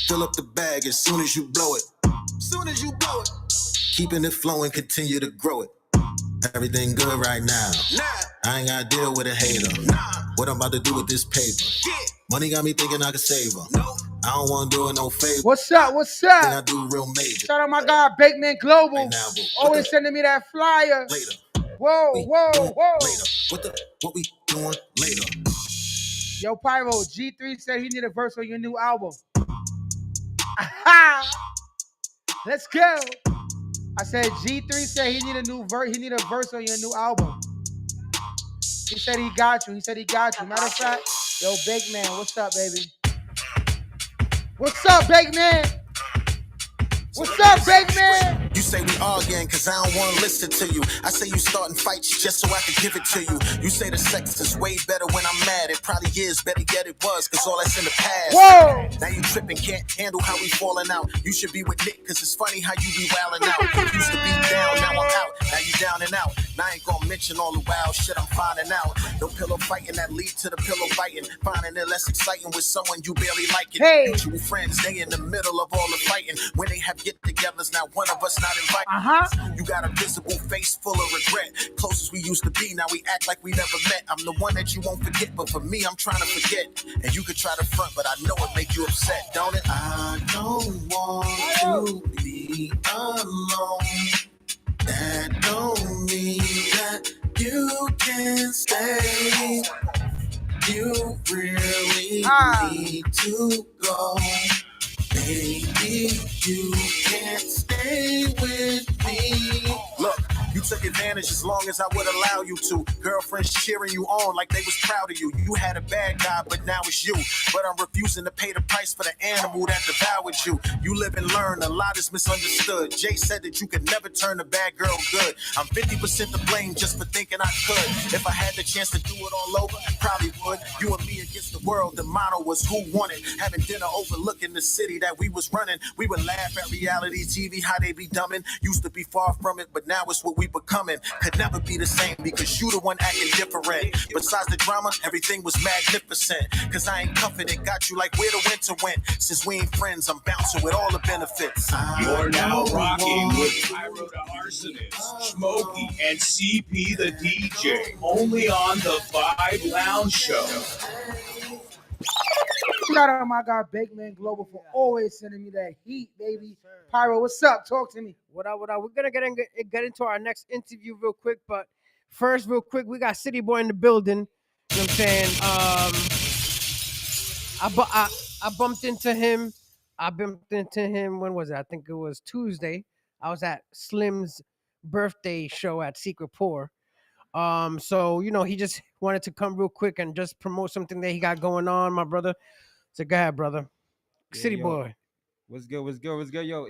Speaker 20: Fill up the bag as soon as you blow it. Soon as you blow it. Keeping it flowing, continue to grow it. Everything good right now. I ain't gotta deal with a hater. What I'm about to do with this paper? Money got me thinking I can save her. I don't wanna do it no favor.
Speaker 2: What's up? What's up?
Speaker 20: Then I do real major.
Speaker 2: Shout out my guy, Bakeman Global. Always sending me that flyer.
Speaker 20: Later.
Speaker 2: Whoa, whoa, whoa.
Speaker 20: Later. What we doing later?
Speaker 2: Yo, Pyro, G3 said he need a verse on your new album. Let's go. I said G3 said he need a new verse. He need a verse on your new album. He said he got you. Matter of fact, yo, Big Man, what's up, baby? What's up, Big Man? What's up, Big Man?
Speaker 20: You say we arguing cause I don't want to listen to you. I say you starting fights just so I can give it to you. You say the sex is way better when I'm mad. It probably is, better yet it was, cause all that's in the past.
Speaker 2: Whoa!
Speaker 20: Now you tripping, can't handle how we falling out. You should be with Nick cause it's funny how you be wilding out. Used to be down, now I'm out. Now you down and out. Now I ain't gonna mention all the wild shit I'm finding out. No pillow fighting that lead to the pillow fighting. Finding it less exciting with someone you barely liking.
Speaker 2: Hey.
Speaker 20: Mutual friends, they in the middle of all the fighting. When they have get-togethers, now one of us not invited. You got a visible face full of regret. Close as we used to be, now we act like we never met. I'm the one that you won't forget, but for me, I'm trying to forget. And you could try to front, but I know it make you upset, don't it? I don't want to be alone. That don't mean that you can stay. You really need to go. Baby, you can't stay with me. Look, you took advantage as long as I would allow you to. Girlfriends cheering you on like they was proud of you. You had a bad guy, but now it's you. But I'm refusing to pay the price for the animal that devoured you. You live and learn, a lot is misunderstood. Jay said that you could never turn a bad girl good. I'm 50% to blame just for thinking I could. If I had the chance to do it all over, I probably would. You and me against the world, the motto was who won it. Having dinner overlooking the city that we was running. We would laugh at reality TV, how they be dumbing. Used to be far from it, but now it's what we becoming. Could never be the same because you the one acting different. Besides the drama, everything was magnificent. Cause I ain't confident, got you like where the winter went. Since we ain't friends, I'm bouncing with all the benefits.
Speaker 1: You're now rocking with Pyro the Arsonist, Smokey, and CP the DJ. Only on the Vibe Lounge Show.
Speaker 2: Shout out to my guy, Big Man Global, for always sending me that heat, baby. Pyro, what's up? Talk to me.
Speaker 11: What up, what up? We're going to get into our next interview real quick, but first, real quick, we got City Boy in the building. You know what I'm saying? I bumped into him. When was it? I think it was Tuesday. I was at Slim's birthday show at Secret Pour. So, you know, he just wanted to come real quick and just promote something that he got going on, my brother. So go ahead, brother.
Speaker 15: Yeah,
Speaker 11: City
Speaker 15: yo.
Speaker 11: Boy.
Speaker 15: What's good? Yo,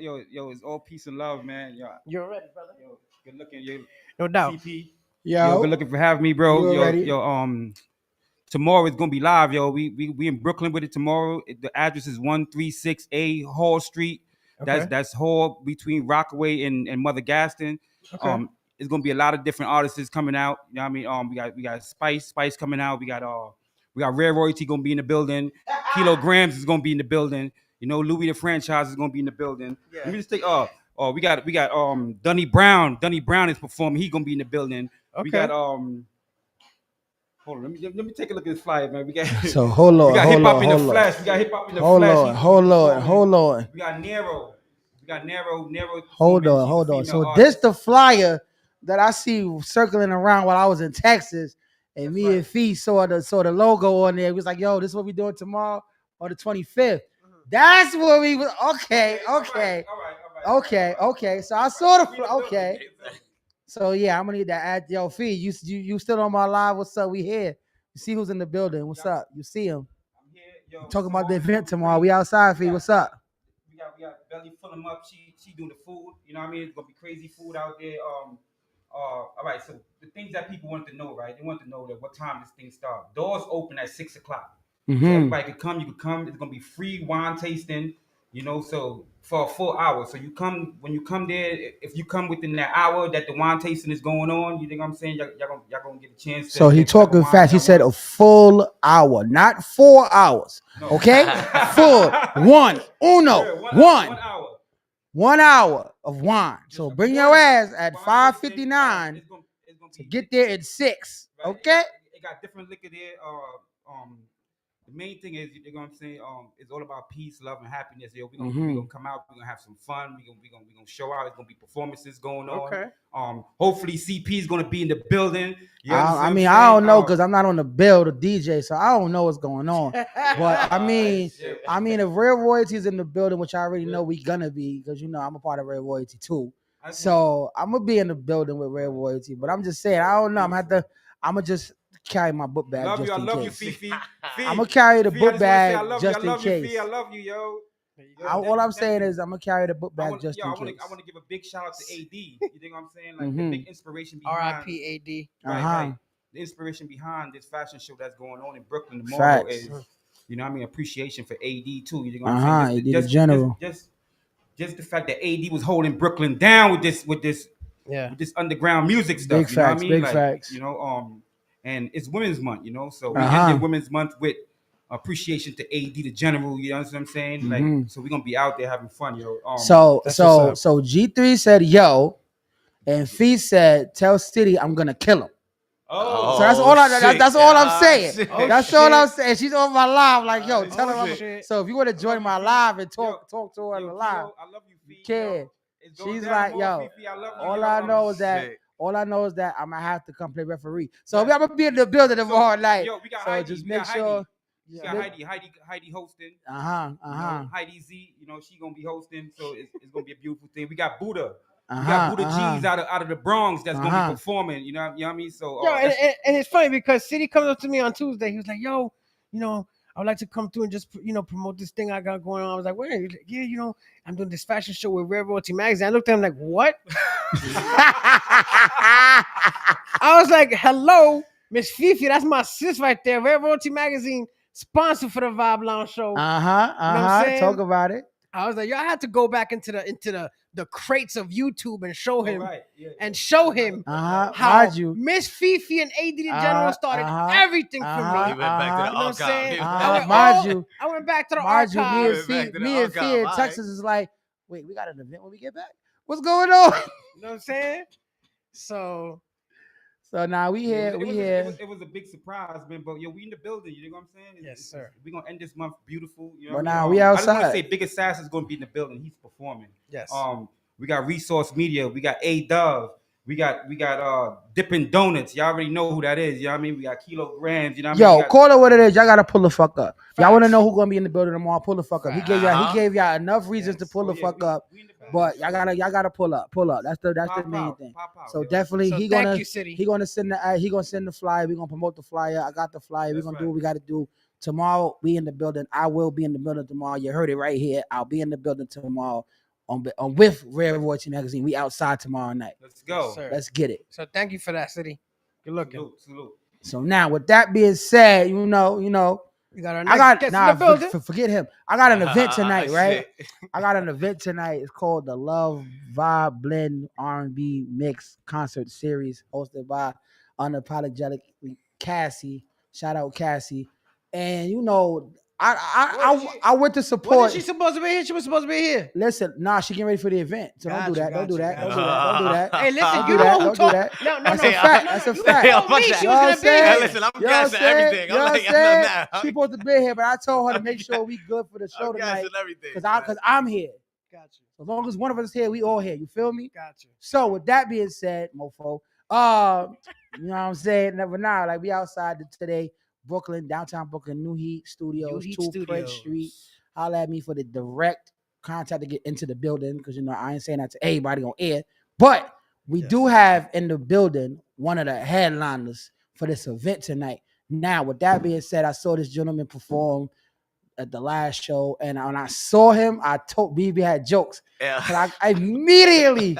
Speaker 15: it's all peace and love, man. Yo,
Speaker 11: you're ready, brother.
Speaker 15: Yo, good looking, yo.
Speaker 11: No doubt.
Speaker 15: CP.
Speaker 2: Yo,
Speaker 15: good looking for having me, bro.
Speaker 2: You ready?
Speaker 15: Tomorrow it's gonna be live, yo. We in Brooklyn with it tomorrow. The address is 136A Hall Street.
Speaker 11: Okay.
Speaker 15: That's Hall between Rockaway and Mother Gaston.
Speaker 11: Okay.
Speaker 15: It's gonna be a lot of different artists coming out. You know what I mean? We got Spice coming out. We got Rare Royalty gonna be in the building. Kilograms is gonna be in the building. You know, Louis the Franchise is gonna be in the building.
Speaker 11: Yeah.
Speaker 15: Let me just take we got Dunny Brown. Dunny Brown is performing. He gonna be in the building.
Speaker 11: Okay.
Speaker 15: We got hold on, let me take a look at this flyer, man. We got
Speaker 8: So hold on.
Speaker 15: We got hip hop in the flesh. We got hip hop in the flesh.
Speaker 8: Hold on.
Speaker 15: We got Nero.
Speaker 8: Hold on. So this the flyer that I see circling around while I was in Texas, and me and Fee saw the logo on there. It was like, yo, this is what we doing tomorrow on the 25th. That's what we was. Okay. So I saw the okay. So yeah, I'm gonna need that ad. Yo, Fee, you still on my live? What's up? We here. You see who's in the building? What's up? You see him? Talking about the event tomorrow. We outside, Fee. What's up?
Speaker 15: We got Belly full him up. She doing the food. You know what I mean? It's gonna be crazy food out there. all right. So the things that people want to know, right? They want to know that what time this thing starts. Doors open at 6 o'clock. So everybody can come. You can come. It's gonna be free wine tasting. You know, so for a full hour. So you come when you come there. If you come within that hour that the wine tasting is going on, you think I'm saying? Y'all gonna get a chance.
Speaker 8: So he talking fast. He said a full hour, not 4 hours.
Speaker 15: No.
Speaker 8: Okay, full one. 1 hour. 1 hour of wine. So bring your ass at 5:59 to get there at 6. Okay.
Speaker 15: It got different liquor there. The main thing is, you know what I'm saying, it's all about peace, love, and happiness. Yo, we gonna come out, we're gonna have some fun, we gonna show out. It's gonna be performances going on.
Speaker 11: Okay.
Speaker 15: Hopefully CP is gonna be in the building. You know
Speaker 8: I mean, I don't know because I'm not on the bill to DJ, so I don't know what's going on. But I mean, if Rare Royalty is in the building, which I already know we gonna be, because you know I'm a part of Rare Royalty too. So I'm gonna be in the building with Rare Royalty. But I'm just saying, I don't know. I'm gonna just carry my book bag just in case.
Speaker 15: I love you, Fifi.
Speaker 8: I'm gonna carry the book bag just in case.
Speaker 15: I love you, yo.
Speaker 8: All I'm saying is I'm gonna carry the book bag just in case.
Speaker 15: I want to give a big shout out to AD. You think what I'm saying? Like the big inspiration behind
Speaker 11: R.I.P. AD.
Speaker 15: Right. The inspiration behind this fashion show that's going on in Brooklyn tomorrow is, you know, what I mean, appreciation for AD too. You think what I'm saying?
Speaker 8: AD the general.
Speaker 15: Just the fact that AD was holding Brooklyn down with this underground music stuff.
Speaker 8: Big facts. Big facts.
Speaker 15: You know, and it's Women's Month. You know, so we ended Women's Month with appreciation to AD the general. You know what I'm saying? Like, so we're gonna be out there having fun, yo.
Speaker 8: So G3 said yo, and Fee said tell City I'm gonna kill him.
Speaker 15: Oh,
Speaker 8: so that's all I'm saying. That's all I'm saying. She's on my live, like yo, tell her. So if you want to join my live and talk to her on the live,
Speaker 15: I love you, Fee.
Speaker 8: you can. She's like, yo, all I know is that I'm gonna have to come play referee. So I'm gonna be in the building tomorrow night.
Speaker 15: Yo, we got
Speaker 8: so
Speaker 15: Heidi.
Speaker 8: just make sure.
Speaker 15: We got Heidi hosting. You know, Heidi Z, you know, she gonna be hosting. So it's gonna be a beautiful thing. We got Buddha. We got Buddha G's out of the Bronx that's gonna be performing. You know what I mean? So
Speaker 11: and it's funny because City comes up to me on Tuesday. He was like, yo, you know, I would like to come through and just, you know, promote this thing I got going on. I was like, wait, like, yeah, you know, I'm doing this fashion show with Rare Royalty Magazine. I looked at him like, what? I was like, hello, Miss Fifi, that's my sis right there. Rare Royalty Magazine, sponsor for the Vibe Lounge show. You know what I'm saying?
Speaker 8: Talk about it.
Speaker 11: I was like, yo, I had to go back into the crates of YouTube and show him show him how Miss Fifi and AD the General started everything for me.
Speaker 16: He went back to the
Speaker 11: archive. I went back to the archive.
Speaker 8: Me and Fee in Texas is like, wait, we got an event when we get back? What's going on?
Speaker 11: You know what I'm saying? So
Speaker 8: now we here.
Speaker 15: It was a big surprise, man. But yo, we in the building. You know what I'm saying?
Speaker 11: Yes, sir.
Speaker 15: We're gonna end this month beautiful. You know
Speaker 8: but now we outside.
Speaker 15: I just want to say, Big Assassin is gonna be in the building. He's performing.
Speaker 11: Yes.
Speaker 15: We got Resource Media. We got A Dove. We got Dippin' Donuts. Y'all already know who that is. You know what I mean? We got Kilograms. You know what I mean?
Speaker 8: Call it what it is. Y'all gotta pull the fuck up. Y'all want to know who gonna be in the building tomorrow? Pull the fuck up. He gave y'all enough reasons to pull the fuck up. But y'all gotta pull up. That's the main thing. So definitely he gonna send the flyer. We're gonna promote the flyer. I got the flyer. We're gonna do what we gotta do. Tomorrow we in the building. I will be in the building tomorrow. You heard it right here. I'll be in the building tomorrow on with Rare Royalty Magazine. We outside tomorrow night.
Speaker 15: Let's go.
Speaker 11: Yes,
Speaker 8: let's get it.
Speaker 11: So thank you for that, City. Good looking.
Speaker 15: Salute.
Speaker 8: So now with that being said, you know.
Speaker 11: You got our
Speaker 8: forget him. I got an event tonight, right? I got an event tonight. It's called the Love Vibe Blend R&B Mix Concert Series, hosted by Unapologetically Cassie. Shout out Cassie. And you know, I went to support.
Speaker 11: When is she supposed to be here? She was supposed to be here.
Speaker 8: Listen, she getting ready for the event. So don't do that. Don't do that.
Speaker 11: Hey, listen, you know who talk. No.
Speaker 8: That's a fact. That's a fact.
Speaker 11: You told me she was gonna be here.
Speaker 16: Listen, I'm guessing everything. I'm like,
Speaker 8: she's supposed to be here, but I told her to make sure we good for the show tonight. Because I'm here.
Speaker 11: Got you.
Speaker 8: As long as one of us is here, we all here. You feel me?
Speaker 11: Got you.
Speaker 8: So with that being said, mofo, you know what I'm saying? Never now, like we outside today. Brooklyn, downtown Brooklyn, New Heat Studios, 2 Prince Street. Holla at me for the direct contact to get into the building because, you know, I ain't saying that to everybody on air. But we do have in the building one of the headliners for this event tonight. Now, with that being said, I saw this gentleman perform at the last show. And when I saw him, I told BB had jokes.
Speaker 16: Yeah.
Speaker 8: I immediately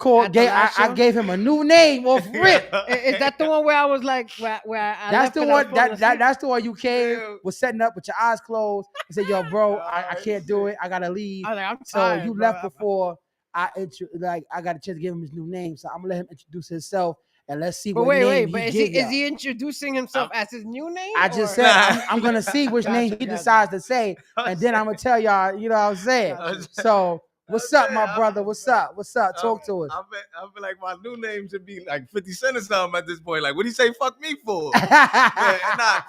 Speaker 11: At the last
Speaker 2: I
Speaker 11: show?
Speaker 2: gave him a new name off rip.
Speaker 11: Is that the one where I was like, where I
Speaker 2: That's
Speaker 11: left
Speaker 2: the
Speaker 11: and I was
Speaker 2: one.
Speaker 11: falling asleep?
Speaker 2: That's the one you came was setting up with your eyes closed. I said, "Yo, bro, I can't do it. I gotta leave."
Speaker 11: I was like, I'm
Speaker 2: So
Speaker 11: tired,
Speaker 2: you
Speaker 11: bro.
Speaker 2: left before I got a chance to give him his new name. So I'm gonna let him introduce himself and let's see
Speaker 11: But
Speaker 2: what name
Speaker 11: wait,
Speaker 2: he
Speaker 11: but is
Speaker 2: give
Speaker 11: he is
Speaker 2: y'all.
Speaker 11: he introducing himself as his new name?
Speaker 2: I just
Speaker 11: or-
Speaker 2: said I'm gonna see which name he decides to say, and then I'm gonna tell y'all. You know what I'm saying? So what's up, my brother? What's up? What's up? Talk to us.
Speaker 17: I feel like my new name should be like 50 Cent or something at this point. Like, what do you say fuck me for? Nah.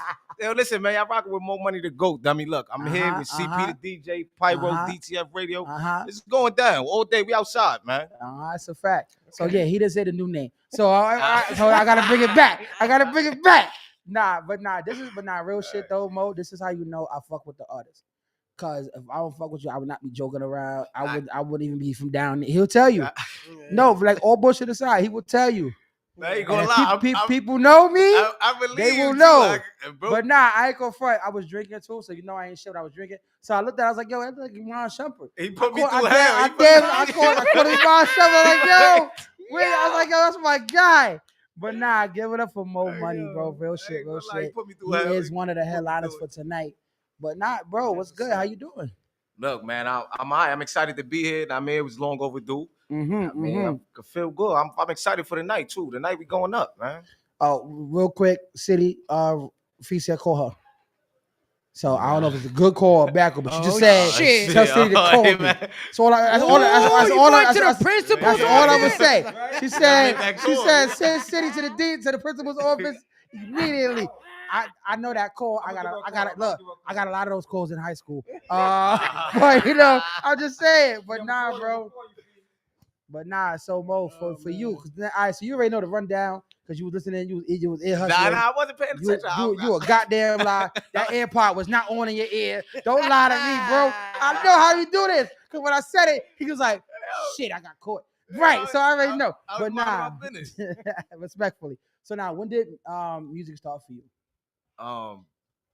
Speaker 17: Yo, listen, man, y'all rocking with More Money to Goat. I mean, look, I'm here with CP the DJ, Pyro, DTF Radio. It's going down all day. We outside, man.
Speaker 2: That's a fact. So yeah, he didn't say the new name. So so I gotta bring it back. Nah, real shit though, Mo. This is how you know I fuck with the artist. Cause if I don't fuck with you, I would not be joking around. I wouldn't even be from down there. He'll tell you. No, like all bullshit aside, he will tell you.
Speaker 17: I ain't gonna
Speaker 2: And
Speaker 17: lie.
Speaker 2: if people know me,
Speaker 17: I believe
Speaker 2: they will
Speaker 17: you too,
Speaker 2: know.
Speaker 17: like, bro.
Speaker 2: But nah, I ain't gonna front. I was drinking too, so you know I ain't shit what I was drinking. So I looked at it, I was like, yo, that's like Ron Shumpert.
Speaker 17: He put me
Speaker 2: I
Speaker 17: through
Speaker 2: caught
Speaker 17: hell.
Speaker 2: I caught him Ron Shumpert, like, yo. Wait, I was like, yo, that's my guy. But nah, give it up for Mo Money, bro. Real shit. He is one of the headliners for tonight. But not, bro, what's good? How you doing?
Speaker 17: Look, man, I'm excited to be here. I mean, it was long overdue. I mean, I feel good. I'm excited for the night too. The night we going up, man.
Speaker 2: Oh, real quick, City, Fecia, call her. So I don't know if it's a good call or bad call, but she just said tell City to call me. So that's all I would say. She said send City to the principal's office immediately. I know that call. I got look. I got a lot of those calls in high school. But you know, I'm just saying. But nah, bro. But nah. So Mo, for you, all right. So you already know the rundown because you was listening. You was ear hustling.
Speaker 17: Nah, I wasn't paying attention.
Speaker 2: You a goddamn lie. That AirPod was not on in your ear. Don't lie to me, bro. I know how you do this. Cause when I said it, he was like, "Shit, I got caught." Right. So I already know. But nah. Respectfully. So now, when did music start for you?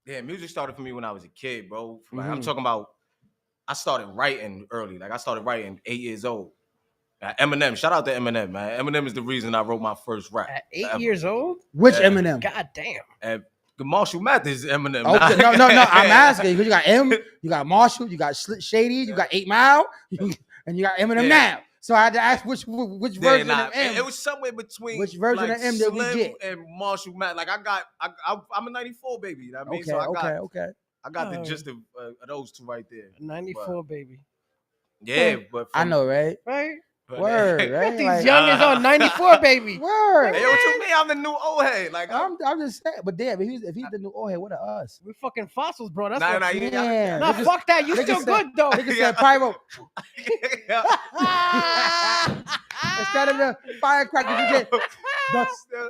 Speaker 17: Yeah, music started for me when I was a kid, bro. Like, I'm
Speaker 2: Mhm.
Speaker 17: talking about, I started writing early. Like I started writing 8 years old. Eminem, shout out to Eminem, man. Eminem is the reason I wrote my first rap.
Speaker 11: At 8 years old?
Speaker 2: Which Eminem?
Speaker 11: God damn.
Speaker 17: And Marshall Mathers Eminem.
Speaker 2: Okay, no. I'm asking because you got M, you got Marshall, you got Shady, you got 8 Mile, and you got Eminem now. So I had to ask which version of M.
Speaker 17: It was somewhere between
Speaker 2: Which version
Speaker 17: like
Speaker 2: of M did we
Speaker 17: Slim
Speaker 2: get?
Speaker 17: and Marshall Mathers. Like I'm a 94 baby. You know what I mean?
Speaker 2: Okay,
Speaker 17: So I got the
Speaker 11: Oh.
Speaker 17: gist of those two right there.
Speaker 11: 94 baby.
Speaker 17: Yeah, but
Speaker 2: I know, right?
Speaker 11: Right?
Speaker 2: Word, right?
Speaker 11: These
Speaker 2: Like,
Speaker 11: youngins on 94 baby.
Speaker 2: Word.
Speaker 17: Hey, what you mean? I'm the new old head. Like
Speaker 2: I'm just saying, but damn, if he's the new old head, what are us?
Speaker 11: We fucking fossils, bro. That's
Speaker 17: Nah,
Speaker 11: what.
Speaker 17: nah, yeah,
Speaker 2: Yeah.
Speaker 11: Nah,
Speaker 2: Niggas-
Speaker 11: fuck that. You
Speaker 2: niggas
Speaker 11: still
Speaker 2: said-
Speaker 11: good though.
Speaker 2: Nigga said pyro. Instead of the firecrackers, you get dust. No.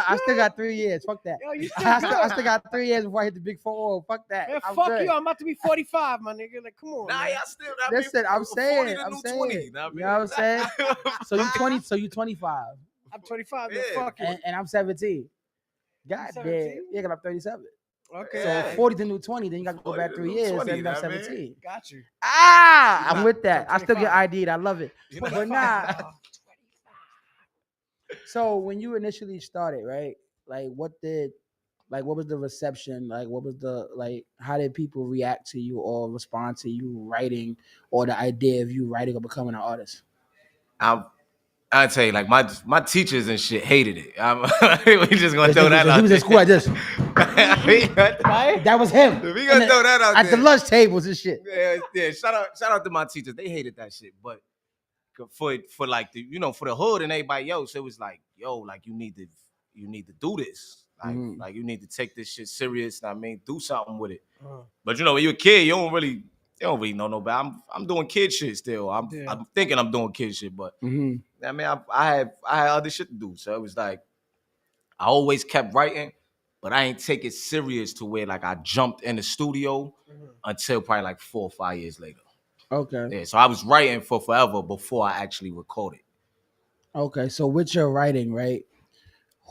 Speaker 2: I still got 3 years. Fuck that.
Speaker 11: Yo, you still
Speaker 2: I still got 3 years before I hit the big 4-0. Fuck that.
Speaker 11: Man,
Speaker 2: I'm
Speaker 11: fuck
Speaker 2: good.
Speaker 11: you. I'm about to be 45, my nigga. Like, come on.
Speaker 17: Nah,
Speaker 11: man.
Speaker 17: y'all still.
Speaker 2: Listen, I'm
Speaker 17: 40
Speaker 2: saying.
Speaker 17: to
Speaker 2: I'm
Speaker 17: new
Speaker 2: saying.
Speaker 17: 20,
Speaker 2: You know what I'm saying? So you 20. So you 25.
Speaker 11: I'm 25. Man,
Speaker 17: Yeah.
Speaker 11: fuck you.
Speaker 2: And I'm 17. God damn.
Speaker 11: 17?
Speaker 2: Yeah, 'cause I'm 37.
Speaker 11: Okay.
Speaker 2: So 40 to new 20, then you got to go
Speaker 17: 40
Speaker 2: back
Speaker 17: to
Speaker 2: 3
Speaker 17: new
Speaker 2: years,
Speaker 17: 20,
Speaker 2: then I'm
Speaker 17: that man.
Speaker 2: 17.
Speaker 11: Got you.
Speaker 2: I'm
Speaker 17: not-
Speaker 2: with that. I still get
Speaker 11: 25.
Speaker 2: ID'd. I love it. But nah. So when you initially started, right? Like what was the reception? Like what was how did people react to you or respond to you writing or the idea of you writing or becoming an artist?
Speaker 17: I tell you, like my teachers and shit hated it. We just gonna throw that out.
Speaker 2: He was
Speaker 17: there.
Speaker 2: at school like this.
Speaker 11: Right?
Speaker 2: That was him.
Speaker 17: We gonna throw that out
Speaker 2: at
Speaker 17: there.
Speaker 2: the lunch tables and shit.
Speaker 17: Yeah. Shout out to my teachers. They hated that shit, but for like the for the hood and everybody else, it was like, yo, like you need to do this. Like you need to take this shit serious. I mean, do something with it. But when you're a kid, you don't really know nobody. I'm doing kid shit still. I'm thinking I'm doing kid shit, but I mean, I had other shit to do. So it was like I always kept writing, but I ain't take it serious to where like I jumped in the studio until probably like 4 or 5 years later.
Speaker 2: Okay.
Speaker 17: Yeah, so I was writing for forever before I actually recorded.
Speaker 2: Okay, so with your writing, right?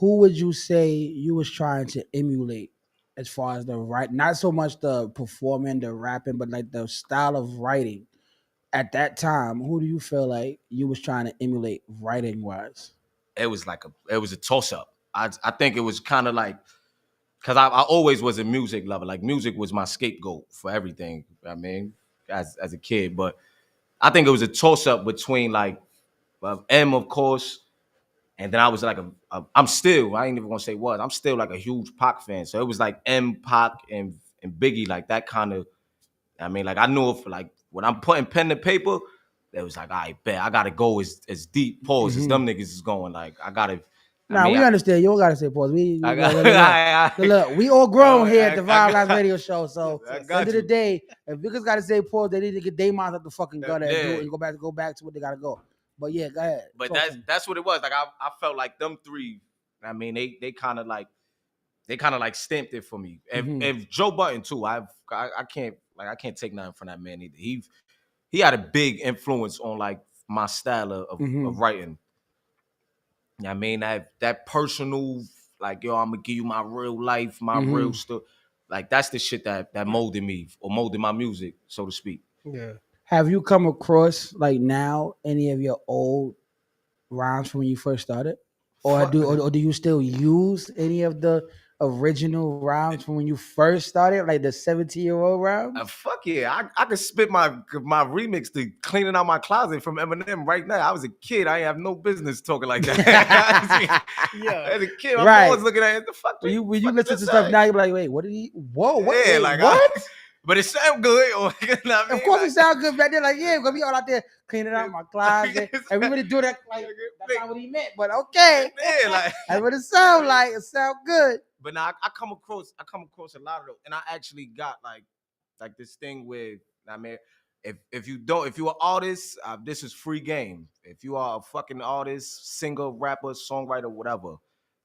Speaker 2: Who would you say you was trying to emulate as far as the not so much the performing, the rapping, but like the style of writing
Speaker 8: at that time, who do you feel like you was trying to emulate writing wise?
Speaker 17: It was a toss up. I think it was kind of like, because I always was a music lover. Like music was my scapegoat for everything. I mean, as a kid, but I think it was a toss up between like M, of course, and then I was like I'm still, I ain't even gonna say what, I'm still like a huge Pac fan. So it was like M, Pac, and Biggie, like that kind of. I mean, like I knew if like when I'm putting pen to paper, it was like, I bet I gotta go as deep pause as them niggas is going. Like I gotta.
Speaker 8: Nah, we understand. You don't gotta say pause. Look, we all grown here at the Vibe Live Radio Show. So at the end of the day, if niggas gotta say pause, they need to get their minds up the fucking gutter and do it and go back to what they gotta go. But yeah, go ahead.
Speaker 17: But that's what it was. Like I felt like them three. I mean, they kind of like stamped it for me. If Joe Budden too, I can't take nothing from that man either. He had a big influence on like my style of writing. I mean, that personal, like, yo, I'm gonna give you my real life, my real stuff. Like that's the shit that molded me or molded my music, so to speak.
Speaker 11: Yeah.
Speaker 8: Have you come across like now any of your old rhymes from when you first started, or do you still use any of the original rhymes from when you first started, like the 17-year-old rhymes?
Speaker 17: Fuck yeah, I could spit my remix to Cleaning Out My Closet from Eminem right now. I was a kid, I ain't have no business talking like that. As a kid, my mom was looking at it. The fuck?
Speaker 8: When you listen to stuff now, you're like, wait, what did he? Whoa, what?
Speaker 17: Yeah,
Speaker 8: Wait,
Speaker 17: like
Speaker 8: what?
Speaker 17: But it sound good. You know what I mean?
Speaker 8: Of course, it sound good back there. Like, yeah, we're gonna be all out there cleaning out my closet, and we really do that. Like, that's not what he meant, but okay.
Speaker 17: Yeah, like
Speaker 8: that's what it sound like. It sound good.
Speaker 17: But now I come across a lot of those, and I actually got like this thing with. I mean, if you're an artist, this is free game. If you are a fucking artist, singer, rapper, songwriter, whatever,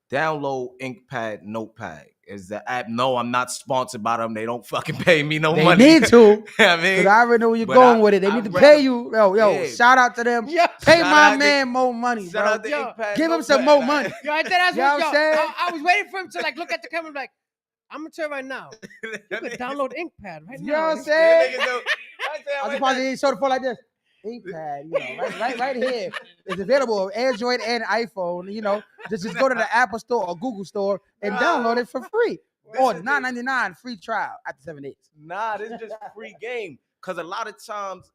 Speaker 17: download InkPad Notepad. Is the app? No, I'm not sponsored by them. They don't fucking pay me no money.
Speaker 8: They need to.
Speaker 17: I mean,
Speaker 8: because I already know where you're going with it. They need to pay you. Yo, shout out to them.
Speaker 11: Yeah.
Speaker 8: Pay my man more money, bro.
Speaker 17: Shout out to
Speaker 8: Give him some more money.
Speaker 11: Yo, I think that's
Speaker 8: You know
Speaker 11: what
Speaker 8: what I'm saying?
Speaker 11: I was waiting for him to like look at the camera like, I'm gonna tell you right now. You could download InkPad right now.
Speaker 8: You know what I'm saying?
Speaker 17: I
Speaker 8: was supposed to show the phone like this. InkPad, you know, right here. It's available on Android and iPhone. You know, just go to the Apple Store or Google Store and download it for free. Or $9.99 free trial after 7 days.
Speaker 17: Nah, this is just free game. Cause a lot of times,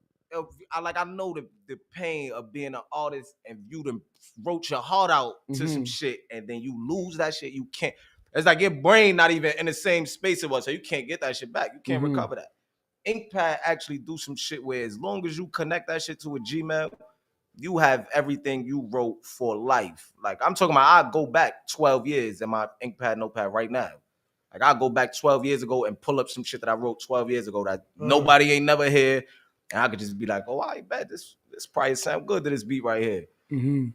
Speaker 17: I know the pain of being an artist and you done wrote your heart out to some shit and then you lose that shit. You can't. It's like your brain not even in the same space it was, so you can't get that shit back. You can't recover that. InkPad actually do some shit where as long as you connect that shit to a Gmail, you have everything you wrote for life. Like I'm talking about, I go back 12 years in my InkPad Notepad right now. Like I'll go back 12 years ago and pull up some shit that I wrote 12 years ago that nobody ain't never heard. And I could just be like, oh, I bet this probably sound good to this beat right here.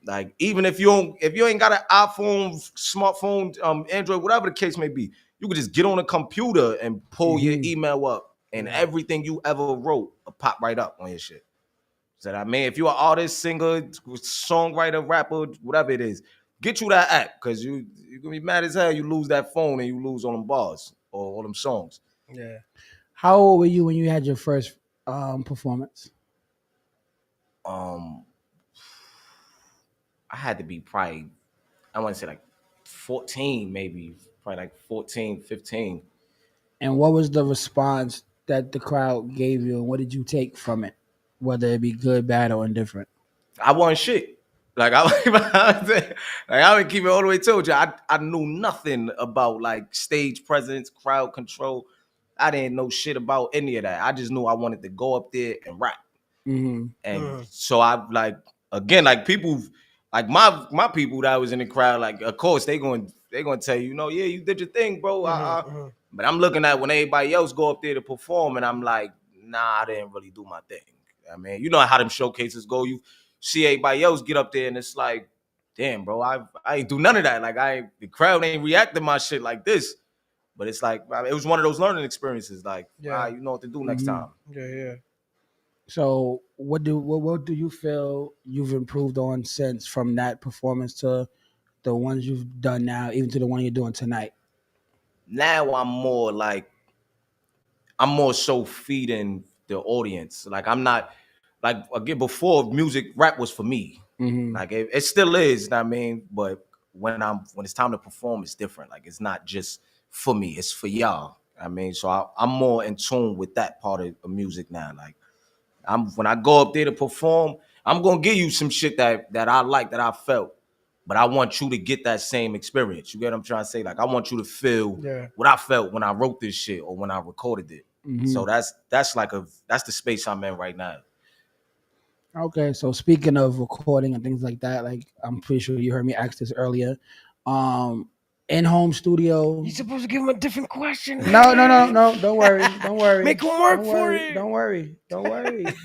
Speaker 17: Like even if you ain't got an iPhone, smartphone, Android, whatever the case may be, you could just get on a computer and pull your email up and everything you ever wrote will pop right up on your shit. So I mean, if you're an artist, singer, songwriter, rapper, whatever it is, get you that app because you're gonna be mad as hell. You lose that phone and you lose all them bars or all them songs.
Speaker 11: Yeah.
Speaker 8: How old were you when you had your first performance?
Speaker 17: I had to be probably, I want to say like 14, maybe probably like 14, 15.
Speaker 8: And what was the response that the crowd gave you, and what did you take from it, whether it be good, bad, or indifferent?
Speaker 17: I wasn't shit. Like I would keep it all the way told you. I knew nothing about like stage presence, crowd control. I didn't know shit about any of that. I just knew I wanted to go up there and rap. And so I like, again, like people, like my people that was in the crowd, like of course they going to tell you, yeah, you did your thing, bro. But I'm looking at when everybody else go up there to perform, and I'm like, nah, I didn't really do my thing. I mean, you know how them showcases go. You see everybody else get up there, and it's like, damn, bro, I ain't do none of that. Like the crowd ain't react to my shit like this. But it's like, it was one of those learning experiences. Like, you know what to do next time.
Speaker 11: Yeah.
Speaker 8: So what do you feel you've improved on since from that performance to the ones you've done now, even to the one you're doing tonight?
Speaker 17: Now I'm more so feeding the audience. Like I'm not like again before music, rap was for me. Like it still is, you know what I mean? But when it's time to perform, it's different. Like it's not just for me, it's for y'all. I mean, so I'm more in tune with that part of music now. Like when I go up there to perform, I'm gonna give you some shit that I like, that I felt. But I want you to get that same experience. You get what I'm trying to say? Like I want you to feel what I felt when I wrote this shit or when I recorded it. So that's the space I'm in right now.
Speaker 8: Okay, so speaking of recording and things like that, like I'm pretty sure you heard me ask this earlier. In-home studio.
Speaker 11: You're supposed to give him a different question.
Speaker 8: No. Don't worry.
Speaker 11: Make him work for it.
Speaker 8: Don't worry.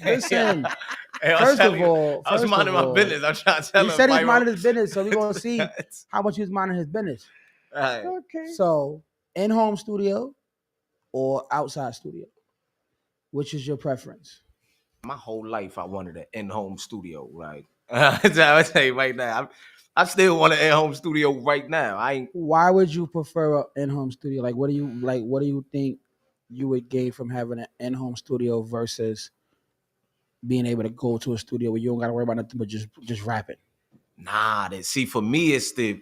Speaker 8: Listen.
Speaker 17: Hey,
Speaker 8: First of all,
Speaker 17: I was minding my business. I'm trying to tell him.
Speaker 8: He said he's minding his business, so we're gonna see how much he's minding his business.
Speaker 17: Right.
Speaker 11: Okay.
Speaker 8: So, in-home studio or outside studio, which is your preference?
Speaker 17: My whole life, I wanted an in-home studio. Like I would say right now, I still want an in-home studio right now.
Speaker 8: Why would you prefer an in-home studio? Like, what do you think you would gain from having an in-home studio versus being able to go to a studio where you don't got to worry about nothing but just rapping?
Speaker 17: Nah, see, for me, it's the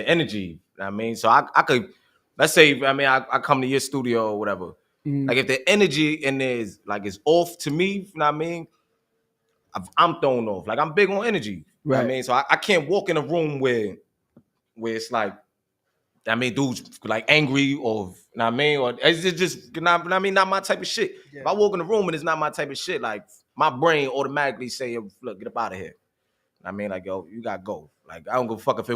Speaker 17: energy. I mean, so I could, let's say, I mean, I come to your studio or whatever. Like if the energy in there is like it's off to me, you know what I mean? I'm thrown off. Like I'm big on energy. You know what I mean? So I can't walk in a room where it's like, I mean, dudes like angry or, you know what I mean? Or it's just, you know what I mean? Not my type of shit. Yeah. If I walk in the room and it's not my type of shit, like my brain automatically say, look, get up out of here. I mean, like, yo, you gotta go. Like, I don't give a fuck if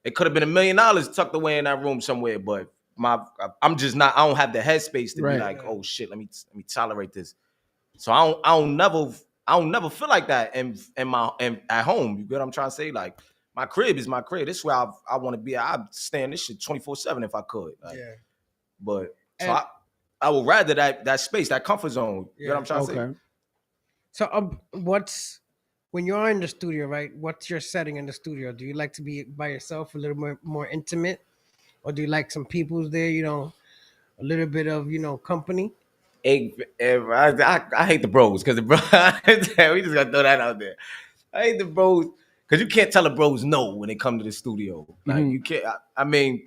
Speaker 17: it could have been $1 million tucked away in that room somewhere, but I'm just not, I don't have the headspace to be like, oh shit, let me tolerate this. So I don't never feel like that in at home. You get what I'm trying to say? Like my crib is my crib. This is where I want to be. I'd stay in this shit 24/7 if I could. Like, but so I would rather that space, that comfort zone. You know what I'm trying to say?
Speaker 11: So when you're in the studio, right? What's your setting in the studio? Do you like to be by yourself, a little more intimate? Or do you like some people's there, you know, a little bit of, you know, company?
Speaker 17: I hate the bros because the bros, we just got to throw that out there. I hate the bros because you can't tell the bros no when they come to the studio. Like you can't, I mean,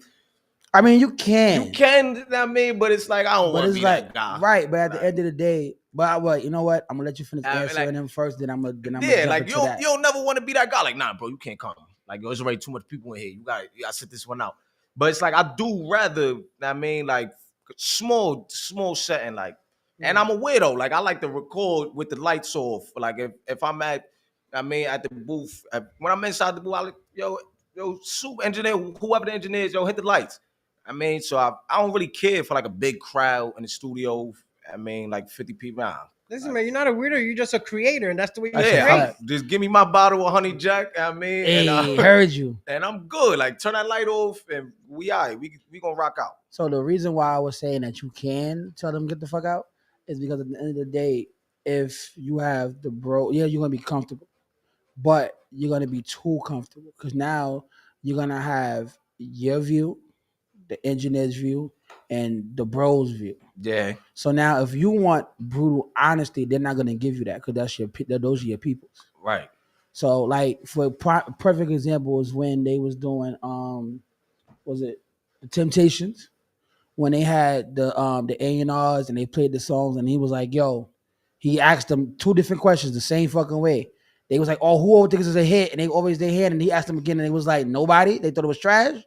Speaker 8: you can.
Speaker 17: You can, I mean, but it's like, I don't want to be like, that guy.
Speaker 8: Right, but at the end of the day, but you know what? I'm going to let you finish answering him first, then I'm going to
Speaker 17: like, you don't never want to be that guy. Like, nah, bro, you can't come. Like, there's already too much people in here. You got to sit this one out. But it's like, I do rather, I mean, like, small setting, like, and I'm a weirdo. Like, I like to record with the lights off. Like, if I'm at the booth, when I'm inside the booth, I like, yo, soup engineer, whoever the engineer is, hit the lights. I mean, so I don't really care for like a big crowd in the studio. I mean, like 50 people. Nah.
Speaker 11: Listen, man, you're not a weirdo. You're just a creator, and that's the way you create.
Speaker 17: Just give me my bottle of honey jack. I mean,
Speaker 8: hey, heard you.
Speaker 17: And I'm good. Like, turn that light off, and we gonna rock out.
Speaker 8: So the reason why I was saying that you can tell them get the fuck out is because at the end of the day, if you have the bro, you're gonna be comfortable, but you're gonna be too comfortable because now you're gonna have your view, the engineer's view, and the bros view.
Speaker 17: Yeah.
Speaker 8: So now, if you want brutal honesty, they're not gonna give you that because those are your peoples.
Speaker 17: Right.
Speaker 8: So, like, for perfect example is when they was doing was it the Temptations, when they had the A&Rs and they played the songs, and he was like, yo, he asked them 2 different questions the same fucking way. They was like, oh, who over thinks it's a hit? And they always their hand, and he asked them again, and it was like nobody. They thought it was trash.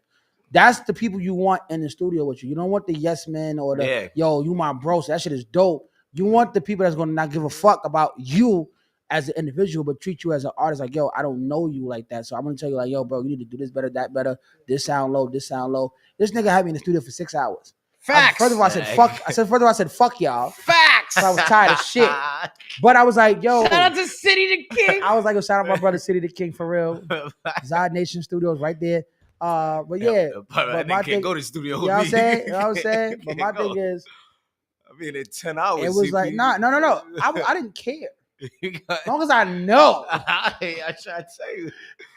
Speaker 8: That's the people you want in the studio with you. You don't want the yes men or the yo, you my bro. So that shit is dope. You want the people that's gonna not give a fuck about you as an individual, but treat you as an artist. Like, yo, I don't know you like that, so I'm gonna tell you, like, yo, bro, you need to do this better, that better. This sound low, this sound low. This nigga had me in the studio for 6 hours.
Speaker 11: Facts.
Speaker 8: Further of all, I said fuck y'all.
Speaker 11: Facts.
Speaker 8: I was tired of shit. But I was like, yo,
Speaker 11: shout out to City the King.
Speaker 8: I was like, yo, shout out my brother City the King for real. Zod Nation Studios right there. But yeah,
Speaker 17: but my thing, can't go to the studio.
Speaker 8: You know what I'm saying? You know what I'm saying? But my thing is,
Speaker 17: I mean, in 10 hours.
Speaker 8: It was like, no. I didn't care.
Speaker 2: As long as I know.
Speaker 17: I try to tell you.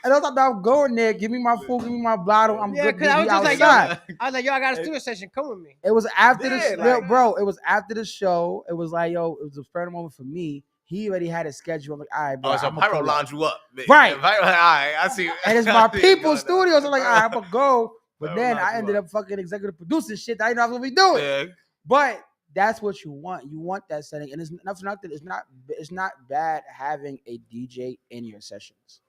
Speaker 2: I don't thought I'm going there. Give me my food, give me my bottle. I'm
Speaker 11: Yeah,
Speaker 2: good.
Speaker 11: because I was just
Speaker 2: outside.
Speaker 11: like, yo, I got a studio session. Come with me.
Speaker 2: It was after
Speaker 11: Yeah,
Speaker 2: the
Speaker 11: like-
Speaker 2: bro. It was after the show. It was like, yo, it was a fair moment for me. He already had a schedule. I'm like, all right, bro.
Speaker 17: Oh, so
Speaker 2: I'ma
Speaker 17: Pyro
Speaker 2: pull
Speaker 17: lined you up. Man.
Speaker 2: Right.
Speaker 17: Yeah, Pyro, all right, I see.
Speaker 2: And it's
Speaker 17: I
Speaker 2: my
Speaker 17: see it
Speaker 2: people's
Speaker 17: going on.
Speaker 2: studios. I'm like, all right, I'm gonna go. But
Speaker 17: Pyro
Speaker 2: then
Speaker 17: lined
Speaker 2: I
Speaker 17: you
Speaker 2: ended up fucking executive producing shit that I didn't know I was gonna be doing.
Speaker 17: Yeah.
Speaker 2: But that's what you want. You want that setting, and it's nothing. It's not bad having a DJ in your sessions.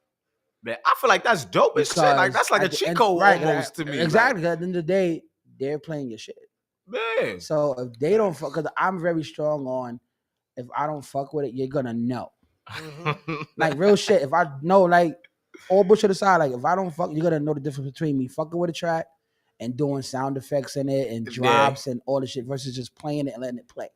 Speaker 17: Man, I feel like that's dope as shit. Like that's like a
Speaker 2: at the
Speaker 17: cheat
Speaker 2: end-
Speaker 17: code
Speaker 2: right,
Speaker 17: almost to me.
Speaker 2: Exactly. 'Cause at the end of the day, they're playing your shit.
Speaker 17: Man.
Speaker 2: So if they don't fuck, because I'm very strong on, if I don't fuck with it, you're gonna know. Like real shit. If I know, like all bullshit aside, like if I don't fuck, you're gonna know the difference between me fucking with a track and doing sound effects in it and drops and all the shit versus just playing it and letting it play.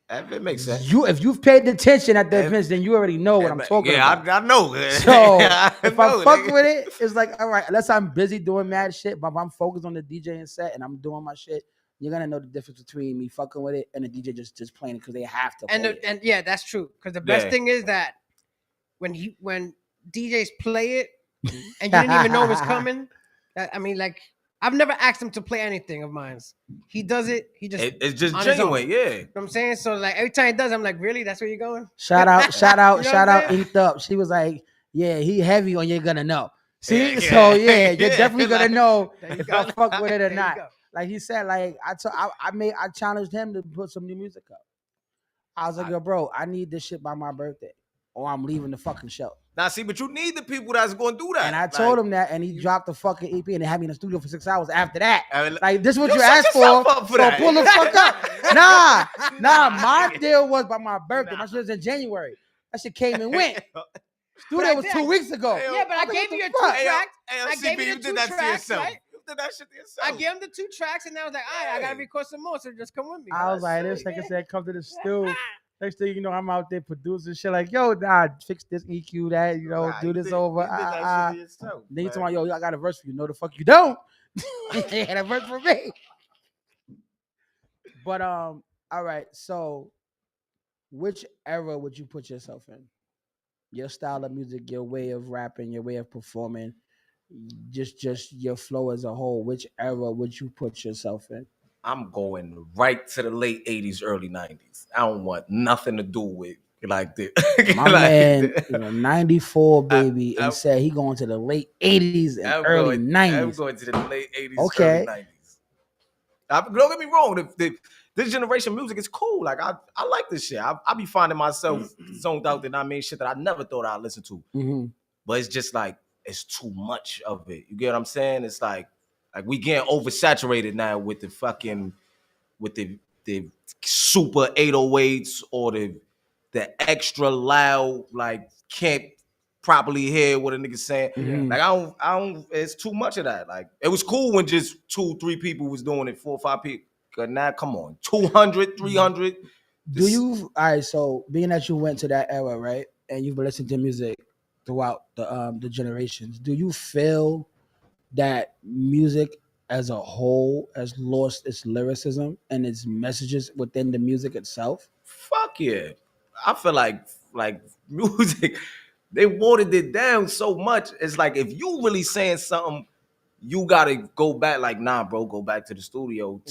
Speaker 17: That makes sense.
Speaker 2: If you've paid attention at the events, then you already know what I'm talking about.
Speaker 17: Yeah, I know.
Speaker 2: So
Speaker 17: I
Speaker 2: if
Speaker 17: know,
Speaker 2: I fuck
Speaker 17: nigga.
Speaker 2: with it, it's like, all right, unless I'm busy doing mad shit, but if I'm focused on the DJing set and I'm doing my shit, you're gonna know the difference between me fucking with it and the DJ just playing it because they have to. play it.
Speaker 11: And yeah, that's true. Because the best
Speaker 2: Yeah.
Speaker 11: thing is that when DJs play it and you didn't even know it was coming. I mean, like I've never asked him to play anything of mine. He does it. He just
Speaker 17: It's just
Speaker 11: on his own.
Speaker 17: genuine, yeah.
Speaker 11: You know what I'm saying? So like every time he does, I'm like, really? That's where you're going?
Speaker 2: Shout out,
Speaker 11: You know what I'm saying?
Speaker 2: Inked Up. She was like, yeah, he heavy on You're Gonna Know. See?
Speaker 17: Yeah,
Speaker 2: So
Speaker 17: yeah.
Speaker 2: yeah, you're
Speaker 17: Yeah,
Speaker 2: definitely gonna
Speaker 17: like-
Speaker 2: know
Speaker 11: There you
Speaker 2: if
Speaker 11: go.
Speaker 2: I fuck with it
Speaker 11: There
Speaker 2: or
Speaker 11: you
Speaker 2: not.
Speaker 11: go.
Speaker 2: Like he said, like I challenged him to put some new music up. I was like, yo, bro, I need this shit by my birthday, or I'm leaving the fucking show.
Speaker 17: Now, see, but you need the people that's going to do that.
Speaker 2: And I told him that, and he dropped the fucking EP, and they had me in the studio for 6 hours after that. Like, this is what
Speaker 17: You
Speaker 2: you
Speaker 17: set
Speaker 2: asked for,
Speaker 17: yourself up for
Speaker 2: so
Speaker 17: that.
Speaker 2: pull the fuck up. Nah, my deal was by my birthday. My shit was in January. That shit came and went. Studio was 2 weeks ago.
Speaker 11: Yeah, but I
Speaker 2: was like,
Speaker 11: gave
Speaker 2: what
Speaker 11: you
Speaker 2: the
Speaker 11: your
Speaker 2: fuck?
Speaker 11: two tracks. I
Speaker 17: CB,
Speaker 11: gave
Speaker 17: you
Speaker 11: you the
Speaker 17: did
Speaker 11: two
Speaker 17: that to
Speaker 11: tracks,
Speaker 17: yourself.
Speaker 11: right?
Speaker 17: You did that shit to yourself.
Speaker 11: I gave him the 2 tracks, and I was like, all right, I gotta record some more, so just come with me.
Speaker 2: I was like, this nigga said, come to the stew. Next thing you know, I'm out there producing shit like, yo, nah, fix this EQ, that, you know,
Speaker 17: Nah,
Speaker 2: do
Speaker 17: you
Speaker 2: this
Speaker 17: did-
Speaker 2: over.
Speaker 17: you did that shit to yourself,
Speaker 2: Then you
Speaker 17: man.
Speaker 2: talking about, yo, I got a verse for you. No, the fuck you don't. You had a verse for me. But all right, so which era would you put yourself in? Your style of music, your way of rapping, your way of performing, just your flow as a whole. Which era would you put yourself in?
Speaker 17: I'm going right to the late 80s, early 90s. I don't want nothing to do with like this.
Speaker 2: My man, 94 baby, and said he going to the late 80s and early 90s.
Speaker 17: I'm going to the late 80s,
Speaker 2: Okay.
Speaker 17: early 90s. Don't get me wrong. This generation music is cool. Like I like this shit. I be finding myself zoned out that I mean shit that I never thought I'd listen to.
Speaker 2: Mm-hmm.
Speaker 17: But it's just like it's too much of it. You get what I'm saying? It's like we getting oversaturated now with the fucking the super 808s or the extra loud, like can't properly hear what a nigga saying.
Speaker 2: Mhm.
Speaker 17: Like I don't it's too much of that. Like it was cool when just 2-3 people was doing it, 4 or 5 people. But now come on, 200, 300.
Speaker 2: Do you all right? So being that you went to that era, right, and you've been listening to music throughout the generations, do you feel that music as a whole has lost its lyricism and its messages within the music itself?
Speaker 17: Fuck yeah. I feel like music, they watered it down so much. It's like if you really saying something, you gotta go back. Like, nah, bro, go back to the studio,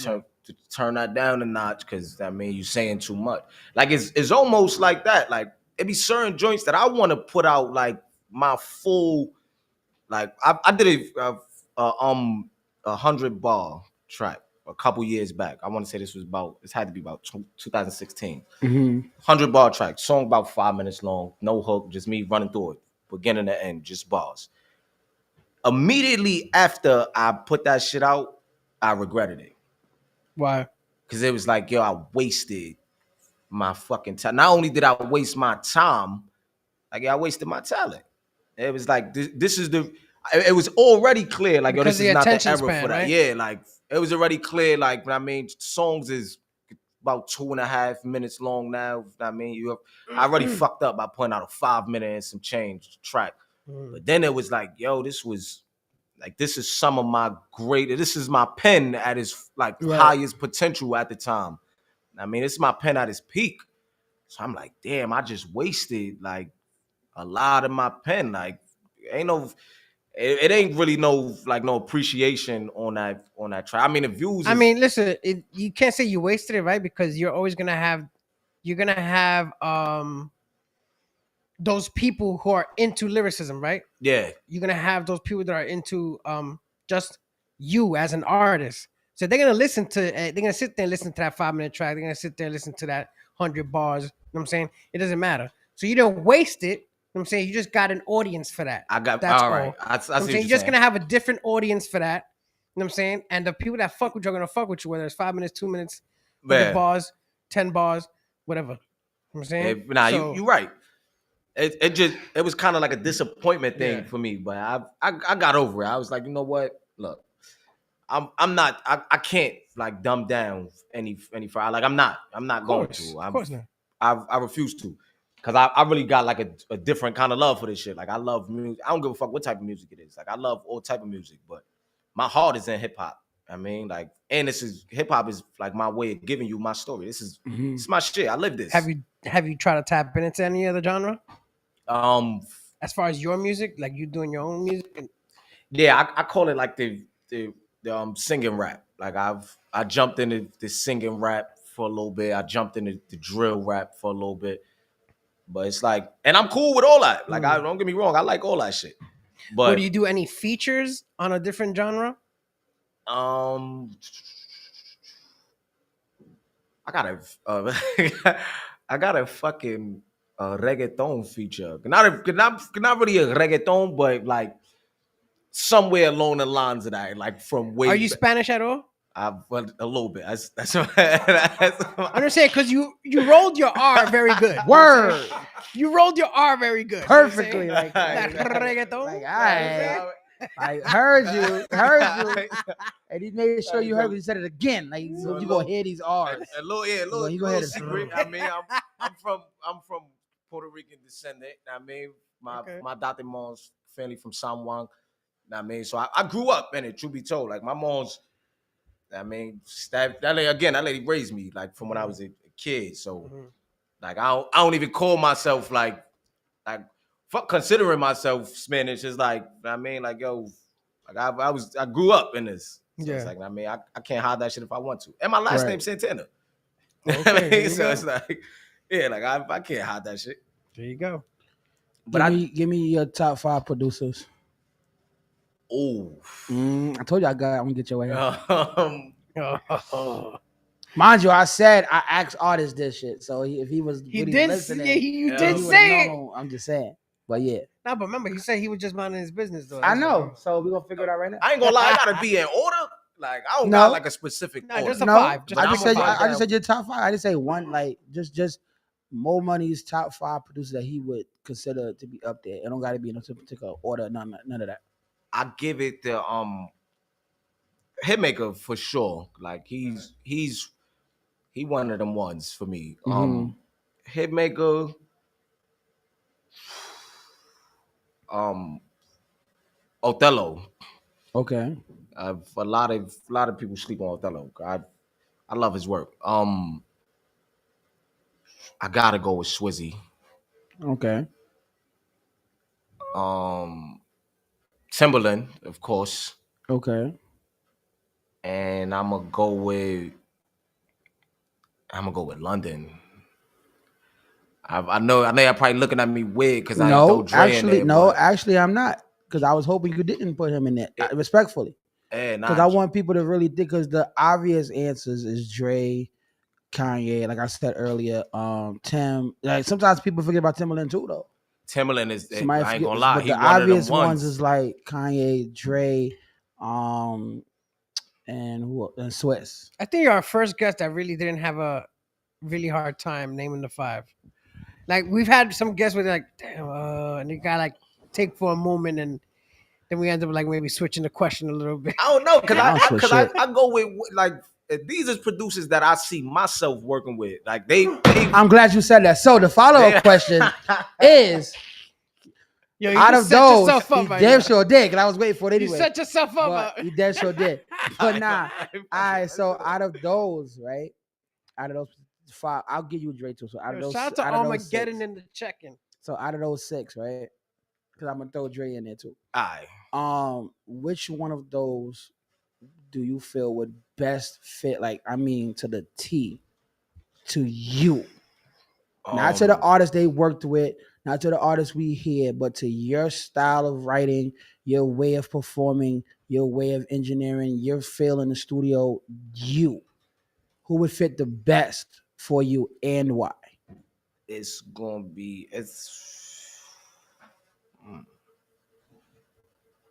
Speaker 17: turn that down a notch, because I mean you saying too much. Like it's almost like that. Like it be certain joints that I want to put out like my full. Like I did a 100-bar track a couple years back. I want to say this had to be about 2016.
Speaker 2: Mm-hmm.
Speaker 17: 100-bar track, song about 5 minutes long, no hook, just me running through it, beginning to end, just bars. Immediately after I put that shit out, I regretted it.
Speaker 11: Why?
Speaker 17: Because it was like, yo, I wasted my fucking time. Not only did I waste my time, like I wasted my talent. It was like, this is the, it was already clear, like, yo,
Speaker 11: Because
Speaker 17: this
Speaker 11: the
Speaker 17: is not the era
Speaker 11: attention
Speaker 17: for
Speaker 11: span,
Speaker 17: that.
Speaker 11: right?
Speaker 17: Yeah, like, it was already clear, like, I mean, songs is about 2.5 minutes long now. I mean, I already fucked up by putting out a 5 minute and some change track. But then it was like, yo, this is some of my this is my pen at its like
Speaker 2: Right.
Speaker 17: highest potential at the time. I mean, this is my pen at its peak. So I'm like, damn, I just wasted like a lot of my pen. Like, it ain't really no appreciation on that track. I mean, the views.
Speaker 11: Listen, you can't say you wasted it, right? Because you're always gonna have those people who are into lyricism, right?
Speaker 17: Yeah.
Speaker 11: You're gonna have those people that are into just you as an artist. So they're gonna listen to they're gonna sit there and listen to that 5-minute track. They're gonna sit there and listen to that 100 bars. You know what I'm saying? It doesn't matter. So you don't waste it. You know what I'm saying? You just got an audience for that. That's all.
Speaker 17: Right. I see what
Speaker 11: you're just gonna have a different audience for that. You know what I'm saying? And the people that fuck with you are gonna fuck with you, whether it's 5 minutes, 2 minutes, 100 bars, 10 bars, whatever. You know what I'm saying?
Speaker 17: You're right. It was kind of like a disappointment thing for me, but I got over it. I was like, you know what? Look, I can't like dumb down any further. Like I'm not going to.
Speaker 11: Of course not.
Speaker 17: I refuse to, because I really got like a different kind of love for this shit. Like I love music. I don't give a fuck what type of music it is. Like I love all type of music, but my heart is in hip hop. I mean, like, and hip hop is like my way of giving you my story. This is it's my shit. I live this.
Speaker 11: Have you tried to tap into any other genre? As far as your music, like you doing your own music?
Speaker 17: Yeah, I call it like the singing rap. Like I jumped into the singing rap for a little bit. I jumped into the drill rap for a little bit. But it's like, and I'm cool with all that. Like, don't get me wrong, I like all that shit. But
Speaker 11: do you do any features on a different genre?
Speaker 17: I got a fucking reggaeton feature. Not really a reggaeton, but like somewhere along the lines of that. Like from way.
Speaker 11: Are you Spanish at all?
Speaker 17: A little bit. That's
Speaker 11: I'm just saying because you rolled your R very good.
Speaker 2: Word.
Speaker 11: You rolled your R very good.
Speaker 2: Perfectly.
Speaker 11: Like reggaeton.
Speaker 2: I heard you. And he made sure you heard when he said it again. Like you gonna hear these R's.
Speaker 17: A little secret. I mean, I'm from Puerto Rican descendant. I mean, my Dr. Mom's family from San Juan. I mean, so I grew up in it. Truth be told, like my mom's. I mean, that lady raised me like from when I was a kid. So, like I don't even call myself like fuck considering myself Spanish. It's like I mean, like yo, like I grew up in this. So it's like I mean, I can't hide that shit if I want to. And my last name's Santana.
Speaker 11: Okay,
Speaker 17: I mean, so it's like like I can't hide that shit.
Speaker 11: There you go.
Speaker 17: But
Speaker 8: give me your top 5 producers.
Speaker 17: Oh,
Speaker 8: I told you I'm gonna get your way. Mind you, I said I asked artists this shit. So if he was listening,
Speaker 11: you did say it.
Speaker 8: I'm just saying. But yeah.
Speaker 11: No, but remember, he said he was just minding his business though.
Speaker 8: I know. So we're gonna figure it out right now.
Speaker 17: I ain't gonna lie, I gotta be in order. Like I don't got like a specific order.
Speaker 11: Just a 5.
Speaker 8: I just said your top 5. I didn't say one. Like just Mo Money's top 5 producers that he would consider to be up there. It don't gotta be in a particular order. None of that.
Speaker 17: I give it the Hitmaker for sure. Like he's one of them ones for me. Hitmaker, Othello.
Speaker 8: Okay.
Speaker 17: A lot of people sleep on Othello. I love his work. I gotta go with Swizzy.
Speaker 8: Okay.
Speaker 17: Timberland, of course.
Speaker 8: Okay.
Speaker 17: And I'm gonna go with London. I know you're probably looking at me weird because I don't Dre in there.
Speaker 8: Actually, I'm not. Because I was hoping you didn't put him in there. Respectfully. Because I want people to really think, because the obvious answers is Dre, Kanye, like I said earlier, Tim. Like sometimes people forget about Timberland too, though.
Speaker 17: Timberland is, I ain't gonna lie,
Speaker 8: but the obvious ones is like Kanye, Dre, and Swiss.
Speaker 11: I think you're our first guest that really didn't have a really hard time naming the 5. Like we've had some guests where they're like, damn, and they got like take for a moment, and then we end up like maybe switching the question a little bit.
Speaker 17: I don't know, because I go with like these are producers that I see myself working with. Like they
Speaker 8: I'm glad you said that. So the follow-up question is, out of those, he damn sure did, because I was waiting for it anyway.
Speaker 11: You set yourself up.
Speaker 8: He damn sure did. But nah. All right, so out of those, right? Out of those 5. I'll give you Dre too. So out of
Speaker 11: Yo,
Speaker 8: those,
Speaker 11: shout out to
Speaker 8: out of those
Speaker 11: Armageddon
Speaker 8: 6.
Speaker 11: in the check-in.
Speaker 8: So out of those 6, right? Because I'm gonna throw Dre in there too.
Speaker 17: Aye.
Speaker 8: Which one of those do you feel would best fit? Like, I mean, to the T, to you, not to the artists they worked with, not to the artists we hear, but to your style of writing, your way of performing, your way of engineering, your feel in the studio. You, who would fit the best for you and why?
Speaker 17: It's gonna be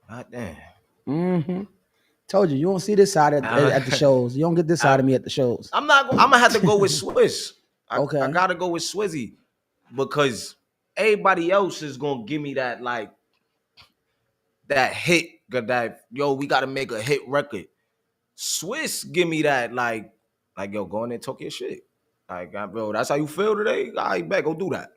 Speaker 17: God damn.
Speaker 8: Mm-hmm. Told you don't see this side at the shows. You don't get this side of me at the shows.
Speaker 17: I'm gonna have to go with Swiss.
Speaker 8: Okay.
Speaker 17: I gotta go with Swizzy because everybody else is gonna give me that like that hit, that yo, we gotta make a hit record. Swiss give me that like yo, go in there and talk your shit. Like, bro, that's how you feel today? All right, bet, go do that.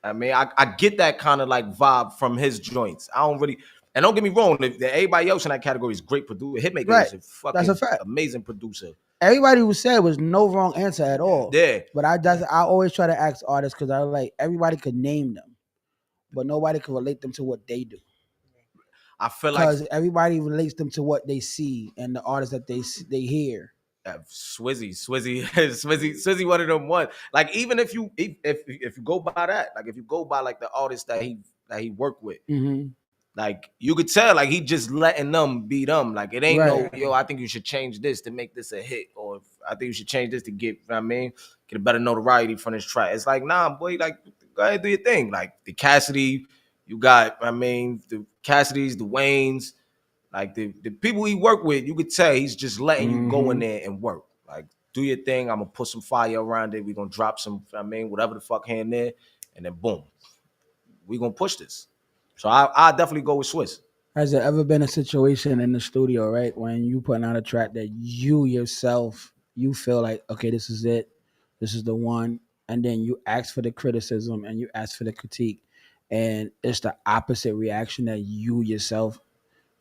Speaker 17: I mean, I get that kind of like vibe from his joints. I don't really, and don't get me wrong, everybody else in that category is great producer. Hitmaker
Speaker 8: Right.
Speaker 17: is a fucking
Speaker 8: That's a fact.
Speaker 17: amazing producer.
Speaker 8: Everybody who said was no wrong answer at all.
Speaker 17: Yeah.
Speaker 8: But I always try to ask artists because I like everybody could name them, but nobody could relate them to what they do.
Speaker 17: I feel like
Speaker 8: Because everybody relates them to what they see and the artists that they hear.
Speaker 17: Swizzy, one of them one. Like even if you go by that, like if you go by like the artists that he worked with,
Speaker 8: Mm-hmm.
Speaker 17: like you could tell like he just letting them be them. Like it ain't
Speaker 8: Right.
Speaker 17: no yo, I think you should change this to make this a hit, or I think you should change this to get, you know what I mean, get a better notoriety from this track. It's like, nah, boy, like go ahead, do your thing. Like the Cassidy, you got, I mean, the Cassidys, the Waynes, like the people he worked with, you could tell he's just letting you go in there and work. Like, do your thing. I'm gonna put some fire around it. We're gonna drop some, I mean, whatever the fuck here and there, and then boom, we're gonna push this. So I definitely go with Swiss.
Speaker 8: Has there ever been a situation in the studio, right, when you putting out a track that you yourself, you feel like, okay, this is it, this is the one, and then you ask for the criticism and you ask for the critique, and it's the opposite reaction that you yourself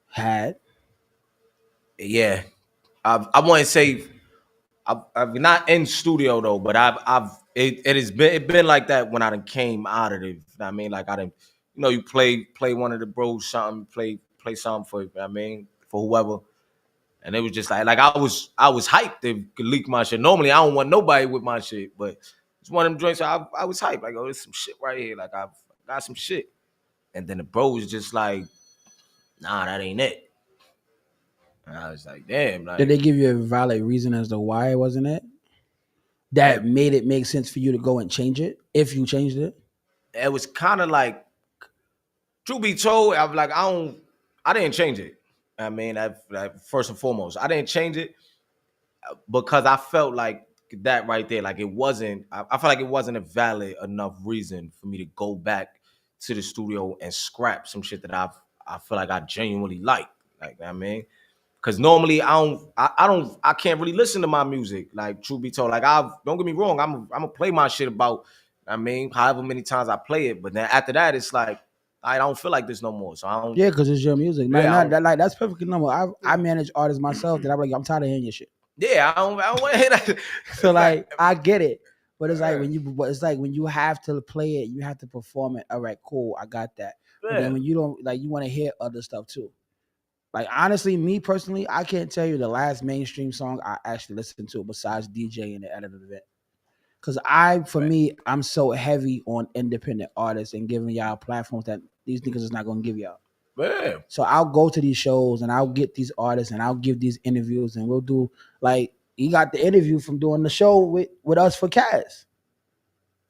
Speaker 8: had?
Speaker 17: Yeah, I want to say I've not in studio though, but it has been like that when I done came out of it. You know what I mean, like I done, you know, you play one of the bros something, play something for, I mean, for whoever, and it was just like I was hyped to leak my shit. Normally I don't want nobody with my shit, but it's one of them joints. I was hyped, like, oh, there's some shit right here, like I've got some shit, and then the bro was just like, nah, that ain't it. And I was like, damn. Like,
Speaker 8: Did they give you a valid reason as to why it wasn't it? That made it make sense for you to go and change it, if you changed it?
Speaker 17: it was kind of like, truth be told, I was like, I didn't change it. I mean, first and foremost, I didn't change it because I felt like that right there, like it wasn't, I felt like it wasn't a valid enough reason for me to go back to the studio and scrap some shit that I feel like I genuinely like I mean, because normally I can't really listen to my music, like, truth be told, like, don't get me wrong, I'm gonna play my shit about, I mean, however many times I play it, but then after that, it's like, I don't feel like this no more, so I don't.
Speaker 8: Yeah, because it's your music.
Speaker 17: Yeah,
Speaker 8: That's perfectly normal. I manage artists myself that I'm like, I'm tired of hearing your shit.
Speaker 17: Yeah, I don't want to hear that.
Speaker 8: So like, I get it, but it's like when you have to play it, you have to perform it. All right, cool, I got that. But then when you don't, like, you want to hear other stuff too. Like, honestly, me personally, I can't tell you the last mainstream song I actually listened to besides DJ and the edited event. Because I'm so heavy on independent artists and giving y'all platforms that these niggas is not gonna give y'all.
Speaker 17: Man.
Speaker 8: So I'll go to these shows and I'll get these artists and I'll give these interviews and we'll do, like, he got the interview from doing the show with us for Cass.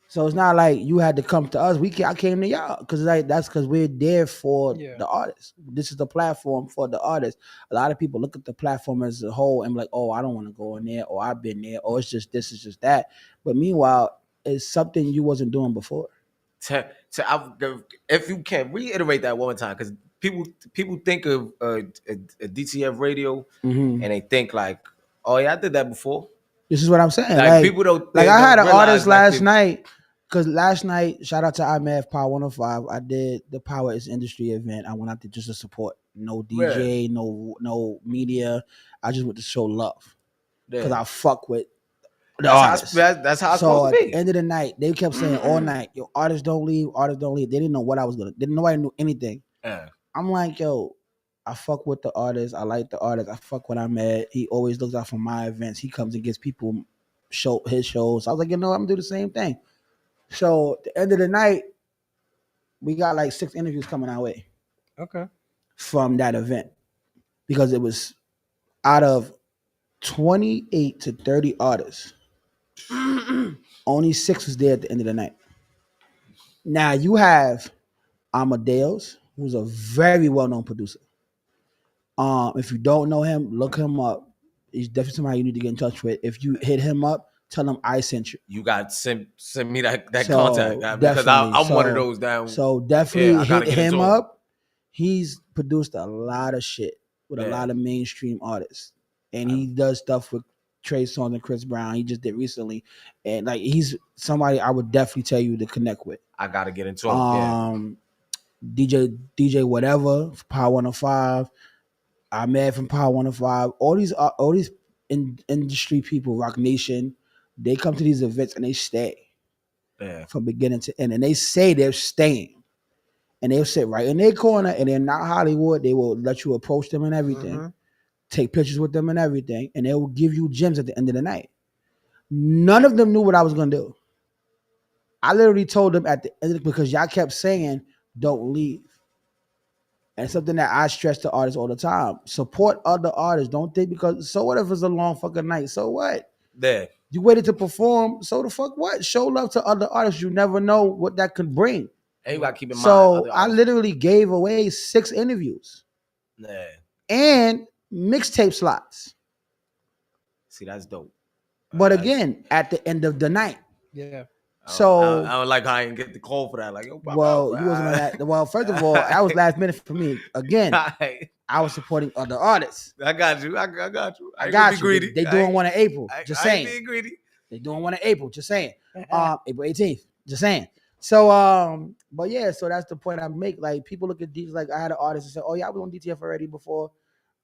Speaker 8: So it's not like you had to come to us. I came to y'all because that's because we're there for the artists. This is the platform for the artists. A lot of people look at the platform as a whole and be like, oh, I don't want to go in there, or I've been there, or it's just this, it's just that. But meanwhile, it's something you wasn't doing before.
Speaker 17: If you can reiterate that one more time, because people think of a DTF radio and they think like, oh yeah, I did that before.
Speaker 8: This is what I'm saying.
Speaker 17: Like people don't.
Speaker 8: Like I had an artist
Speaker 17: like
Speaker 8: last night, because last night, shout out to IMF Power 105. I did the Power is Industry event. I went out there just to support. No DJ, no media. I just went to show love because I fuck with The artists.
Speaker 17: That's how it's
Speaker 8: So
Speaker 17: supposed
Speaker 8: at
Speaker 17: to be.
Speaker 8: the end of the night, they kept saying all night, yo, artists don't leave, artists don't leave. They didn't know what I was gonna. Nobody knew anything.
Speaker 17: Yeah.
Speaker 8: I'm like, yo, I fuck with the artist. I like the artist. I fuck when I'm at. He always looks out for my events. He comes and gets people his shows. I was like, you know, I'm gonna do the same thing. So at the end of the night, we got like 6 interviews coming our way.
Speaker 11: Okay.
Speaker 8: From that event, because it was out of 28 to 30 artists. Only 6 was there at the end of the night. Now you have Amadeus, who's a very well-known producer. If you don't know him, look him up. He's definitely somebody you need to get in touch with. If you hit him up, tell him I sent you.
Speaker 17: You got to send me that
Speaker 8: So,
Speaker 17: contact guy, because I'm
Speaker 8: definitely.
Speaker 17: one of those that.
Speaker 8: So definitely
Speaker 17: I gotta
Speaker 8: hit
Speaker 17: get into
Speaker 8: him up. He's produced a lot of shit with a
Speaker 17: Yeah.
Speaker 8: lot of mainstream artists, and he does stuff with Trey Songz and Chris Brown. He just did recently, and like he's somebody I would definitely tell you to connect with.
Speaker 17: I gotta get into him.
Speaker 8: DJ whatever Power 105, Ahmed from Power 105, all these industry people, Rock Nation, they come to these events and they stay from beginning to end, and they say they're staying. And they'll sit right in their corner, and they're not Hollywood. They will let you approach them and everything, take pictures with them and everything, and they will give you gems at the end of the night. None of them knew what I was gonna do. I literally told them at the end because y'all kept saying, "Don't leave," and something that I stress to artists all the time: support other artists. Don't think because so what if it's a long fucking night? So what?
Speaker 17: There.
Speaker 8: You waited to perform. So the fuck what? Show love to other artists. You never know what that could bring.
Speaker 17: And you gotta keep in mind.
Speaker 8: So
Speaker 17: other
Speaker 8: I
Speaker 17: artists.
Speaker 8: literally gave away 6 interviews
Speaker 17: Yeah.
Speaker 8: and mixtape slots.
Speaker 17: See, that's dope.
Speaker 8: But again, at the end of the night.
Speaker 11: Yeah.
Speaker 8: So
Speaker 17: I don't like how I didn't get the call for that. Like, yo, pop
Speaker 8: well,
Speaker 17: out,
Speaker 8: you wasn't on that. Well, first of all, that was last minute for me. Again, I was supporting other artists.
Speaker 17: I got you. I got you.
Speaker 8: I
Speaker 17: ain't
Speaker 8: got
Speaker 17: gonna be
Speaker 8: you.
Speaker 17: greedy.
Speaker 8: They doing one in April. Just
Speaker 17: I
Speaker 8: saying.
Speaker 17: ain't being greedy.
Speaker 8: They doing one in April. Just saying. April 18th. Just saying. So, but yeah, so that's the point I make. Like people look at these. Like I had an artist that said, "Oh yeah, I was on DTF already before,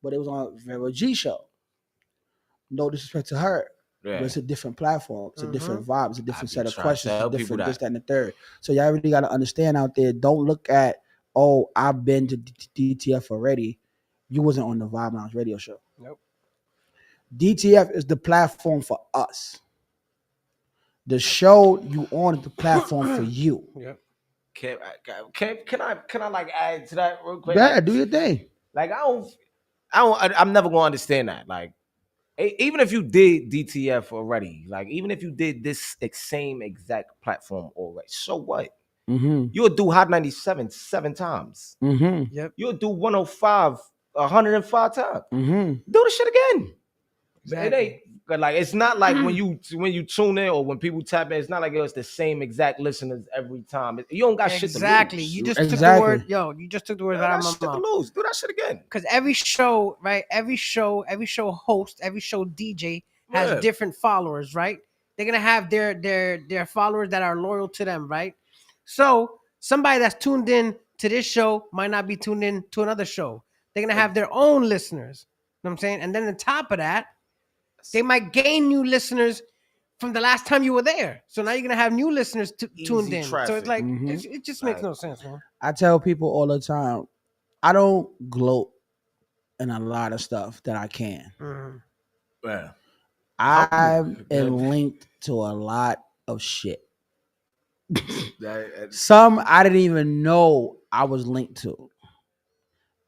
Speaker 8: but it was on Vero G show." No disrespect to her, but it's a different platform. It's a different vibe. It's a different set of questions. It's different this, that, and the third. So y'all really got to understand out there. Don't look at, oh, I've been to DTF already. You wasn't on the Vibe Lounge radio show.
Speaker 11: Nope.
Speaker 8: DTF is the platform for us. The show you on is the platform for you.
Speaker 11: Yep.
Speaker 17: Can I like add to that real quick?
Speaker 8: Yeah, do your thing.
Speaker 17: Like I'm never gonna understand that. Like even if you did DTF already, like even if you did this same exact platform already, so what?
Speaker 8: Mm-hmm.
Speaker 17: You'll do Hot 97 7 times.
Speaker 8: Mm-hmm.
Speaker 11: Yep.
Speaker 17: You'll do 105 105 times.
Speaker 8: Mm-hmm.
Speaker 17: Do the shit again.
Speaker 11: Exactly.
Speaker 17: It ain't like it's not like when you tune in or when people tap in, it's not like it's the same exact listeners every time. You don't got shit to lose.
Speaker 11: Exactly. You just took the word, you just took the word out of my mouth.
Speaker 17: Lose. Do that shit again.
Speaker 11: Because every show, right? Every show host, every show DJ has different followers, right? They're gonna have their followers that are loyal to them, right? So somebody that's tuned in to this show might not be tuned in to another show. They're gonna have their own listeners. You know what I'm saying? And then on top of that, they might gain new listeners from the last time you were there. So now you're gonna have new listeners tuned in.
Speaker 17: traffic.
Speaker 11: So it's like
Speaker 8: Mhm.
Speaker 11: it just makes no sense, man.
Speaker 8: I tell people all the time, I don't gloat in a lot of stuff that I can.
Speaker 17: Yeah.
Speaker 8: I am linked to a lot of shit. Some I didn't even know I was linked to.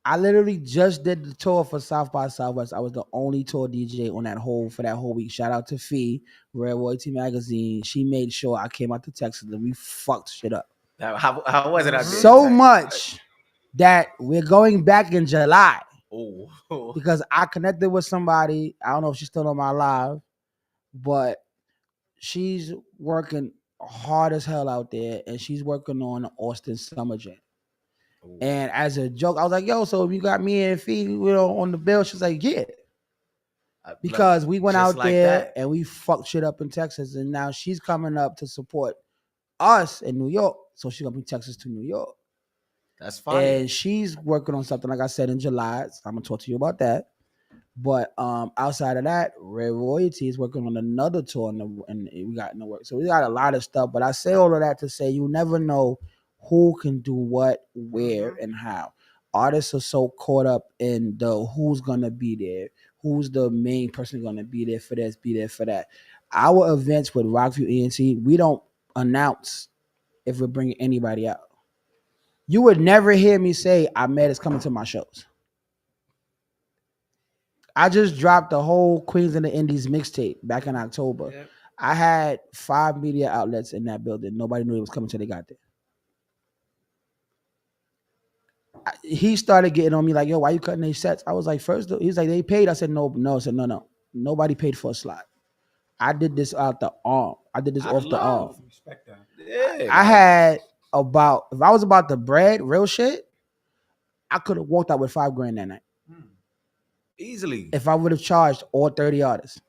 Speaker 8: I literally just did the tour for South by Southwest. I was the only tour DJ on for that whole week. Shout out to Fee, Rare Royalty Magazine. She made sure I came out to Texas and we fucked shit up.
Speaker 17: How was it out there?
Speaker 8: So much that we're going back in July.
Speaker 17: Oh.
Speaker 8: Because I connected with somebody. I don't know if she's still on my live, but she's working hard as hell out there, and she's working on the Austin Summer Jam. And as a joke, I was like, "Yo, so if you got me and Fee, on the bill?" She's like, "Yeah," because we went out
Speaker 17: like
Speaker 8: there
Speaker 17: that.
Speaker 8: and we fucked shit up in Texas, and now she's coming up to support us in New York. So she's gonna be Texas to New York.
Speaker 17: That's fine.
Speaker 8: And she's working on something, like I said, in July. So I'm gonna talk to you about that. But outside of that, Red Royalty is working on another tour, and we got in the work. So we got a lot of stuff. But I say all of that to say you never know who can do what, where, and how. Artists are so caught up in the who's gonna be there, who's the main person gonna be there for this, be there for that. Our events with Rockview ENT, we don't announce if we're bringing anybody out. You would never hear me say Ahmed is coming to my shows. I just dropped the whole Queens and the Indies mixtape back in October.
Speaker 11: Yep.
Speaker 8: I had 5 media outlets in that building. Nobody knew it was coming till they got there. He started getting on me like, yo, why you cutting these sets? I was like, first, he's like, they paid. I said, no. I said, no. Nobody paid for a slot. I did this out the arm. I did this off the arm.
Speaker 17: Respect that. Yeah.
Speaker 8: I had if I was about the bread, real shit, I could have walked out with $5,000 that night.
Speaker 17: Easily.
Speaker 8: If I would have charged all 30 artists,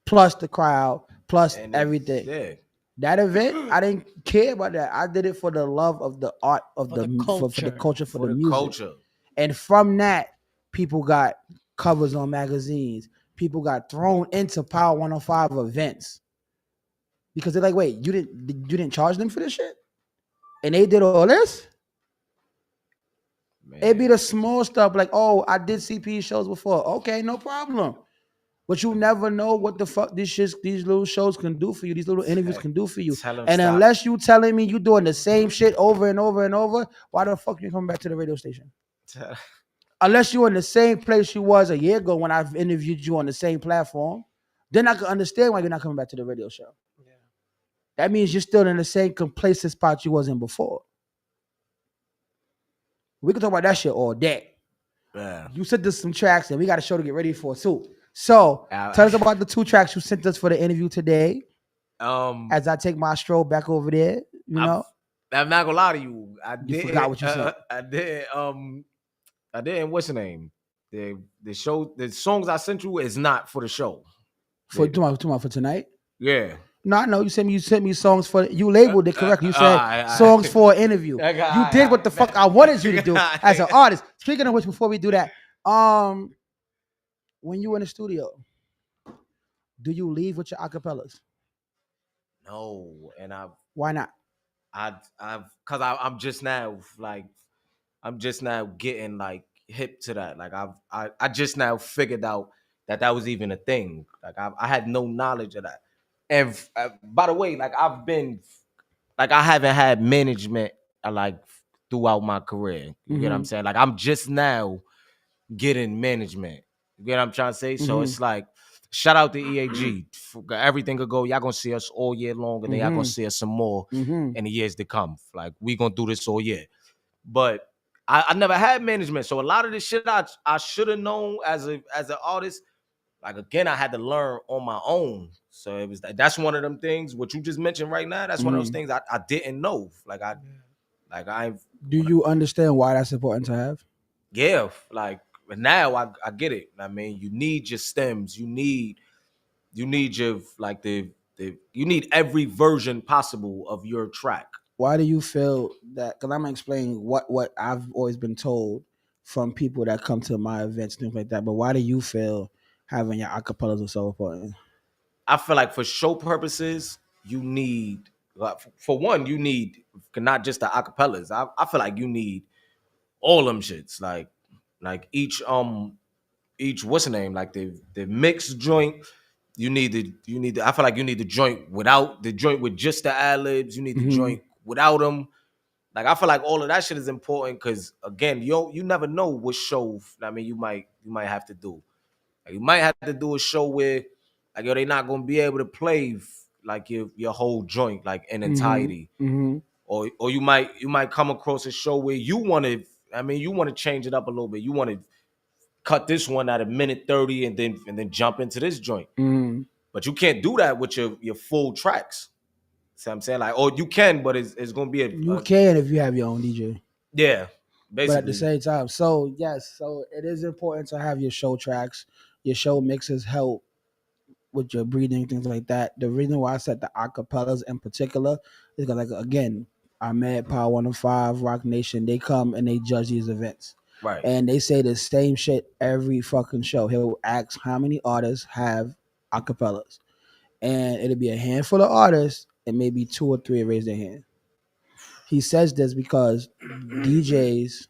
Speaker 8: plus the crowd, plus everything.
Speaker 17: Yeah.
Speaker 8: That event, I didn't care about that. I did it for the love of the art, of for the culture, for the music.
Speaker 17: Culture.
Speaker 8: And from that, people got covers on magazines. People got thrown into Power 105 events because they're like, wait, you didn't charge them for this shit? And they did all this? Man. It'd be the small stuff like, oh, I did CP shows before. Okay, no problem. But you never know what the fuck these little shows can do for you. These little interviews can do for you. And unless you telling me you doing the same shit over and over and over, why the fuck you coming back to the radio station? Unless you're in the same place you was a year ago when I've interviewed you on the same platform, then I can understand why you're not coming back to the radio show. Yeah. That means you're still in the same complacent spot you was in before. We can talk about that shit all day.
Speaker 17: Yeah.
Speaker 8: You sent us some tracks and we got a show to get ready for too. So tell us about the 2 tracks you sent us for the interview today. As I take my stroll back over there, you know.
Speaker 17: I'm not gonna lie to you. I
Speaker 8: forgot what you said.
Speaker 17: I did. What's the name? The songs I sent you is not for the show.
Speaker 8: For tonight?
Speaker 17: Yeah.
Speaker 8: No, I know you sent me songs for you labeled it correctly. You said songs for an interview. You did what the fuck I wanted you to do as an artist. Speaking of which, before we do that, when you in the studio, do you leave with your acapellas?
Speaker 17: No, and
Speaker 8: why not?
Speaker 17: Cause I'm just now getting like hip to that. Like I just now figured out that was even a thing. Like I had no knowledge of that. And by the way, like I haven't had management like throughout my career. You get what I'm saying? Like I'm just now getting management. You get what I'm trying to say? So it's like, shout out to EAG. Everything could go. Y'all gonna see us all year long, and then y'all gonna see us some more in the years to come. Like we gonna do this all year. But I never had management, so a lot of this shit I should have known as an artist. Like again, I had to learn on my own. So it was that's one of them things. What you just mentioned right now, that's one of those things I didn't know.
Speaker 8: Do you understand why that's important to have?
Speaker 17: Yeah, like now I get it. I mean, you need your stems. You need your like you need every version possible of your track.
Speaker 8: Why do you feel that? Because I'm gonna explain what I've always been told from people that come to my events, things like that. But why do you feel having your acapellas are so important?
Speaker 17: I feel like for show purposes, you need, for one, you need not just the acapellas. I feel like you need all them shits. Like each what's the name? Like the mixed joint. You need the I feel like you need the joint without the joint with just the ad-libs. You need the joint without them. Like I feel like all of that shit is important because again, you never know what show. I mean, you might have to do. Like, you might have to do a show where like they not gonna be able to play like your whole joint like in entirety. Or you might come across a show where you want to change it up a little bit. You want to cut this one at a minute 30 and then jump into this joint. But you can't do that with your full tracks. See what I'm saying? Like, or you can, but it's gonna be
Speaker 8: you can if you have your own DJ.
Speaker 17: Yeah, basically.
Speaker 8: But at the same time, so yes, so it is important to have your show tracks, your show mixes help with your breathing, things like that. The reason why I said the acapellas in particular is because, like, again, Ahmed, Power 105, Rock Nation, they come and they judge these events.
Speaker 17: Right.
Speaker 8: And they say the same shit every fucking show. He'll ask how many artists have acapellas, and it'll be a handful of artists, and maybe 2 or 3 raise their hand. He says this because DJs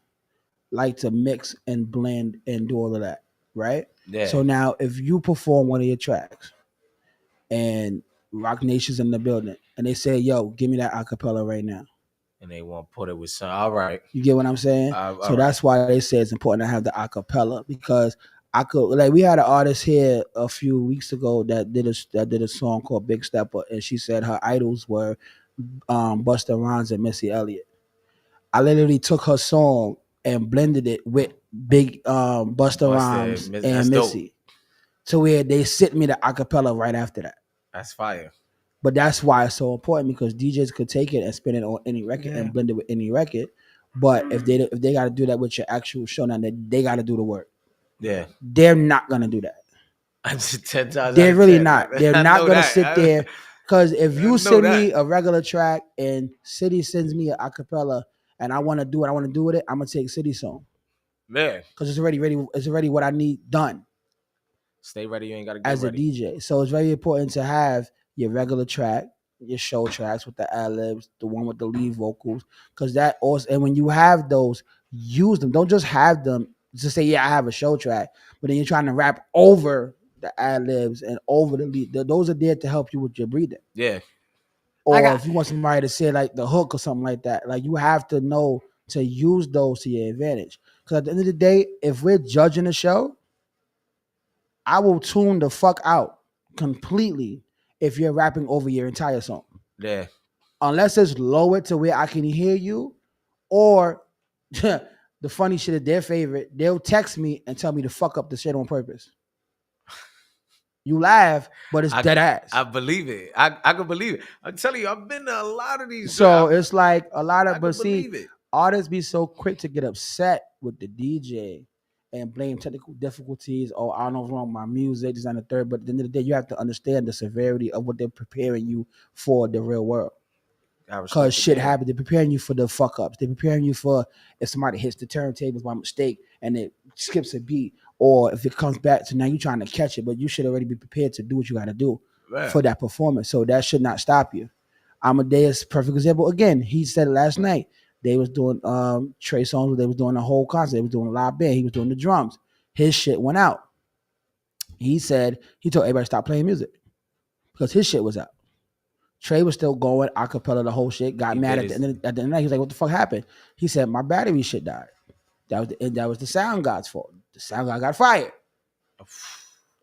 Speaker 8: like to mix and blend and do all of that, right?
Speaker 17: Yeah.
Speaker 8: So now, if you perform one of your tracks, and Rock Nation's in the building, and they say, "Yo, give me that acapella right now,"
Speaker 17: and they want to put it with some. All right.
Speaker 8: you get what I'm saying? So that's why they say it's important to have the acapella, because we had an artist here a few weeks ago that did a song called Big Stepper, and she said her idols were Busta Rhymes and Missy Elliott. I literally took her song and blended it with Big Busta Rhymes and Missy, to where they sent me the acapella right after that.
Speaker 17: That's fire.
Speaker 8: But that's why it's so important, because DJs could take it and spin it on any record and blend it with any record. But if they got to do that with your actual show, now they got to do the work.
Speaker 17: Yeah.
Speaker 8: They're not gonna do that.
Speaker 17: I'm just 10 times.
Speaker 8: They're
Speaker 17: out of
Speaker 8: really
Speaker 17: 10,
Speaker 8: not.
Speaker 17: man.
Speaker 8: They're
Speaker 17: I
Speaker 8: not
Speaker 17: know
Speaker 8: gonna
Speaker 17: that.
Speaker 8: sit there. Because if you send me
Speaker 17: that.
Speaker 8: a regular track and City sends me an acapella and I want to do what I want to do with it, I'm gonna take City's song.
Speaker 17: Man.
Speaker 8: Because it's already ready. It's already what I need done.
Speaker 17: Stay ready. You ain't got to get
Speaker 8: As
Speaker 17: ready.
Speaker 8: a DJ. So it's very important to have your regular track, your show tracks with the ad-libs, the one with the lead vocals, because that also, and when you have those, use them. Don't just have them to say, yeah, I have a show track, but then you're trying to rap over the ad-libs and over the lead. Those are there to help you with your breathing.
Speaker 17: Yeah.
Speaker 8: Or if you want somebody to say like the hook or something like that, like you have to know to use those to your advantage. Because at the end of the day, if we're judging a show, I will tune the fuck out completely if you're rapping over your entire song.
Speaker 17: Yeah.
Speaker 8: Unless it's lowered to where I can hear you, or the funny shit is their favorite. They'll text me and tell me to fuck up the shit on purpose. You laugh, but it's dead ass.
Speaker 17: I believe it. I can believe it. I'm telling you, I've been to a lot of these.
Speaker 8: So it's like a lot of, but see,
Speaker 17: believe it.
Speaker 8: artists be so quick to get upset with the DJ and blame technical difficulties. Oh, I don't know what's wrong with my music, this and the third. But at the end of the day, you have to understand the severity of what they're preparing you for the real world. Because shit happens. They're preparing you for the fuck ups. They're preparing you for if somebody hits the turntables by mistake and it skips a beat, or if it comes back to now you're trying to catch it, but you should already be prepared to do what you got to do for that performance. So that should not stop you. Amadeus, perfect example. Again, he said it last night. They was doing Trey songs. They was doing a whole concert. They was doing a live band. He was doing the drums. His shit went out. He said he told everybody to stop playing music because his shit was out. Trey was still going acapella the whole shit. Got mad at the end of the night. He was like, "What the fuck happened?" He said, "My battery shit died. That was the sound god's fault. The sound god got fired."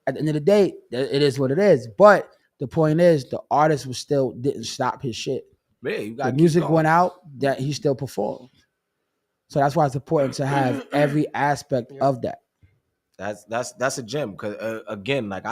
Speaker 8: At the end of the day, it is what it is. But the point is, the artist was still didn't stop his shit.
Speaker 17: Man,
Speaker 8: the music went out, that he still performed. So that's why it's important to have every aspect of that.
Speaker 17: That's a gem. Because again, like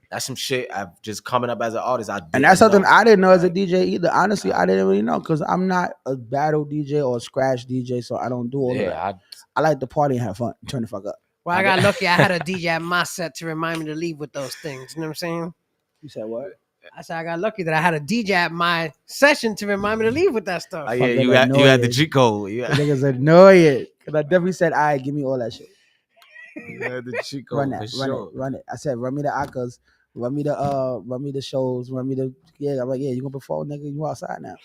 Speaker 17: that's some shit I've just coming up as an artist.
Speaker 8: And that's something I didn't know as a DJ either. Honestly, I didn't really know because I'm not a battle DJ or a scratch DJ, so I don't do all that. I like to party and have fun, turn the fuck up.
Speaker 11: Well, I got lucky. I had a DJ at my set to remind me to leave with those things. You know what I'm saying?
Speaker 8: You said what?
Speaker 11: I said I got lucky that I had a DJ at my session to remind me to leave with that stuff.
Speaker 17: Oh, yeah, you had the G code. Yeah.
Speaker 8: Niggas annoying. Because I definitely said, all right, give me all that shit.
Speaker 17: You had the G code.
Speaker 8: Run it. I said, run me the acas, run me the shows, I'm like, yeah, you gonna perform, nigga, you outside now.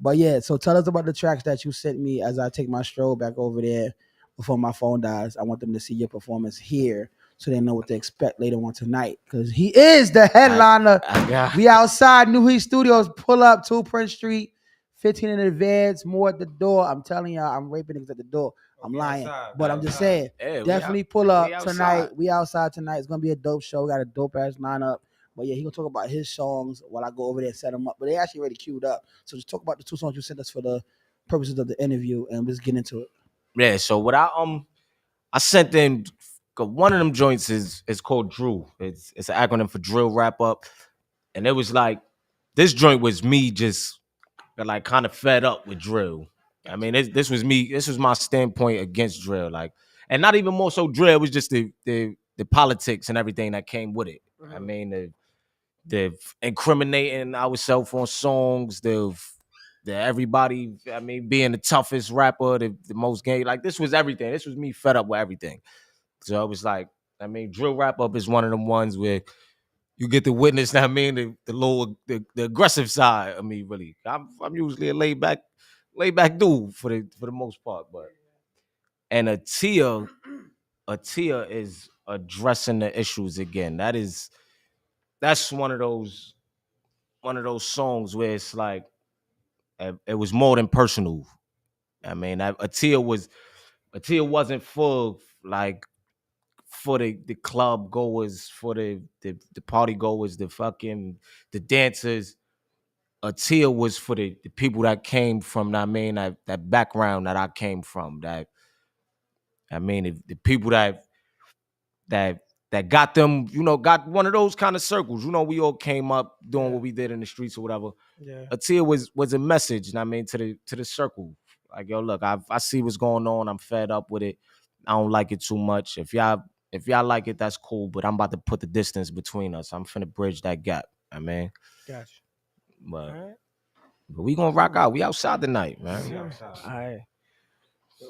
Speaker 8: But yeah, so tell us about the tracks that you sent me as I take my stroll back over there before my phone dies. I want them to see your performance here so they know what to expect later on tonight. Because he is the headliner. We outside New Heat Studios. Pull up 2 Prince Street, 15 in advance, more at the door. I'm telling y'all, I'm raping niggas at the door. I'm lying. But I'm just saying, definitely pull up tonight. We outside tonight. It's going to be a dope show. We got a dope-ass lineup. But yeah, he going to talk about his songs while I go over there and set them up. But they actually already queued up. So just talk about the 2 songs you sent us for the purposes of the interview, and let's get into it.
Speaker 17: Yeah, so what I sent in, one of them joints is called Drew. It's an acronym for Drill Wrap Up. And it was like, this joint was me just like kind of fed up with drill. I mean, this was me. This was my standpoint against drill. Like, and not even more so drill. It was just the politics and everything that came with it. I mean, the incriminating ourselves on songs, the everybody, I mean, being the toughest rapper, the most gay, like this was everything. This was me fed up with everything. So it was like, I mean, drill wrap up is one of them ones where you get to witness, I mean, the aggressive side of me, really. I'm usually a laid back dude for the most part, but and Atia is addressing the issues again. That's one of those songs where it's like it was more than personal. I mean, Atia wasn't full like for the club goers, for the party goers, the dancers. Atia was for the people that came from, that background that I came from. That I mean, the people that got them, got one of those kind of circles. We all came up doing what we did in the streets or whatever.
Speaker 11: Yeah.
Speaker 17: Atia was a message, and I mean to the circle. Like, yo, look, I see what's going on. I'm fed up with it. I don't like it too much. If y'all like it, that's cool. But I'm about to put the distance between us. I'm finna bridge that gap. I mean,
Speaker 11: Gotcha.
Speaker 17: But we gonna rock out. We outside tonight, man.
Speaker 11: All right.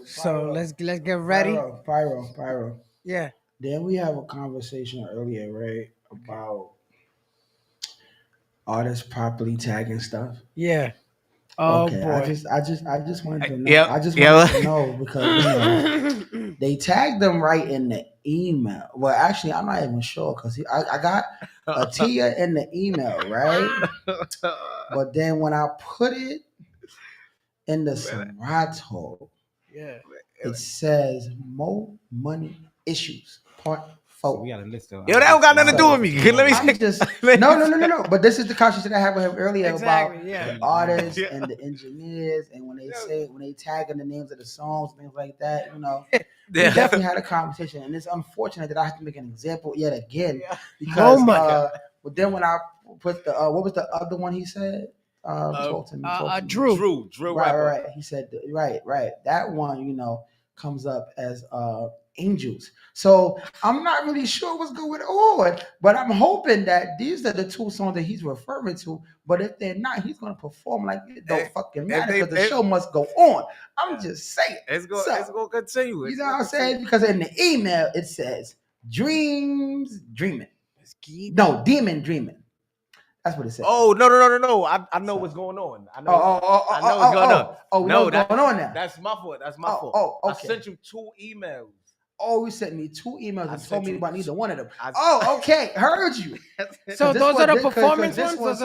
Speaker 11: So let's get ready.
Speaker 8: Pyro.
Speaker 11: Yeah.
Speaker 8: Then we have a conversation earlier, right, about artists properly tagging stuff.
Speaker 11: Yeah. Oh
Speaker 8: okay,
Speaker 11: boy.
Speaker 8: I just wanted to know.
Speaker 17: Yep.
Speaker 8: I just wanted to know because they tagged them right in the email. Well, actually, I'm not even sure because I got Atia in the email, right? But then when I put it in the Serato, it says Mo Money Issues Part 4.
Speaker 17: We got a list of. Yo, that don't got nothing to do with me. Let me
Speaker 8: No. But this is the conversation I had with him earlier about the artists and the engineers, and when they tag in the names of the songs, things like that. We definitely had a conversation, and it's unfortunate that I have to make an example yet again because. But then when I put the what was the other one he said? Talk to me.
Speaker 11: Drew.
Speaker 8: Right. He said right. That one, comes up as Angels. So I'm not really sure what's going on, but I'm hoping that these are the two songs that he's referring to. But if they're not, he's gonna perform like it don't fucking matter because the show must go on. I'm just saying.
Speaker 17: It's gonna continue.
Speaker 8: You know what I'm saying? Because in the email it says dreams dreaming. No, demon dreaming. That's what it says.
Speaker 17: Oh no! I know what's going on. I know what's going on.
Speaker 8: What's going on now?
Speaker 17: That's my fault. Okay. I sent you 2 emails.
Speaker 8: Oh, you sent me 2 emails and told me about neither one of them. Okay, heard you.
Speaker 11: So those are the performance ones.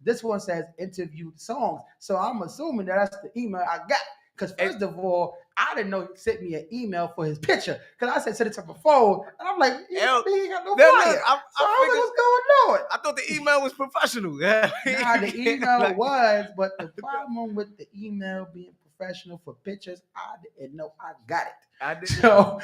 Speaker 8: This one says interviewed songs. So I'm assuming that's the email I got. Because first of all, I didn't know he sent me an email for his picture. Because I said send it to my phone. And I'm like, he ain't got no flyer. I was like, what's going on?
Speaker 17: I thought the email was professional.
Speaker 8: Nah, the email was, but the problem with the email being professional for pictures, I didn't know I got it. So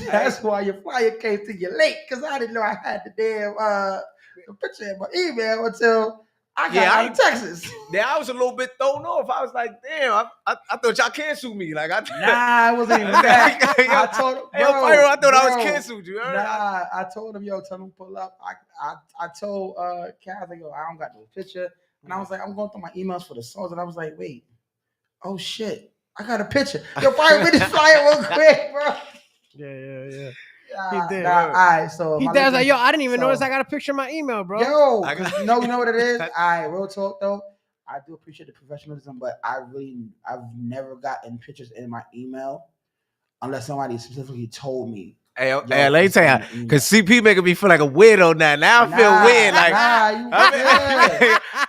Speaker 8: that's why your flyer came to you late. Because I didn't know I had the damn the picture in my email until I got out of Texas.
Speaker 17: Yeah, I was a little bit thrown off. I was like, damn, I thought y'all canceled me. Like,
Speaker 8: nah, I wasn't even that. I told him,
Speaker 17: I thought I was canceled. You heard?
Speaker 8: Nah, I told him, tell him pull up. I told Kaz, I don't got no picture. And I was like, I'm going through my emails for the songs. And I was like, wait, oh shit, I got a picture. Yo, probably read this flyer real quick, bro.
Speaker 11: Yeah.
Speaker 8: He did. All right, so
Speaker 11: he does like, yo, I didn't even notice I got a picture of my email, bro.
Speaker 8: Yo, you know what it is? All right, real talk though. I do appreciate the professionalism, but I've never gotten pictures in my email unless somebody specifically told me.
Speaker 17: Hey, let me tell you, because CP making me feel like a weirdo now. Now I feel weird. Like,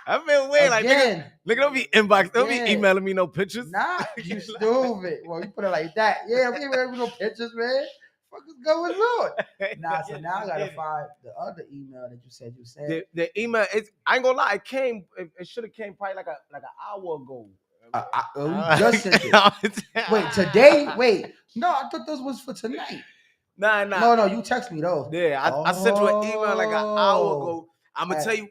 Speaker 17: I feel weird. Like, nigga, don't be inbox. Don't be emailing me no pictures.
Speaker 8: Nah, you stupid. Well, you put it like that. Yeah, we ain't no pictures, man. What is going on? Nah, so now I gotta find the other email that you said you sent.
Speaker 17: The email is, I ain't gonna lie, it should have came probably like an hour ago.
Speaker 8: You just sent it. Wait, today? Wait, no, I thought those was for tonight.
Speaker 17: Nah.
Speaker 8: No, you text me those.
Speaker 17: Yeah, I sent you an email like an hour ago. I'm gonna tell you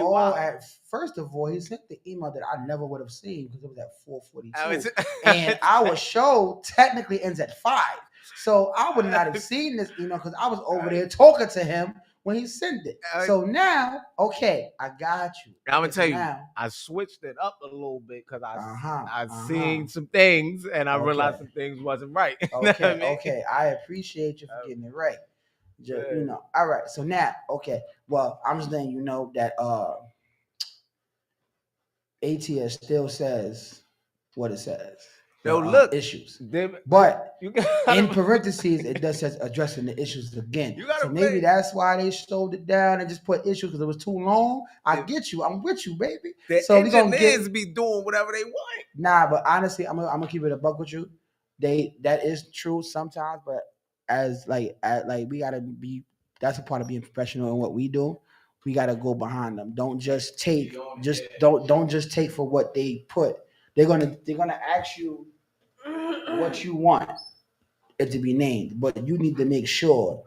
Speaker 17: why.
Speaker 8: First of all, he sent the email that I never would have seen because it was at 4:42, and our show technically ends at 5. So I would not have seen this email because I was over there talking to him
Speaker 2: when he sent it. So now, okay, I got you.
Speaker 17: I'm gonna tell you,
Speaker 2: Now,
Speaker 17: I switched it up a little bit because I seen some things and I realized some things wasn't right. You know what I mean?
Speaker 2: Okay. I appreciate you for getting it right. Just, you know. All right. So now, okay. Well, I'm just letting you know that ATS still says what it says.
Speaker 17: Yo, look,
Speaker 2: issues. But in parentheses, it does says addressing the issues again. So maybe that's why they slowed it down and just put issues because it was too long. I get you. I'm with you, baby.
Speaker 17: The engineers be doing whatever they want.
Speaker 2: Nah, but honestly, I'm gonna keep it a buck with you. That is true sometimes, but as we gotta be. That's a part of being professional in what we do. We gotta go behind them. Don't just take. Don't just take for what they put. They're gonna ask you what you want it to be named, but you need to make sure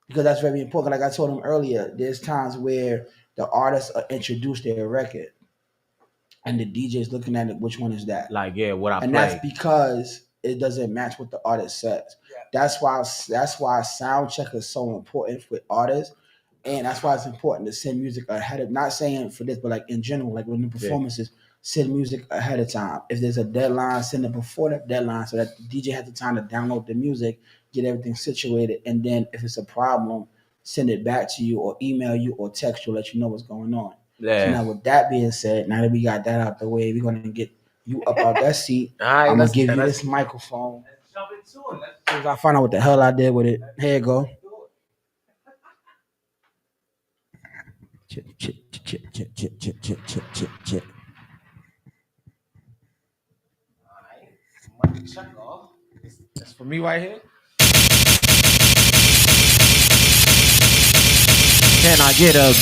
Speaker 2: because that's very important. Like I told him earlier, there's times where the artists introduce their record, and the DJ is looking at it. Which one is that?
Speaker 17: Like, yeah, what I
Speaker 2: and
Speaker 17: play.
Speaker 2: That's because it doesn't match what the artist says. Yeah. That's why sound check is so important for artists, and that's why it's important to send music ahead of. Not saying for this, but like in general, like when the performances. Yeah. Send music ahead of time. If there's a deadline, send it before that deadline so that the DJ has the time to download the music, get everything situated, and then if it's a problem, send it back to you or email you or text you, let you know what's going on. Yeah. So now with that being said, now that we got that out the way, we're gonna get you up out that seat. Right, I'm gonna give you this microphone. Let's jump into it. As soon as I find out what the hell I did with it. Here you go. Chit.
Speaker 17: Check off. That's for me right here.
Speaker 2: Can I get a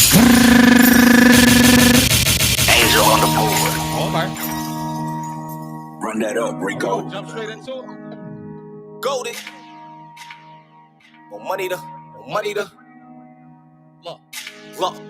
Speaker 18: Angel on the board?
Speaker 17: All right.
Speaker 18: Run that up, Rico.
Speaker 17: Jump straight into it. Goldie. Money to. Look.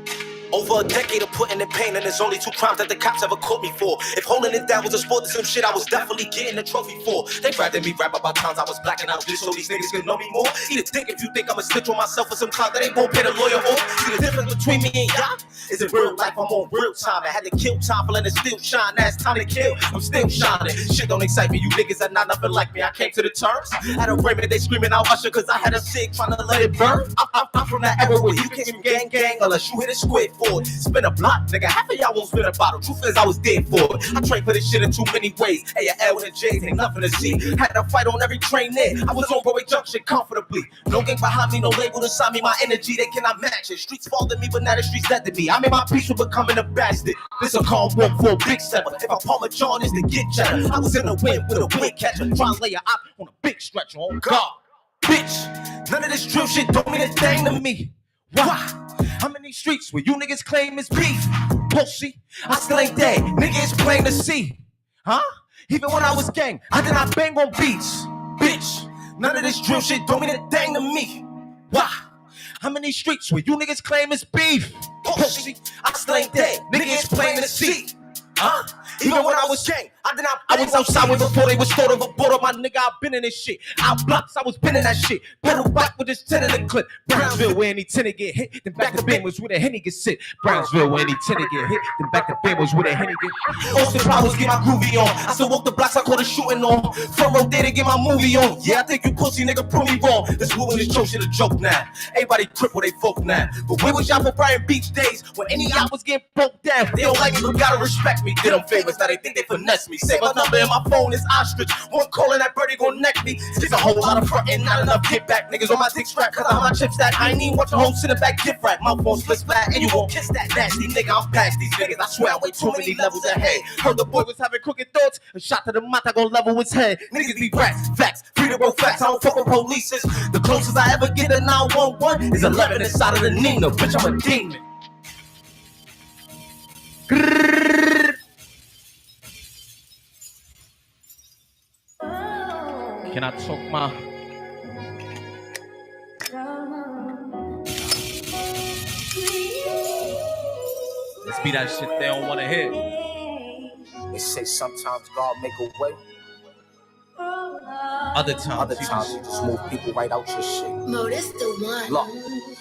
Speaker 17: Over a decade of putting in pain, and there's only 2 crimes that the cops ever caught me for. If holding it down was a sport, there's some shit I was definitely getting a trophy for. They rather me rap about times I was blacking out just so these niggas can know me more. Eat a dick if you think I'ma snitch on myself for some time that ain't gon' pay the lawyer for. See the difference between me and y'all? Is in real life, I'm on real time. I had to kill time for letting it still shine. Now it's time to kill, I'm still shining. Shit don't excite me, you niggas are not nothing like me. I came to the terms. Had a Raymond, they screaming out Usher cause I had a cig trying to let it burn. I'm from that era where you can't even gang unless you hit a squid for it. Spin a block, nigga, half of y'all won't spin a bottle. Truth is, I was dead for it. I trained for this shit in too many ways. Hey, your L and the J's ain't nothing to see. Had to fight on every train there. I was on Broadway Junction comfortably. No gang behind me, no label to sign me. My energy, they cannot match it. Streets fall to me, but now the streets dead to me. I made my peace with becoming a bastard. This a calm walk for a big sever. If I Palmer John is to get cheddar. I was in the wind with a wind catcher. Trying to lay a op on a big stretcher. On God. Bitch, none of this drill shit don't mean a thing to me. Why? I'm in these streets where you niggas claim it's beef. Pussy, I still ain't dead. Nigga, it's plain to see. Huh? Even when I was gang, I did not bang on beats. Bitch, none of this drill shit don't mean a thing to me. Why? I'm in these streets where you niggas claim it's beef. Pussy, I still ain't dead. Nigga, it's plain to see. Huh? Even when I was gang, I was outside way before they was thought of a border. My nigga, I've been in this shit. Out blocks, I was been in that shit. Pedal back with this 10 in the clip. Brownsville, where any tenant get hit. Then back to Ben was where the Henny get sit. Brownsville, where any tenant get hit. Then back to Ben was where the Henny get. Austin Powers, get my groovy on. I still walk the blocks, I call the shooting on. Front row day to get my movie on. Yeah, I think you pussy nigga prove me wrong. This moving this show shit a joke now. Everybody cripple they folk now. But where was y'all for Brian Beach days? When any y'all was getting broke down. They don't like me, but gotta respect me. Did them favors, now they think they finesse me. Save a number in my phone is ostrich. One calling that birdie gon' neck me. There's a whole lot of frontin', not enough get back. Niggas on my dick strap, cause I have my chips that I ain't even watch a whole sit back gift wrap. My phone splits flat, and you won't kiss that nasty nigga. I'm past these niggas, I swear I wait too many levels ahead. Heard the boy was having crooked thoughts. A shot to the mouth, I gon' level his head. Niggas be rats, facts, free to roll facts. I don't fuck with polices. The closest I ever get to 911 is 11 inside of the Nina. Bitch, I'm a demon. Can I talk my? Let's be that shit they don't wanna hear.
Speaker 19: They say sometimes God make a way.
Speaker 17: Other times
Speaker 19: you just move people right out your shit.
Speaker 21: No, that's the one.
Speaker 19: Look,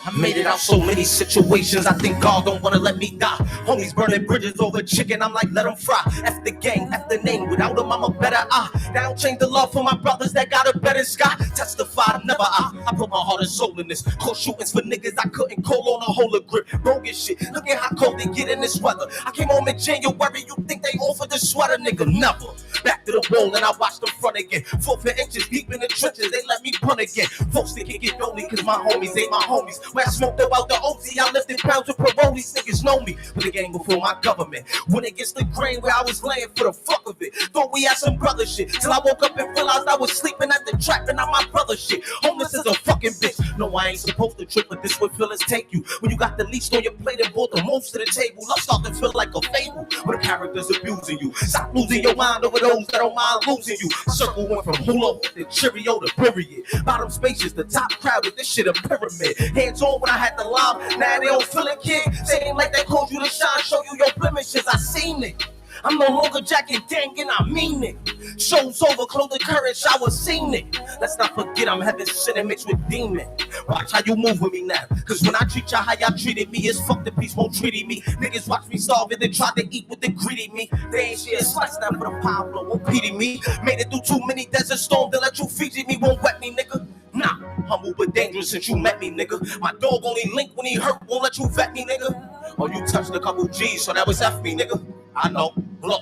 Speaker 19: I made it out so many situations, I think God don't wanna let me die. Homies burning bridges over chicken, I'm like, let them fry. F the gang, F the name, without them I'm a better I. That don't change the love for my brothers that got a better sky. Testify, never I put my heart and soul in this. Close shootings for niggas I couldn't call on a whole of grip. Bogus shit, look at how cold they get in this weather. I came home in January, you think they offered the sweater, nigga, never. Back to the wall and I watched them front again. 4 inches deep in the trenches, they let me punt again. Folks they can get lonely cause my homies ain't my homies. When I smoked about the OZ, I lifted pounds with parole, these niggas know me. But the game before my government. When it gets the grain where I was laying for the fuck of it. Thought we had some brother shit. Till I woke up and realized I was sleeping at the trap and not my brother shit. Homeless is a fucking bitch. No, I ain't supposed to trip, but this what feelings take you. When you got the least on your plate and brought the most to the table, love start to feel like a fable. When the character's abusing you. Stop losing your mind over those that don't mind losing you. Circle went from hula to Cheerio to period. Bottom spacious, the top crowded, this shit a pyramid. Hands on when I had the lime, now they don't feel it, kid. Saying like they called you to shine, show you your blemishes, I seen it. I'm no longer jacking dang and I mean it. Show's over, close the courage, I was seen it. Let's not forget I'm heaven sitting mixed with demon. Watch how you move with me now. Cause when I treat y'all how y'all treated me, it's fuck the peace won't treating me. Niggas watch me starve and then try to eat with the greedy me. They ain't shit a slice now for the power blow, won't pity me. Made it through too many desert storms to let you Fiji me, won't wet me, nigga. Nah, humble but dangerous since you met me, nigga. My dog only link when he hurt, won't let you vet me, nigga. Or you touched a couple G's, so that was F me, nigga. I know, look.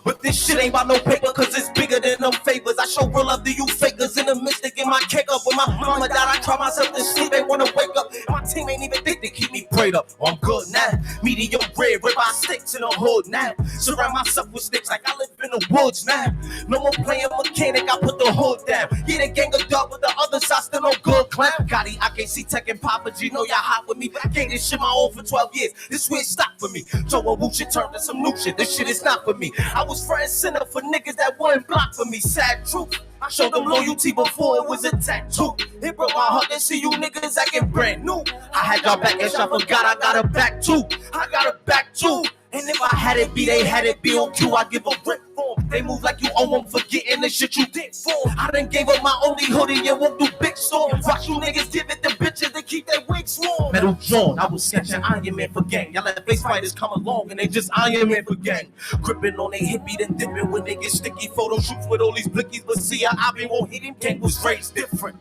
Speaker 19: But this shit ain't about no paper, cause it's bigger than them favors. I show real love to you fakers in the midst to get my cake up. When my mama died, I try myself to sleep, ain't wanna wake up. My team ain't even think to keep me prayed up. Oh, I'm good now. Medium red, rib by sticks in the hood now. Surround myself with sticks like I live in the woods now. No more playing mechanic, I put the hood down. Yeah, the gang of dog, but the other side still no good clown. Gotti, I can't see Tech and Papa G, know y'all hot with me. But I gave this shit my own for 12 years. This shit stopped for me. Joe and Wu shit turned to some new shit. This shit is not for me. I was front and center for niggas that wouldn't block for me. Sad truth. I showed them loyalty before it was a tattoo. It broke my heart to see you niggas acting brand new. I had y'all back and I forgot I got her back too. I got her back too. And if I had it be, they had it be on cue. I give a rip for 'em. They move like you owe them, forgetting the shit you did for 'em. I done gave up my only hoodie and won't do big storms. Watch you niggas give it to bitches to keep their wigs warm. Metal John, I was sketching Iron Man for gang. Y'all let face fighters come along and they just Iron Man for gang. Gripping on they hippie then dipping when they get sticky. Photo shoots with all these blickies, but see I be won't hit him. Gang was raised different.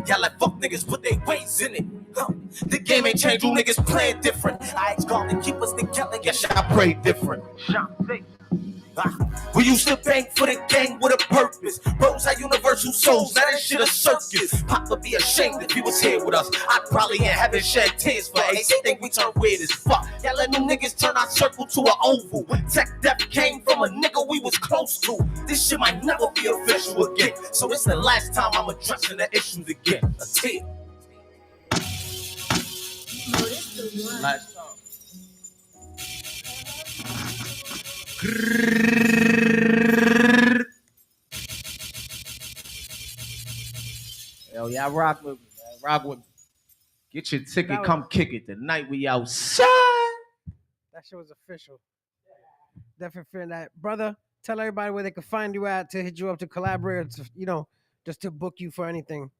Speaker 19: Y'all let fuck niggas put their ways in it. The game ain't changed, you niggas playing different. I ask God to keep us together, yes, I pray different. We used to bang for the gang with a purpose. Bros had universal souls, now that shit a circus. Papa be ashamed if he was here with us. I'd probably in heaven shed tears for Ace. Think we turn weird as fuck. Y'all let them niggas turn our circle to an oval. Tech Death came from a nigga we was close to. This shit might never be official again. So it's the last time I'm addressing the issues again. A tear. Last time. Yo, y'all rock with me, man. Rock with me. Get your ticket, come kick it. Tonight we outside.
Speaker 11: That shit was official. Definitely feeling that. Brother, tell everybody where they can find you at to hit you up to collaborate, to, you know, just to book you for anything.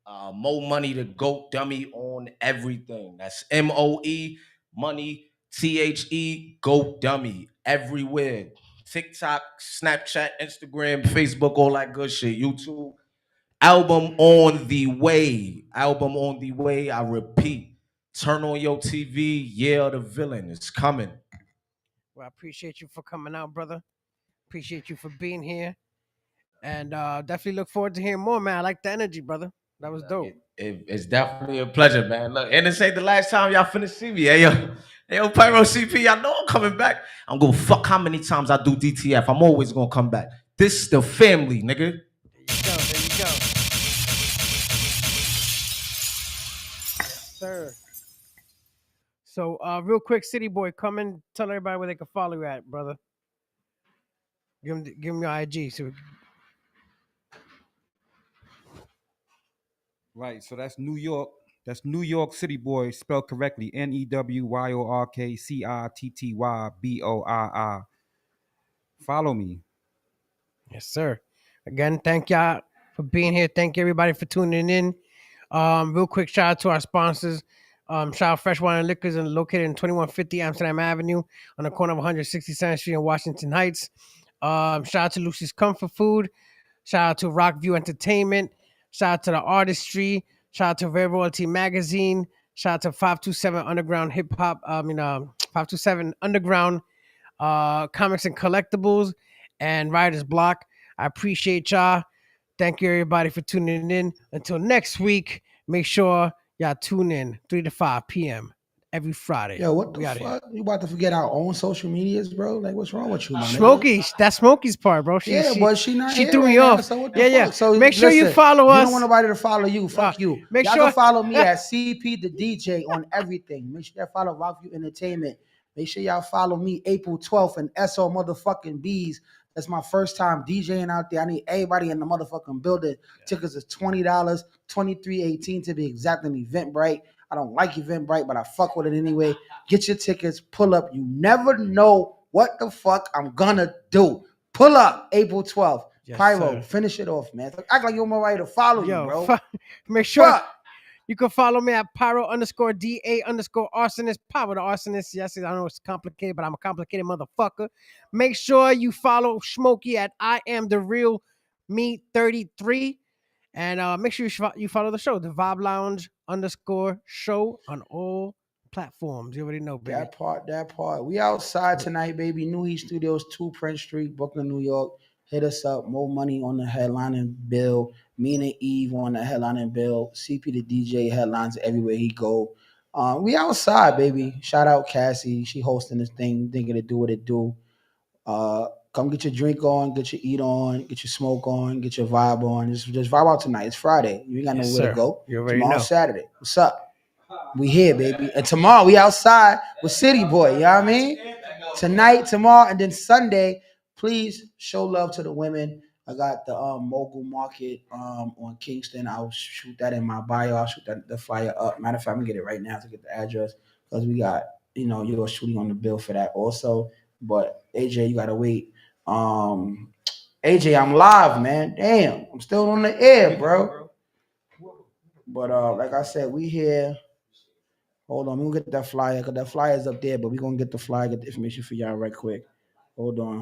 Speaker 17: Mo Money, the GOAT Dummy on everything. That's MOE, Money, THE, GOAT Dummy, everywhere. TikTok, Snapchat, Instagram, Facebook, all that good shit. YouTube. Album on the way. Album on the way. I repeat. Turn on your TV. Yeah, the villain is coming.
Speaker 11: Well, I appreciate you for coming out, brother. Appreciate you for being here. And definitely look forward to hearing more, man. I like the energy, brother. That was dope.
Speaker 17: It's definitely a pleasure, man. Look, and this ain't the last time y'all finna see me. Hey, yo, Pyro CP, y'all know I'm coming back. I'm gonna fuck how many times I do DTF. I'm always gonna come back. This the family, nigga.
Speaker 11: There you go. Yes, sir. So, real quick, City Boy, come and tell everybody where they can follow you at, brother. Give them your IG. So.
Speaker 15: Right, so that's New York. That's New York City Boy, spelled correctly. NEWYORKCITTYBOII. Follow me.
Speaker 11: Yes, sir. Again, thank y'all for being here. Thank everybody for tuning in. Real quick shout out to our sponsors. Shout out Fresh Wine and Liquors and located in 2150 Amsterdam Avenue on the corner of 167th Street in Washington Heights. Shout out to Lucy's Comfort Food. Shout out to Rockview Entertainment. Shout out to the Artistry. Shout out to Red Royalty Magazine. Shout out to 527 Underground Hip Hop. 527 Underground Comics and Collectibles and Writer's Block. I appreciate y'all. Thank you everybody for tuning in. Until next week, make sure y'all tune in 3 to 5 p.m. every Friday.
Speaker 8: Yo, what the
Speaker 11: We outta
Speaker 8: fuck? You about to forget our own social medias, bro? Like, what's wrong with you, man?
Speaker 11: Smokey, that's Smokey's part, bro.
Speaker 8: But she not
Speaker 11: she
Speaker 8: here
Speaker 11: threw
Speaker 8: right
Speaker 11: me
Speaker 8: now,
Speaker 11: off.
Speaker 8: So what the fuck? So
Speaker 11: make sure you
Speaker 8: listen,
Speaker 11: follow us.
Speaker 8: You don't want nobody to follow you. Fuck you.
Speaker 11: Make
Speaker 8: Y'all
Speaker 11: sure
Speaker 8: can follow me at CP the DJ on everything. Make sure y'all follow Rockview Entertainment. Make sure y'all follow me April 12th and SO motherfucking Bees. That's my first time DJing out there. I need everybody in the motherfucking building. Tickets is $20, $23.18 to be exact on Eventbrite. I don't like Eventbrite, but I fuck with it anyway. Get your tickets, pull up. You never know what the fuck I'm gonna do. Pull up April 12th.
Speaker 11: Yes,
Speaker 8: Pyro,
Speaker 11: sir.
Speaker 8: finish it off, man. Act like you're ready to follow you, bro.
Speaker 11: Make sure
Speaker 8: Fuck.
Speaker 11: you can follow me at pyro_DA_arsonist. Power the arsonist. Yes, I know it's complicated, but I'm a complicated motherfucker. Make sure you follow Smokey at I am the real me 33. And make sure you follow the show, the Vibe Lounge _show on all platforms. You already know, baby.
Speaker 8: That part. We outside tonight, baby. New Heat Studios, 2 Prince Street, Brooklyn, New York. Hit us up. More Money on the headlining bill. Me and Eve on the headlining bill. CP the DJ headlines everywhere he go. We outside, baby. Shout out Cassie. She hosting this thing, thinking to do what it do. Come get your drink on, get your eat on, get your smoke on, get your vibe on. Just vibe out tonight. It's Friday. You ain't got nowhere to go.
Speaker 11: You already
Speaker 8: Tomorrow's
Speaker 11: know.
Speaker 8: Saturday. What's up? We here, baby. And tomorrow we outside with City Boy. You know what I mean? Tonight, tomorrow, and then Sunday, please show love to the women. I got the Mogul Market on Kingston. I'll shoot that in my bio. I'll shoot the flyer up. Matter of fact, I'm gonna get it right now to get the address because we got, you're shooting on the bill for that also. But AJ, you gotta wait. AJ, I'm live, man. Damn, I'm still on the air, bro. But like I said, we here. Hold on, we're gonna get that flyer because that flyer's up there, but we're gonna get the flyer, get the information for y'all right quick. Hold on.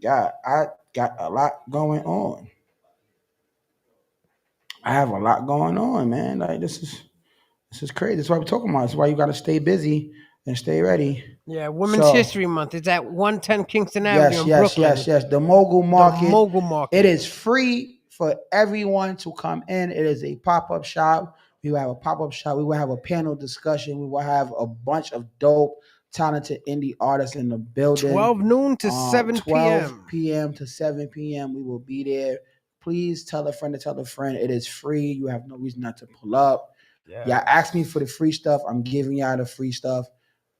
Speaker 8: Got I got a lot going on. I have a lot going on, man. Like this is crazy. That's why we're talking about. That's why you gotta stay busy and stay ready.
Speaker 11: Yeah, Women's History Month. It's at 110 Kingston Avenue in
Speaker 8: Yes.
Speaker 11: Brooklyn.
Speaker 8: The Mogul Market.
Speaker 11: The Mogul Market.
Speaker 8: It is free for everyone to come in. It is a pop-up shop. We will have a pop-up shop. We will have a panel discussion. We will have a bunch of dope, talented indie artists in the building.
Speaker 11: 12 noon to 7
Speaker 8: 12
Speaker 11: p.m.
Speaker 8: p.m. to 7 p.m. We will be there. Please tell a friend to tell a friend. It is free. You have no reason not to pull up. Y'all ask me for the free stuff. I'm giving y'all the free stuff.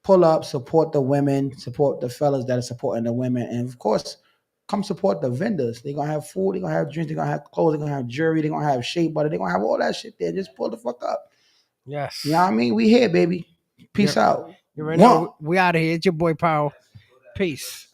Speaker 8: Pull up, support the women, support the fellas that are supporting the women. And of course, come support the vendors. They're going to have food. They're going to have drinks. They're going to have clothes. They're going to have jewelry. They're going to have shea butter. They're going to have all that shit there. Just pull the fuck up.
Speaker 11: Yes.
Speaker 8: You know what I mean? We here, baby. Peace out.
Speaker 11: You already know. We out of here. It's your boy, Powell. Peace.